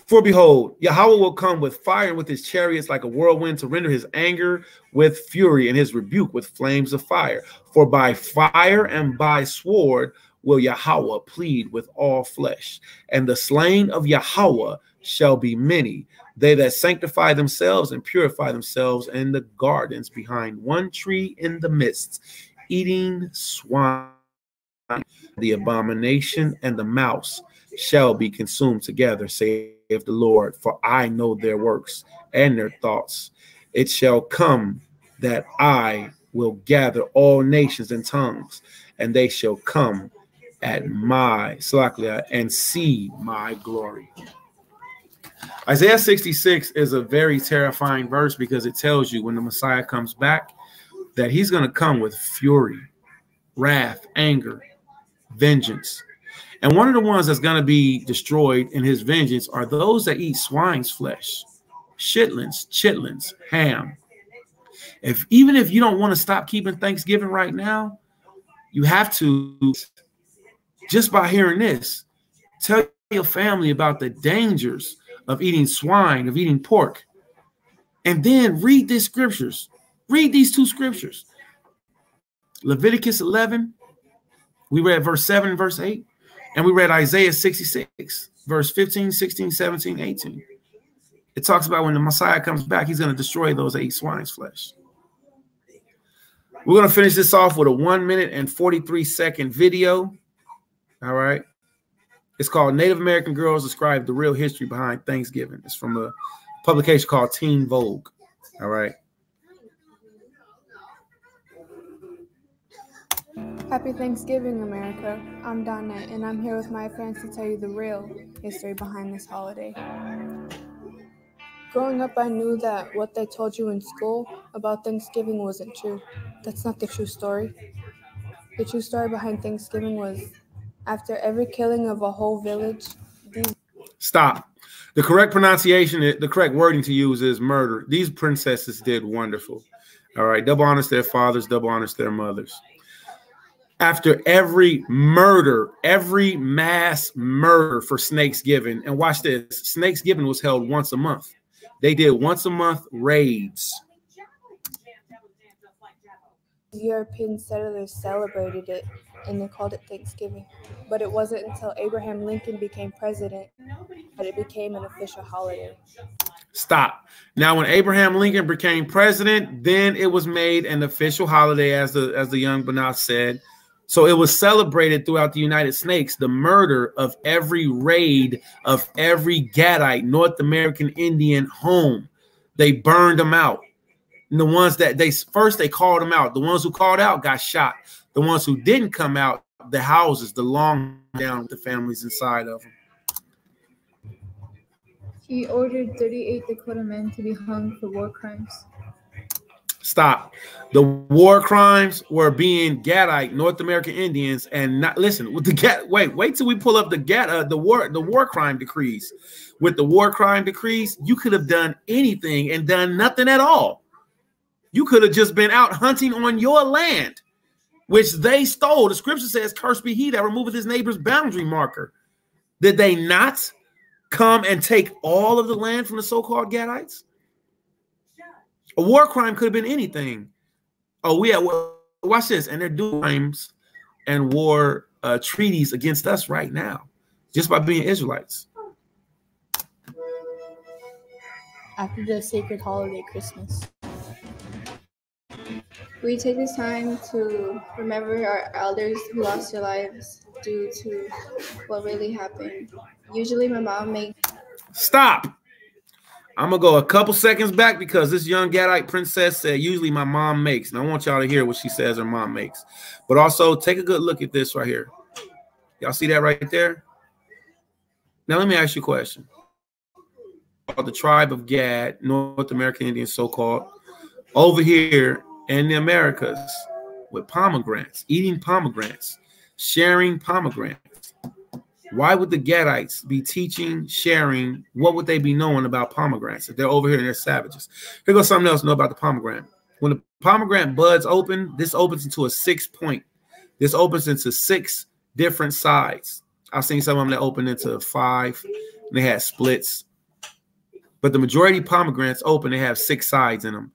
For behold, Yahweh will come with fire with his chariots like a whirlwind to render his anger with fury and his rebuke with flames of fire. For by fire and by sword will Yahweh plead with all flesh. And the slain of Yahweh shall be many, they that sanctify themselves and purify themselves in the gardens behind one tree in the midst, eating swine. The abomination and the mouse shall be consumed together, saith the Lord, for I know their works and their thoughts. It shall come that I will gather all nations and tongues, and they shall come at my Saturnalia and see my glory. Isaiah 66 is a very terrifying verse because it tells you when the Messiah comes back that he's going to come with fury, wrath, anger, vengeance. And one of the ones that's going to be destroyed in his vengeance are those that eat swine's flesh, shitlins, chitlins, ham. Even if you don't want to stop keeping Thanksgiving right now, you have to, just by hearing this, tell your family about the dangers of eating swine, of eating pork. And then read these scriptures. Read these two scriptures. Leviticus 11, we read verse 7 and verse 8. And we read Isaiah 66, verse 15, 16, 17, 18. It talks about when the Messiah comes back, he's going to destroy those that eat swine's flesh. We're going to finish this off with a 1 minute and 43-second video. All right. It's called Native American Girls Describe the Real History Behind Thanksgiving. It's from a publication called Teen Vogue. All right. Happy Thanksgiving, America. I'm Donnette, and I'm here with my friends to tell you the real history behind this holiday. Growing up, I knew that what they told you in school about Thanksgiving wasn't true. That's not the true story. The true story behind Thanksgiving was after every killing of a whole village, Stop. The correct pronunciation, the correct wording to use is murder. These princesses did wonderful. All right. Double honors their fathers, double honors their mothers. After every murder, every mass murder for Snakesgiving, and watch this, Snakesgiving was held once a month. They did once a month raids. European settlers celebrated it, and they called it Thanksgiving. But it wasn't until Abraham Lincoln became president that it became an official holiday. Stop. Now, when Abraham Lincoln became president, then it was made an official holiday, as the young Banat said. So it was celebrated throughout the United States, the murder of every raid of every Gadite North American Indian home. They burned them out. And the ones that they called them out. The ones who called out got shot. The ones who didn't come out, the houses, the long down with the families inside of them. He ordered 38 Dakota men to be hung for war crimes. Stop. The war crimes were being Gadite North American Indians, and not listen with the wait till we pull up the war crime decrees. With the war crime decrees, you could have done anything and done nothing at all. You could have just been out hunting on your land, which they stole. The scripture says, "Cursed be he that removeth his neighbor's boundary marker." Did they not come and take all of the land from the so-called Gadites? A war crime could have been anything. Oh, yeah. Watch this. And they're doing crimes and war treaties against us right now, just by being Israelites. After the sacred holiday, Christmas, we take this time to remember our elders who lost their lives due to what really happened. Usually my mom makes... Stop. I'm going to go a couple seconds back because this young Gadite princess said usually my mom makes. And I want y'all to hear what she says her mom makes. But also take a good look at this right here. Y'all see that right there? Now let me ask you a question. The tribe of Gad, North American Indians so-called, over here in the Americas with pomegranates, eating pomegranates, sharing pomegranates. Why would the Gadites be teaching, sharing? What would they be knowing about pomegranates if they're over here and they're savages? Here goes something else to know about the pomegranate. When the pomegranate buds open, this opens into a 6-point. This opens into 6 different sides. I've seen some of them that open into 5, and they had splits. but the majority of pomegranates open, they have 6 sides in them.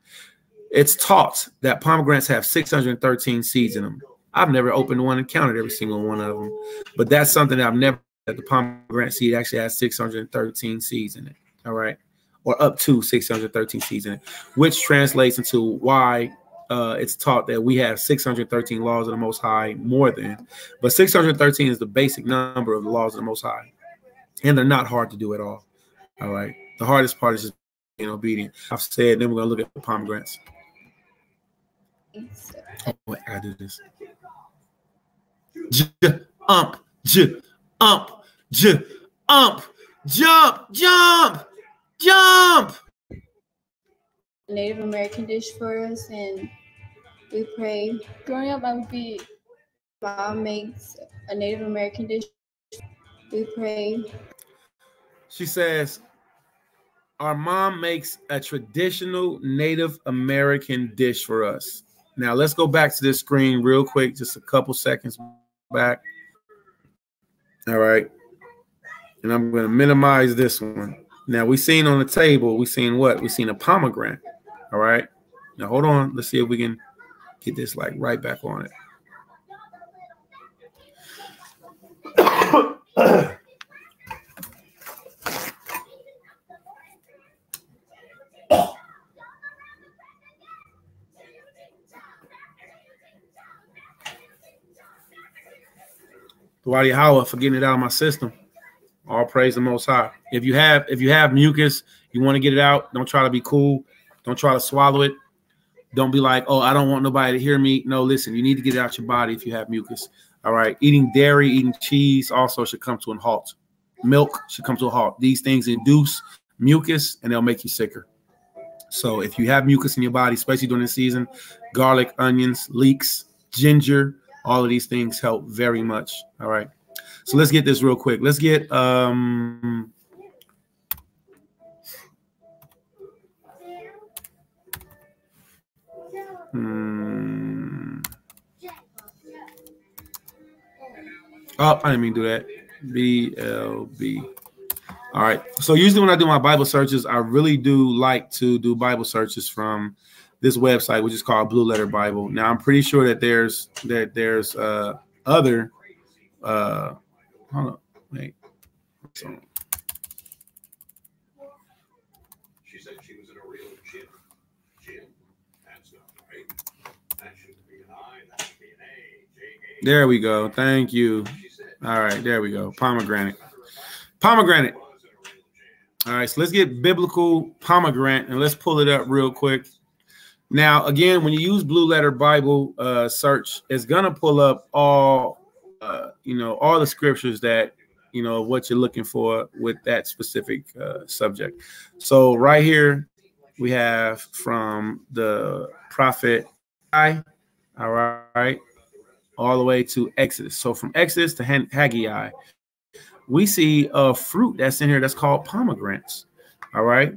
It's taught that pomegranates have 613 seeds in them. I've never opened one and counted every single one of them, but that's something that I've never, that the pomegranate seed actually has 613 seeds in it. All right. Or up to 613 seeds in it, which translates into why it's taught that we have 613 laws of the Most High more than, but 613 is the basic number of the laws of the Most High. And they're not hard to do at all. All right. The hardest part is just being obedient. I've said, then we're going to look at the pomegranates. Oh, wait, I gotta do this. Jump, jump. Native American dish for us, and we pray. Growing up, I would be, mom makes a Native American dish. We pray. She says, our mom makes a traditional Native American dish for us. Now, let's go back to this screen real quick, just a couple seconds back. All right. And I'm going to minimize this one. Now, we seen on the table, we seen what? We seen a pomegranate. All right. Now, hold on. Let's see if we can get this like right back on it. YHWH for getting it out of my system. All praise the Most High. If you have mucus, you want to get it out. Don't try to be cool. Don't try to swallow it. Don't be like, oh, I don't want nobody to hear me. No, listen, you need to get it out your body if you have mucus. All right. Eating dairy, eating cheese also should come to a halt. Milk should come to a halt. These things induce mucus and they'll make you sicker. So if you have mucus in your body, especially during the season, garlic, onions, leeks, ginger, all of these things help very much. All right. So let's get this real quick. Let's get oh, I didn't mean to do that. BLB. All right. So usually when I do my Bible searches, I really do like to do Bible searches from this website, which is called Blue Letter Bible. Now I'm pretty sure that there's other hold on, wait. So, she said she was in a real gym. That's not right. That shouldn't be an I, that should be an A. There we go. Thank you. All right, there we go. Pomegranate. Pomegranate. All right, so let's get biblical pomegranate and let's pull it up real quick. Now, again, when you use Blue Letter Bible search, it's gonna pull up all all the scriptures that what you're looking for with that specific subject. So right here we have from the prophet all right, all the way to Exodus. So from Exodus to Haggai, we see a fruit that's in here that's called pomegranates. All right,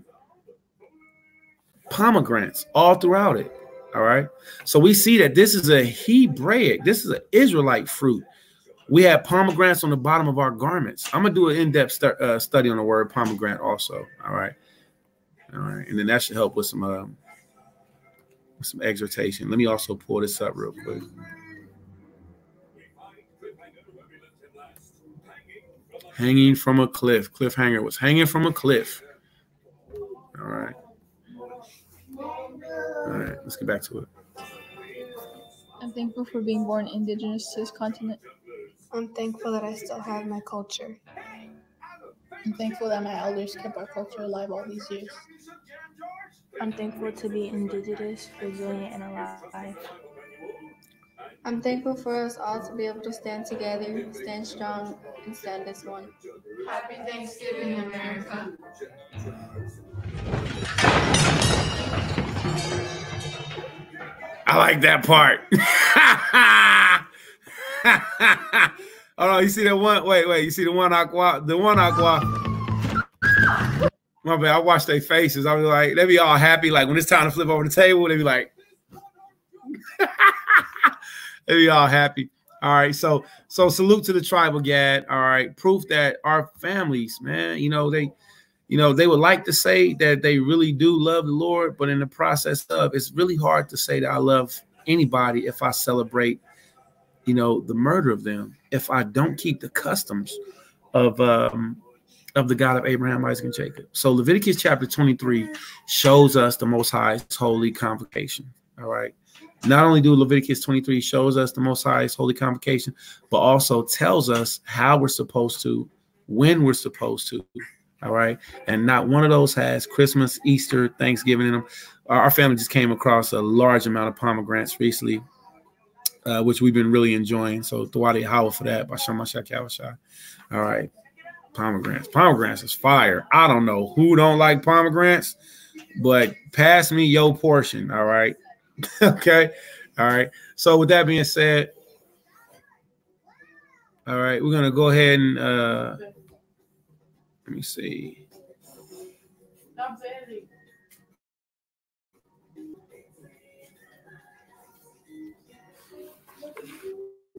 pomegranates all throughout it. All right, so we see that this is a Hebraic, this is an Israelite fruit. We have pomegranates on the bottom of our garments. I'm gonna do an in-depth study on the word pomegranate also. All right, and then that should help with some exhortation. Let me also pull this up real quick. Hanging from a cliff. Cliffhanger was hanging from a cliff. All right. All right, let's get back to it. I'm thankful for being born indigenous to this continent. I'm thankful that I still have my culture. I'm thankful that my elders kept our culture alive all these years. I'm thankful to be indigenous, resilient, and alive. I'm thankful for us all to be able to stand together, stand strong, and stand as one. Happy Thanksgiving, America. I like that part. Oh, you see that one? Wait. You see the one aqua? The one aqua. My bad. I watch their faces. I was like, they be all happy. Like when it's time to flip over the table, they be like, they be all happy. All right. So salute to the tribal Gad. All right. Proof that our families, man, you know, they would like to say that they really do love the Lord, but in the process of, it's really hard to say that I love anybody if I celebrate, you know, the murder of them, if I don't keep the customs of the God of Abraham, Isaac, and Jacob. So Leviticus chapter 23 shows us the Most High's holy convocation. All right. Not only do Leviticus 23 shows us the Most High's holy convocation, but also tells us how we're supposed to, when we're supposed to. All right. And not one of those has Christmas, Easter, Thanksgiving in them. Our family just came across a large amount of pomegranates recently, which we've been really enjoying. So Thwadi Howa for that. MashPaChaa. All right. Pomegranates is fire. I don't know who don't like pomegranates, but pass me your portion. All right. Okay. All right. So with that being said, all right, we're gonna go ahead and let me see.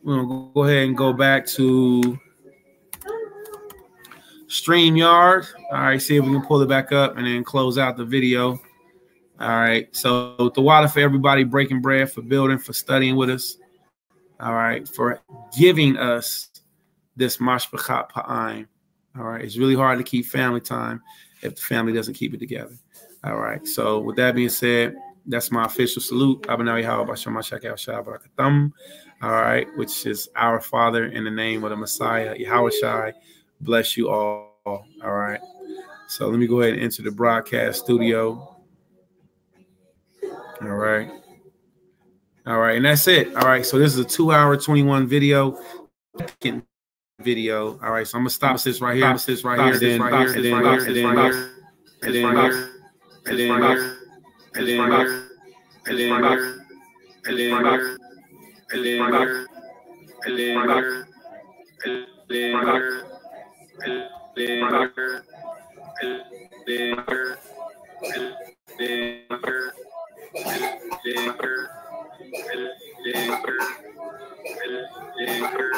We're gonna go ahead and go back to StreamYard. All right, see if we can pull it back up and then close out the video. All right, so the water for everybody, breaking bread, for building, for studying with us. All right, for giving us this MashPaChaa Paim. All right, it's really hard to keep family time if the family doesn't keep it together. All right, so with that being said, that's my official salute. All right, which is our Father in the name of the Messiah, YHWH. Bless you all. All right, so let me go ahead and enter the broadcast studio. All right. All right, and that's it. All right, so this is a 2-hour 21 video. Video. All right, so I'm gonna stop this right here. This right here. Then right here. And then right here. And then right here. And then right here. And then right here. And then right here. And then right here. And then right here. And then right here. And then right here. And then right here. And then right here. And then right here. And then right here. And then right here. And then right here.